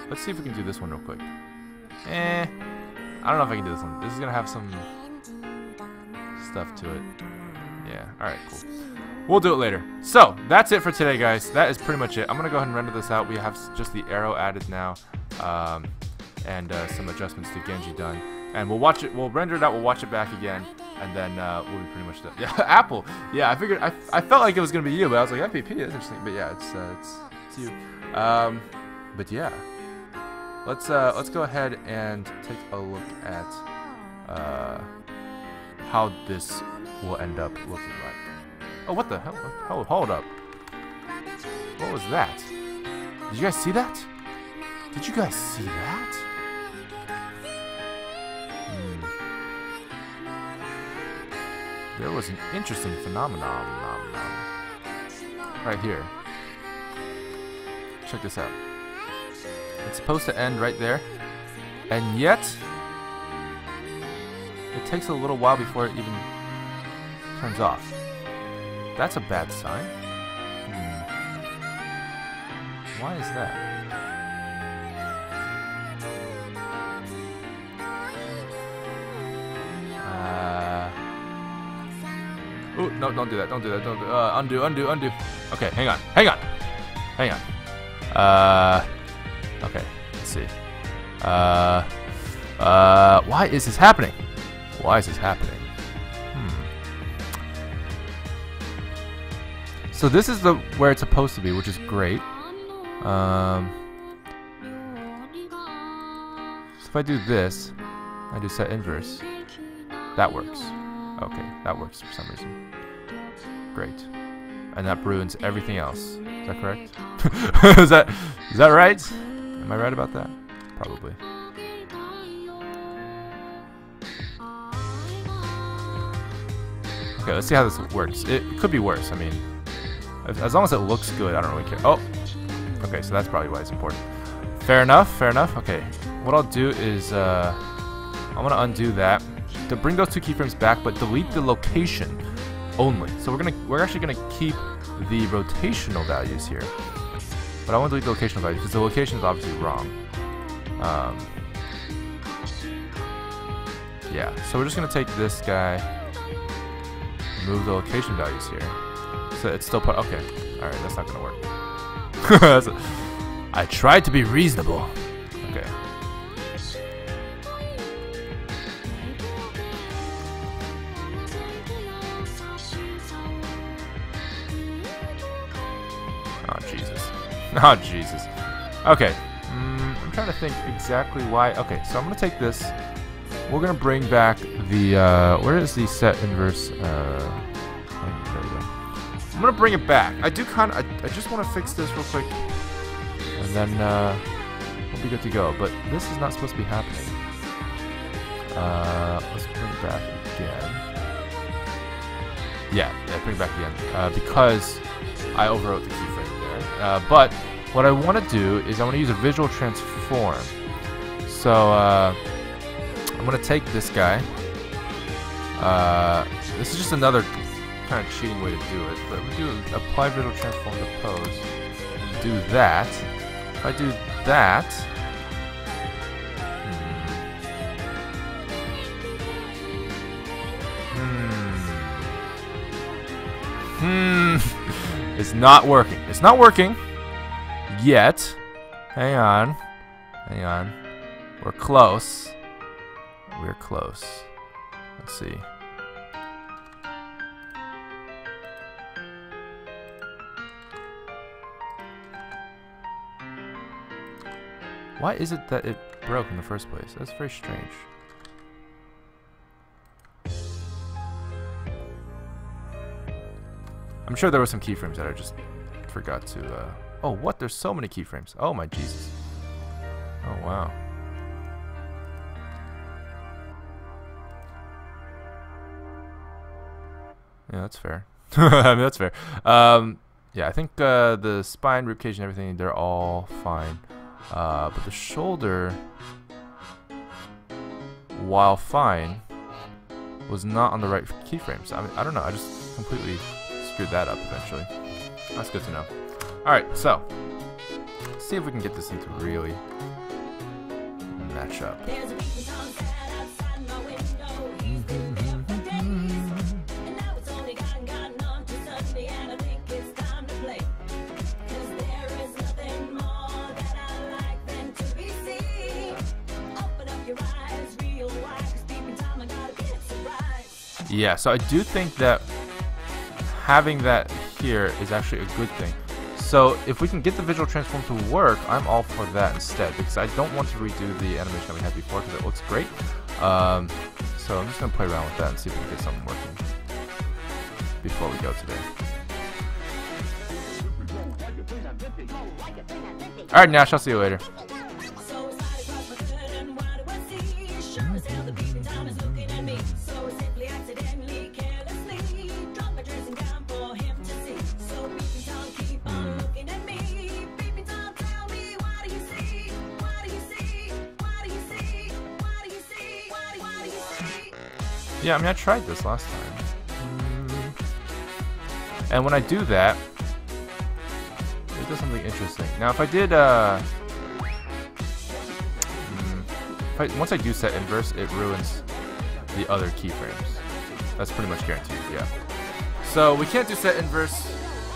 A: Let's see if we can do this one real quick. I don't know if I can do this one. This is gonna have some stuff to it. Yeah, alright, cool. We'll do it later. So, that's it for today, guys. That is pretty much it. I'm gonna go ahead and render this out. We have just the arrow added now. and some adjustments to Genji done. And we'll watch it. We'll render it out. We'll watch it back again, and then we'll be pretty much done. Yeah, Apple. Yeah, I figured. I felt like it was gonna be you, but I was like MPP. That's interesting. But yeah, it's you. But yeah, let's go ahead and take a look at how this will end up looking like. Oh, what the hell? Oh, hold up. What was that? Did you guys see that? Did you guys see that? There was an interesting phenomenon right here. Check this out. It's supposed to end right there, and yet it takes a little while before it even turns off. That's a bad sign. Why is that? Ooh, no, don't do that. Don't do that. Don't do, undo. Okay, hang on. Okay, let's see. Why is this happening? So this is where it's supposed to be, which is great. So if I do this, I do set inverse. That works. Okay, that works for some reason. Great. And that ruins everything else. Is that correct? is that right? Am I right about that? Probably. Okay, let's see how this works. It could be worse. I mean, as long as it looks good, I don't really care. Oh, okay, so that's probably why it's important. Fair enough. Okay, what I'll do is I'm gonna undo that to bring those two keyframes back, but delete the location only. So we're actually gonna keep the rotational values here, but I want to delete the locational values because the location is obviously wrong. Yeah, so we're just gonna take this guy, move the location values here, so it's still okay. All right, that's not gonna work. I tried to be reasonable. Okay. Oh, Jesus. Okay. I'm trying to think exactly why. Okay, so I'm going to take this. We're going to bring back the, where is the set inverse? There we go. I'm going to bring it back. I just want to fix this real quick. And then, we'll be good to go. But this is not supposed to be happening. Let's bring it back again. Yeah, bring it back again. Because I overwrote the keyframe there. But what I want to do is I want to use a visual transform. So I'm going to take this guy. This is just another kind of cheating way to do it. But we do apply visual transform to pose. Do that. If I do that. It's not working. It's not working yet. Hang on. We're close. Let's see. Why is it that it broke in the first place? That's very strange. I'm sure there were some keyframes that I just forgot to, oh, what? There's so many keyframes. Oh, my Jesus. Oh, wow. Yeah, that's fair. I mean, that's fair. Yeah, I think the spine, ribcage, and everything, they're all fine. But the shoulder, while fine, was not on the right keyframes. I mean, I don't know. I just completely screwed that up eventually. That's good to know. Alright, so let's see if we can get this thing to really match up. Yeah, so I do think that having that here is actually a good thing. So if we can get the visual transform to work, I'm all for that instead, because I don't want to redo the animation that we had before because it looks great. So I'm just going to play around with that and see if we can get something working before we go today. Alright, Nash, I'll see you later. Yeah, I mean, I tried this last time. And when I do that, it does something interesting. Now, if I did, once I do set inverse, it ruins the other keyframes. That's pretty much guaranteed, yeah. So, we can't do set inverse.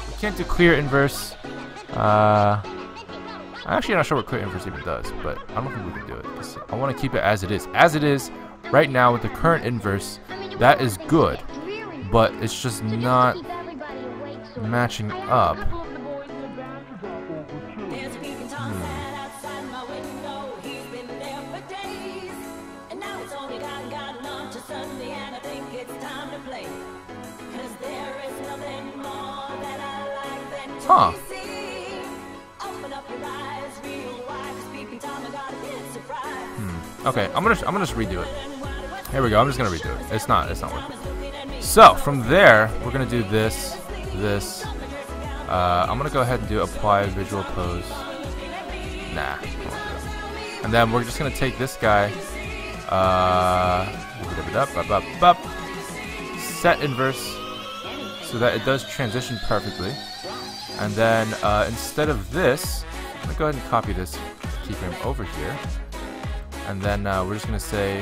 A: We can't do clear inverse. I'm actually not sure what clear inverse even does, but I don't think we can do it. I want to keep it as it is. As it is, right now with the current inverse, that is good, but it's just not matching up. Huh. Okay, I'm gonna just redo it. Here we go. I'm just gonna redo it. It's not working. So from there, we're gonna do this. I'm gonna go ahead and do apply visual pose. Nah. And then we're just gonna take this guy. Set inverse so that it does transition perfectly. And then instead of this, I'm gonna go ahead and copy this keyframe over here. And then we're just gonna say,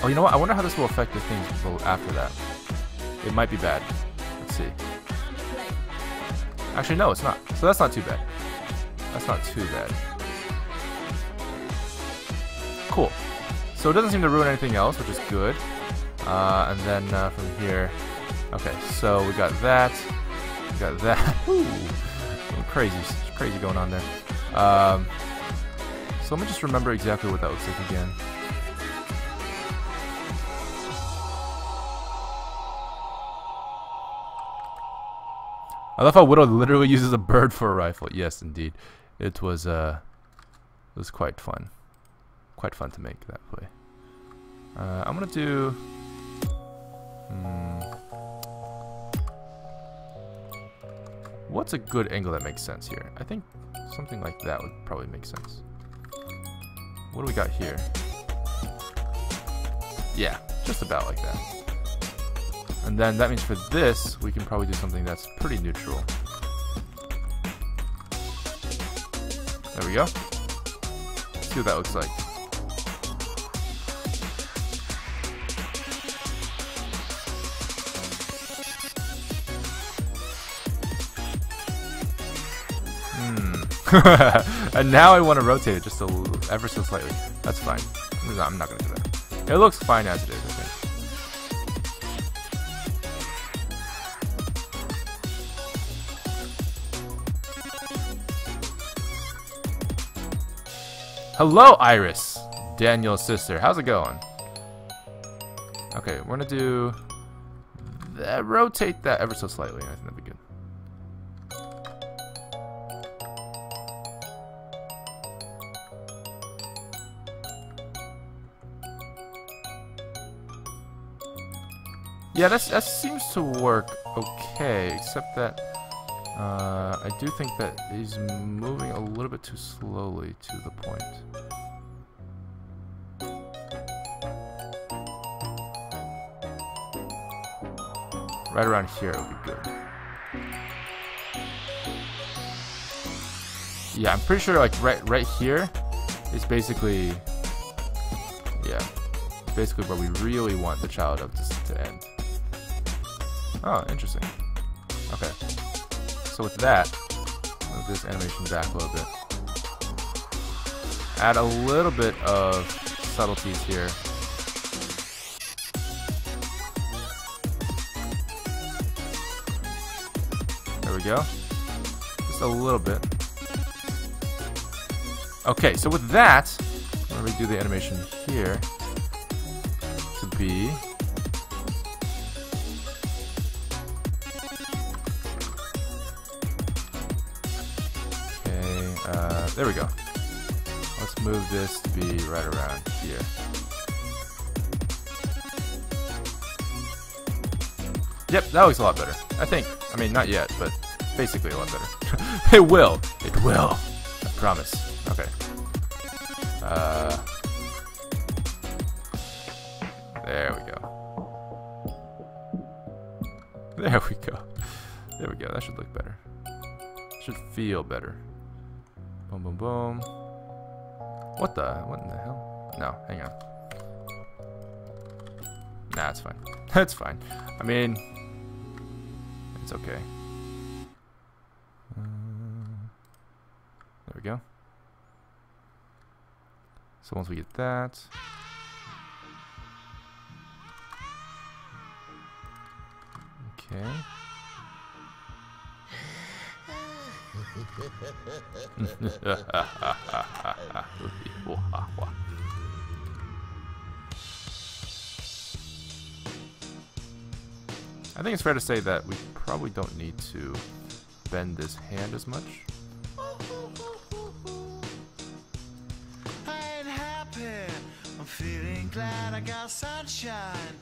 A: oh, you know what? I wonder how this will affect the things after that. It might be bad. Let's see. Actually, no, it's not. So that's not too bad. That's not too bad. Cool. So it doesn't seem to ruin anything else, which is good. And then from here, okay. So we got that. We got that. Ooh, crazy going on there. So let me just remember exactly what that looks like again. I love how Widow literally uses a bird for a rifle. Yes, indeed. It was quite fun. Quite fun to make that play. I'm gonna do. What's a good angle that makes sense here? I think something like that would probably make sense. What do we got here? Yeah, just about like that. And then that means for this, we can probably do something that's pretty neutral. There we go. Let's see what that looks like. And now I want to rotate it just ever so slightly. That's fine. I'm not going to do that. It looks fine as it is, I think. Hello, Iris, Daniel's sister. How's it going? Okay, we're gonna do that. Rotate that ever so slightly. I think that'd be good. Yeah, that seems to work okay, except that I do think that he's moving a little bit too slowly to the point. Right around here would be good. Yeah, I'm pretty sure like right here is basically, yeah, basically where we really want the child of to end. Oh, interesting. Okay. So with that, move this animation back a little bit. Add a little bit of subtleties here. There we go. Just a little bit. Okay, so with that, I'm going to redo the animation here to be... Okay, there we go. Let's move this to be right around here. Yep, that looks a lot better. I think. I mean, not yet, but basically a lot better. It will. It will. I promise. Okay. There we go. There we go. There we go. That should look better. Should feel better. Boom, boom, boom. What in the hell? No, hang on. Nah, it's fine. That's fine. I mean, it's okay. There we go. So once we get that, okay. I think it's fair to say that we probably don't need to bend this hand as much.
B: I ain't happy. I'm feeling glad I got sunshine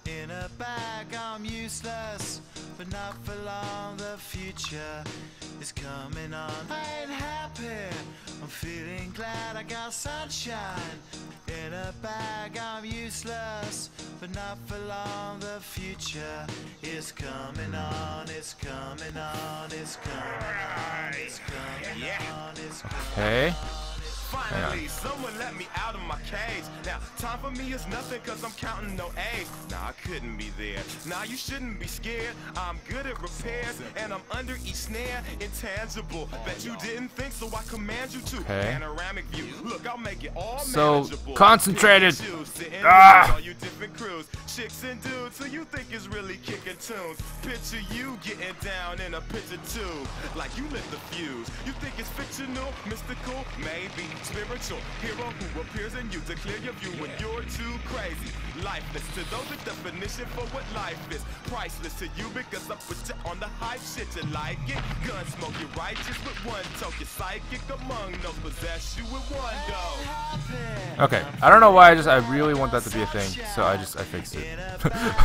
B: in a bag. I'm useless, but not for long. The future is coming on. I ain't happy. I'm feeling glad I got sunshine in a bag. I'm useless, but not for long. The future is coming on. It's coming on. It's coming on. It's coming on. It's coming on.
A: Okay.
I: Finally, someone let me out of my cage. Now, time for me is nothing cause I'm counting no A's. Nah, I couldn't be there. Nah, you shouldn't be scared. I'm good at repairs and I'm under each snare. Intangible. Bet you didn't think, so I command you to.
A: Okay.
I: Panoramic view. Look, I'll make it all
A: So
I: manageable.
A: concentrated.
I: Ah! All you different crews, chicks and dudes who you think is really kicking tunes. Picture you getting down in a picture tube, like you lit the fuse. You think it's fictional, mystical, maybe spiritual. Hero who appears in you to clear your view when you're too crazy. Lifeless to those, the definition for what life is. Priceless to you because I put you on the hype shit. You like it? Gun smoke, you righteous with one toke. You're psychic among those, possess you with one go.
A: Okay, I don't know why I really want that to be a thing, so I fixed it.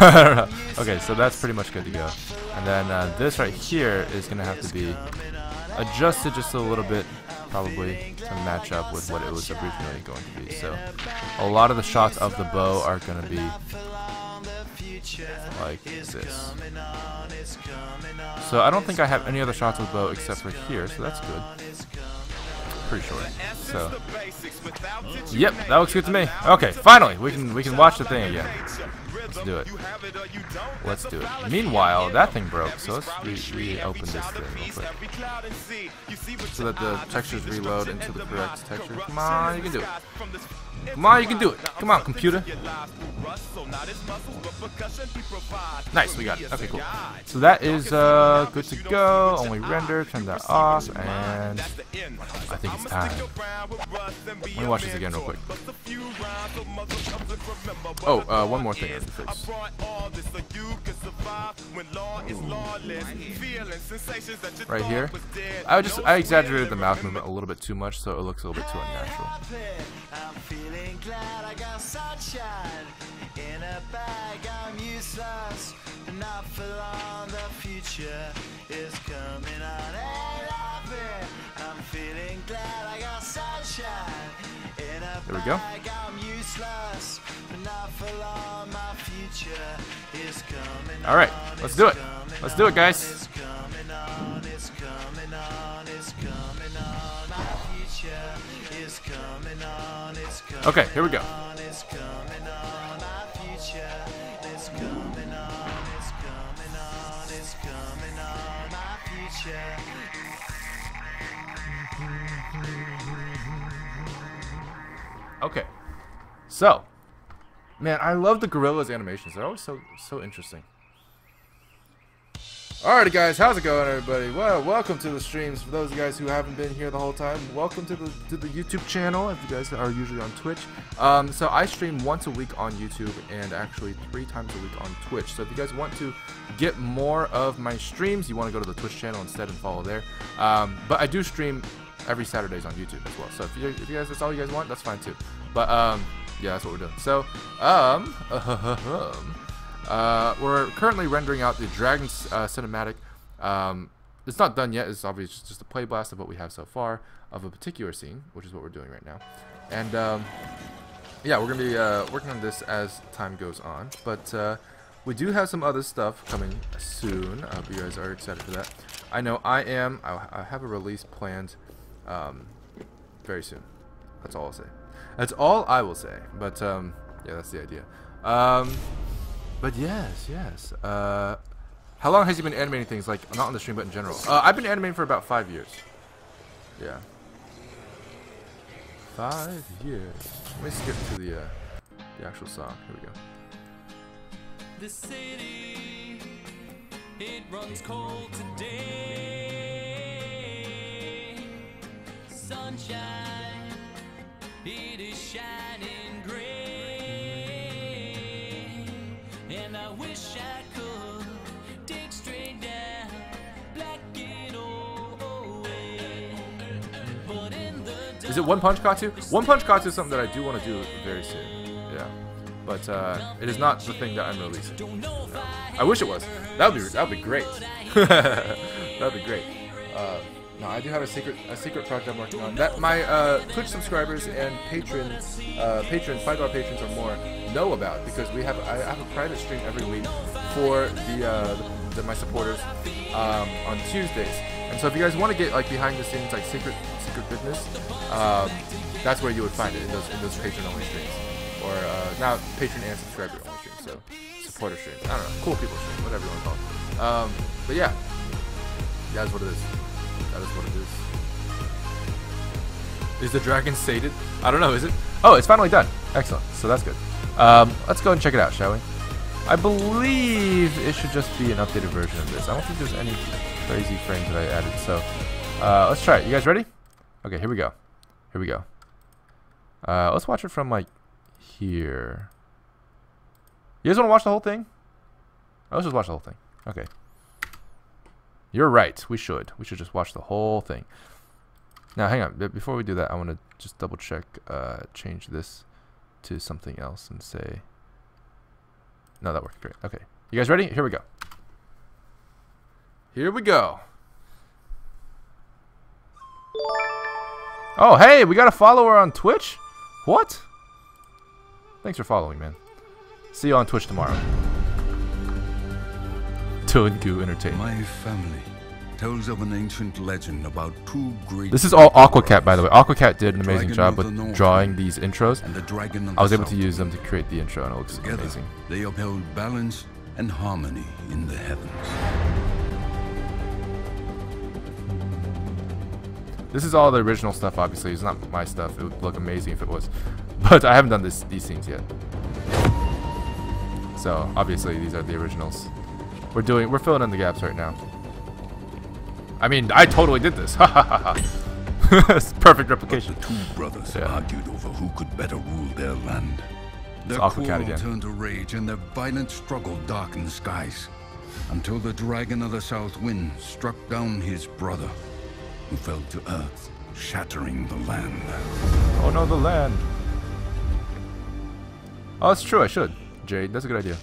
A: I don't know. Okay, so that's pretty much good to go. And then this right here is gonna have to be adjusted just a little bit, probably to match up with what it was originally going to be. So a lot of the shots of the bow are going to be like this. So I don't think I have any other shots of the bow except for here, so that's good. Pretty sure. So yep, that looks good to me. Okay, finally we can watch the thing again. Let's do it. Let's do it. Meanwhile, that thing broke, so let's reopen this thing real quick. So that the textures reload into the correct texture. Come on, you can do it. Come on, you can do it. Come on, computer. Nice, we got it. Okay, cool. So that is good to go. Only render, turn that off, and I think it's time. Let me watch this again real quick. Oh, one more thing I have to fix. Right here, I exaggerated the mouth movement a little bit too much, so it looks a little bit too unnatural.
B: I'm feeling glad I got sunshine in a bag. I'm useless, but not for long. The future is coming on. Hey, love it. I'm feeling glad I got sunshine in a
A: there we go.
B: bag. I'm useless, but not for long. My future is coming on.
A: All right, let's do it. Let's do it, guys.
B: It's coming on. It's coming on. It's coming on. My future is coming on. It's coming on.
A: Okay, here we go.
B: It's coming on. My future is coming on. It's coming on. It's coming on. My future.
A: Okay, So, man, I love the gorillas animations. They're always so interesting. Alrighty guys, how's it going everybody? Well, welcome to the streams. For those of you guys who haven't been here the whole time, welcome to the YouTube channel if you guys are usually on Twitch. So I stream once a week on YouTube and actually 3 times a week on Twitch. So if you guys want to get more of my streams, you want to go to the Twitch channel instead and follow there. But I do stream every Saturdays on YouTube as well. So if you guys, that's all you guys want, that's fine too. But yeah, that's what we're doing. So we're currently rendering out the Dragon cinematic. It's not done yet. It's obviously just a play blast of what we have so far of a particular scene, which is what we're doing right now. And yeah, we're gonna be working on this as time goes on. But we do have some other stuff coming soon. I hope you guys are excited for that. I know I am. I have a release planned very soon. That's all I'll say. That's all I will say. But yeah, that's the idea. But yes. How long has he been animating things? Like, not on the stream, but in general. I've been animating for about 5 years. Yeah. 5 years. Let me skip to the actual song. Here we go.
J: The city, it runs cold today. Sunshine, it is shining gray. And I wish I could dig straight down, black it away. But in the
A: Is it One Punch Katsu? One Punch Katsu is something that I do want to do very soon. Yeah. But it is not the thing that I'm releasing. No. I wish it was. That would be great. That would be great. No, I do have a secret project I'm working on that my Twitch subscribers and patrons, $5 patrons or more, know about, because I have a private stream every week for my supporters on Tuesdays. And so if you guys want to get like behind the scenes, like secret goodness, that's where you would find it in those patron only streams, or now patron and subscriber only streams. So supporter streams. I don't know, cool people streams, whatever you want to call it. But yeah, that's what it is. That is what it is. Is the dragon sated? I don't know, is it? Oh, it's finally done. Excellent. So that's good. Let's go and check it out, shall we? I believe it should just be an updated version of this. I don't think there's any crazy frames that I added. So let's try it. You guys ready? Okay, here we go. Here we go. Let's watch it from like here. You guys want to watch the whole thing? Oh, let's just watch the whole thing. Okay. You're right. We should just watch the whole thing. Now, hang on. Before we do that, I want to just double check, change this to something else and say... No, that worked great. Okay. You guys ready? Here we go. Here we go. Oh, hey, we got a follower on Twitch? What? Thanks for following, man. See you on Twitch tomorrow. Dillongoo Entertainment.
G: My family tells of an ancient legend about 2 great...
A: This is all Aquacat, by the way. Aquacat did an amazing job with drawing these intros.
G: And the dragon of
A: I was
G: the
A: able to
G: south.
A: use them to create the intro, and it looks
G: Together,
A: amazing.
G: they upheld balance and harmony in the heavens.
A: This is all the original stuff, obviously. It's not my stuff. It would look amazing if it was. But I haven't done these scenes yet. So, obviously, these are the originals. We're filling in the gaps right now. I mean, I totally did this. Ha ha ha ha. It's perfect replication.
G: The 2 brothers argued over who could better rule their land. Their
A: Aquacat
G: quarrel
A: again.
G: turned to rage, and their violent struggle darkened the skies, until the dragon of the south wind struck down his brother, who fell to earth, shattering the land.
A: Oh no, the land. Oh, that's true. I should. Jade, that's a good idea.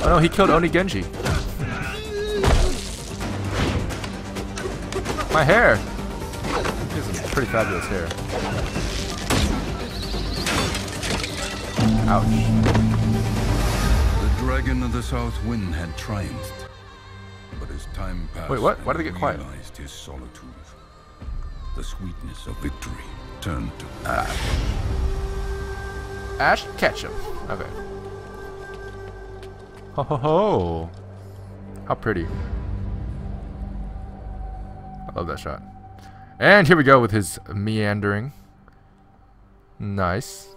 A: Oh no, he killed Oni Genji. My hair. He has some pretty fabulous hair. Ouch.
G: The dragon of the south wind had triumphed, but as time passed,
A: Wait, what? Why did they get quiet?
G: realized his solitude. The sweetness of victory turned to ash.
A: Ash Ketchum. Okay. Ho ho ho. How pretty. I love that shot. And here we go with his meandering. Nice.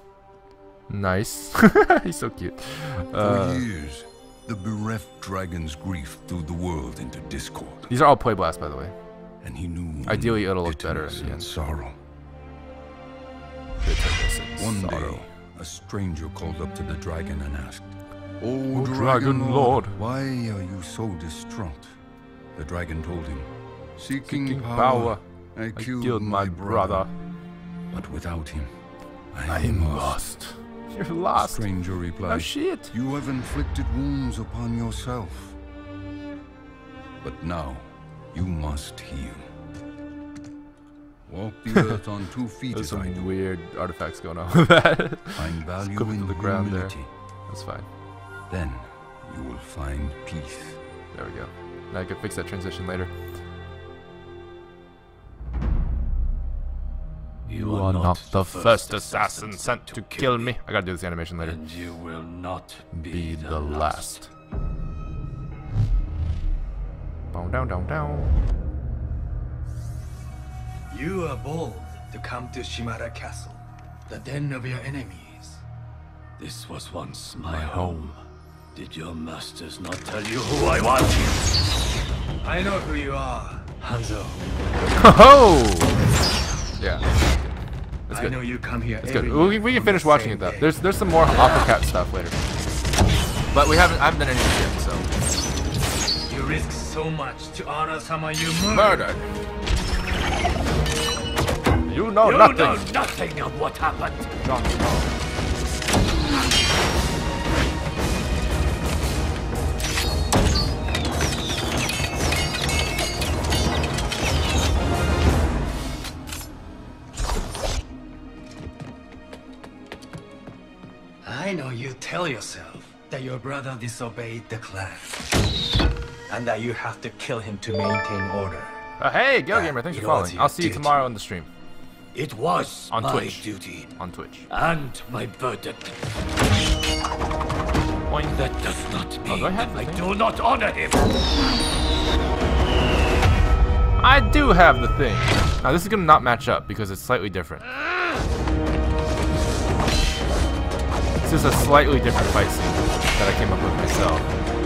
A: Nice. He's so cute.
G: For years, the bereft dragon's grief threw the world into discord.
A: These are all play blasts, by the way.
G: And he knew
A: ideally it'll look better at
G: bitterness
A: the
G: and
A: end.
G: sorrow. One day, a stranger called up to the dragon and asked, "O Dragon Lord, why are you so distraught?" The dragon told him, Seeking power, I killed my brother. But without him, I am lost.
A: You're lost.
G: The stranger replied,
A: Oh shit.
G: You have inflicted wounds upon yourself. But now, you must heal. Walk the earth on 2 feet.
A: There's some weird artifacts going on with that.
G: Find value
A: Clip
G: in
A: to the ground there.
G: humility.
A: That's fine.
G: Then you will find peace.
A: There we go. Now I can fix that transition later. You are not the first assassin sent to kill me. I gotta do this animation later.
F: And you will not
A: be the last. Down, down, down, down.
H: You are bold to come to Shimara Castle, the den of your enemies.
F: This was once my home. Did your masters not tell you who I was?
H: I know who you are, Hanzo.
A: Oh! Yeah. That's good.
H: I know you come here.
A: That's good. We can finish watching it though. There's some more AquaCat stuff later. But I haven't done any of it yet, so.
H: You risk so much to honor someone you
A: murdered. You know
F: you
A: nothing.
F: know nothing of what happened.
A: Don't know.
H: I know you tell yourself that your brother disobeyed the clan, and that you have to kill him to maintain order.
A: Hey, Gale Gamer, thanks for following. I'll see you tomorrow on the stream.
F: It was
A: on
F: my
A: Twitch.
F: duty.
A: On Twitch.
F: And my verdict.
A: Point.
F: That does not mean
A: that
F: I do not honor him.
A: I do have the thing. Now this is gonna not match up because it's slightly different. This is a slightly different fight scene that I came up with myself.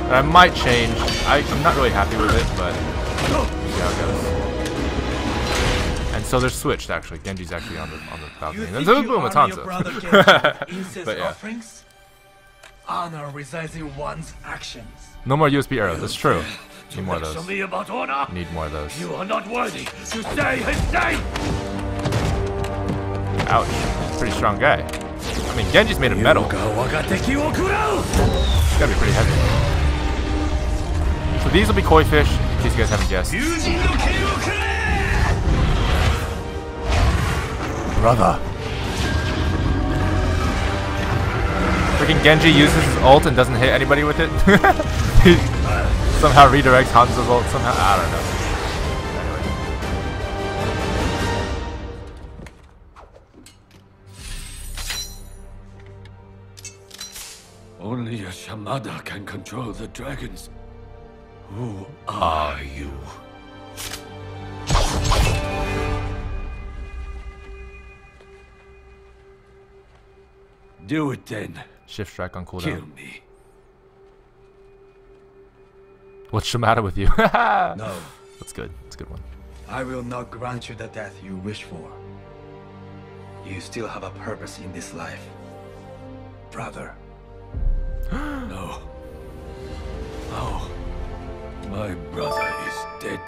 A: That I might change. I'm not really happy with it, but see how it goes. And so they're switched actually. Genji's actually on the balcony. And then boom, it's Hanzo. But yeah.
H: Honor resides in one's actions.
A: No more USB arrows. That's true. Need more of those.
F: Me about honor.
A: Need more of those.
F: You are not worthy to say his name.
A: Ouch. Pretty strong guy. I mean, Genji's made of metal. It's gotta be pretty heavy. So these will be koi fish, in case you guys haven't guessed. Brother. Freaking Genji uses his ult and doesn't hit anybody with it. He somehow redirects Hanzo's ult somehow. I don't know.
F: Only a Shamada can control the dragons. Who are you? Do it then.
A: Shift strike on cooldown.
F: Kill me.
A: What's the matter with you?
H: No.
A: That's good. That's a good one.
H: I will not grant you the death you wish for. You still have a purpose in this life, brother.
F: No. No. My brother is dead.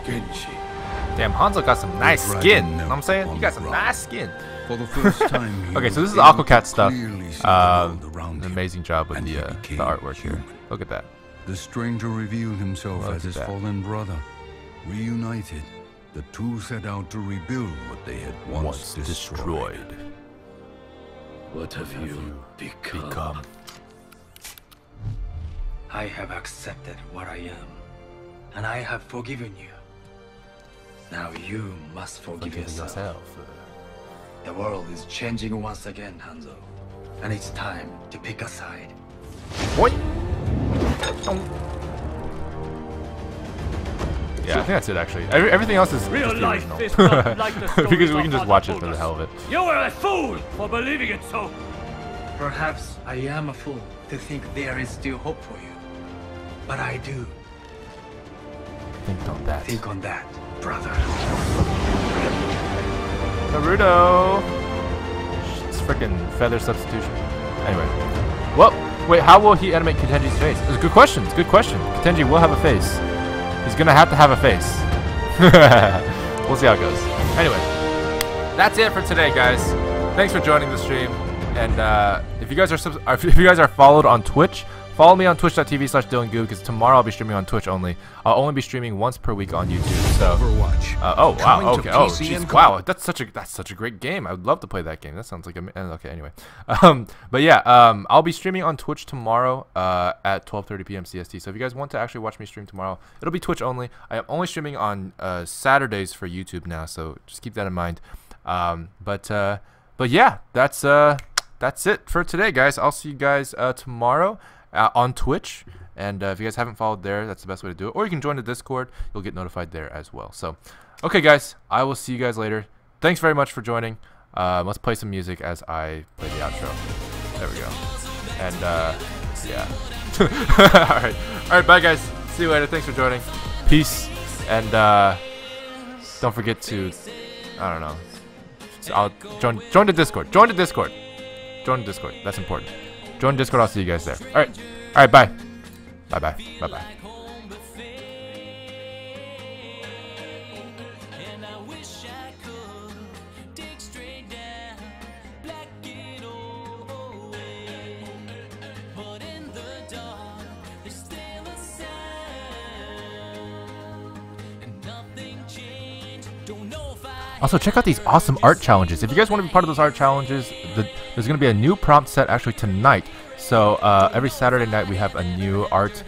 F: Genji.
A: Damn, Hanzo got some nice skin. You know what I'm saying? You got some nice skin.
G: For the first time,
A: okay, so this is AquaCat stuff. An amazing job with the artwork here. Look at that.
G: The stranger revealed himself as his fallen brother. Reunited, the two set out to rebuild what they had once destroyed.
F: What have you become?
H: I have accepted what I am, and I have forgiven you. Now you must forgive yourself. The world is changing once again, Hanzo. And it's time to pick a side.
A: Boy. Yeah, I think that's it actually. Everything else is
F: Real
A: just the
F: life
A: original.
F: is not like the stories
A: because we can
F: our
A: just
F: father
A: watch it
F: told
A: for the
F: us.
A: hell of it.
F: You are a fool for believing it so.
H: Perhaps I am a fool to think there is still hope for you. But I do.
A: Think on that.
H: Think on that, brother.
A: Naruto. It's freaking feather substitution. Anyway. Well, wait, how will he animate Katenji's face? It's a good question. It's a good question. Katenji will have a face. He's gonna have to have a face. We'll see how it goes. Anyway, that's it for today, guys. Thanks for joining the stream. And if you guys are followed on Twitch, follow me on twitch.tv/dillongoo because tomorrow I'll be streaming on Twitch only. I'll only be streaming once per week on YouTube. So
G: Overwatch.
A: oh wow,
G: Coming to
A: okay. Oh
G: PC
A: jeez,
G: and
A: wow. That's such a great game. I would love to play that game. That sounds like okay. Anyway, but yeah, I'll be streaming on Twitch tomorrow at 12:30 p.m. CST. So if you guys want to actually watch me stream tomorrow, it'll be Twitch only. I am only streaming on Saturdays for YouTube now, so just keep that in mind. But yeah, that's it for today, guys. I'll see you guys tomorrow on Twitch. And if you guys haven't followed there, that's the best way to do it. Or you can join the Discord. You'll get notified there as well. So, okay, guys. I will see you guys later. Thanks very much for joining. Let's play some music as I play the outro. There we go. And, yeah. All right, bye, guys. See you later. Thanks for joining. Peace. And don't forget to, I don't know. I'll join the Discord. Join the Discord. Join the Discord. That's important. Join Discord. I'll see you guys there. All right. Bye. Bye.
J: And I wish I could dig straight down, black it all away. But in the dark, there's still a sound, and nothing changed. Don't know if I
A: Also, check out these awesome art challenges. If you guys want to be part of those art challenges, there's going to be a new prompt set actually tonight. So every Saturday night we have a new art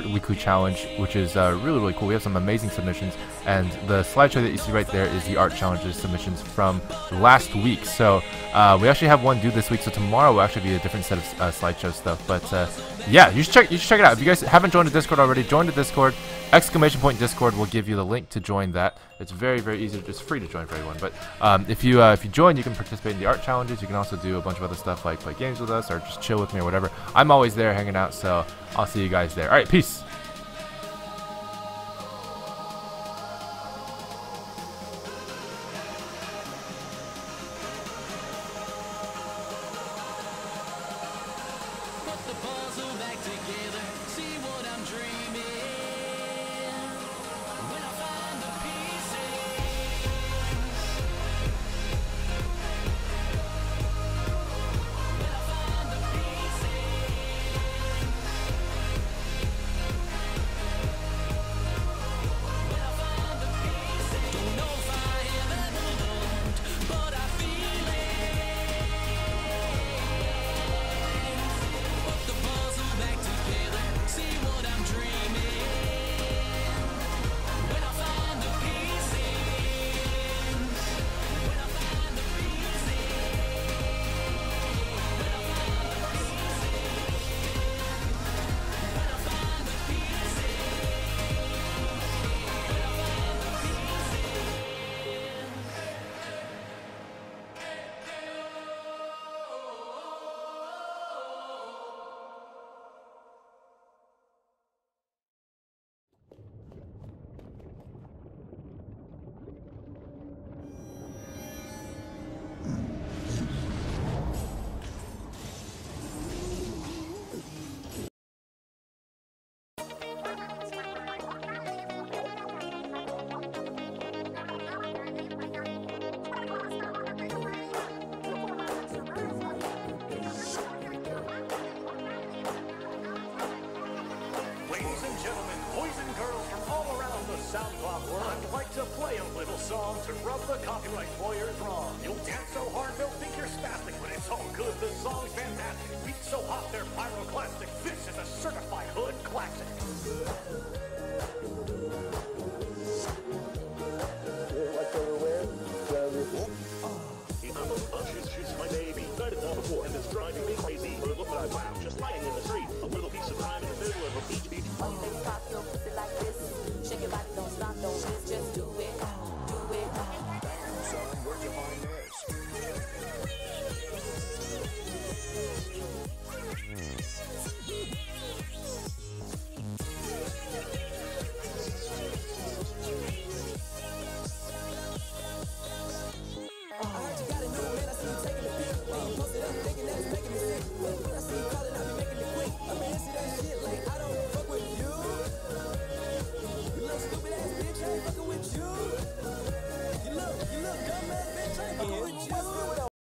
A: weekly challenge, which is really cool. We have some amazing submissions, and the slideshow that you see right there is the art challenges submissions from last week. So we actually have one due this week. So tomorrow will actually be a different set of slideshow stuff. But yeah, you should check it out. If you guys haven't joined the Discord already, join the Discord. !Discord will give you the link to join that. It's very easy. It's free to join for everyone. But if you join, you can participate in the art challenges. You can also do a bunch of other stuff like play games with us or just chill with me or whatever. I'm always there hanging out, so I'll see you guys there. All right, peace.
J: put the puzzle back together, see what I'm dreaming. When I find the pieces, when I find the pieces, when I find the pieces. Don't know if I have ever looked, but I feel it. Put the puzzle back together, see what I'm dreaming. When I find the pieces, when I find the pieces, when I find the pieces, when I find the pieces, when I find the
B: Ladies and gentlemen, boys and girls from all around the SoundCloud world, I'd like to play a little song to rub the copyright lawyers wrong. You'll dance so hard they'll think you're spastic, but it's all good. The song's fantastic. Beats so hot they're pyroclastic. This is a certified hood classic.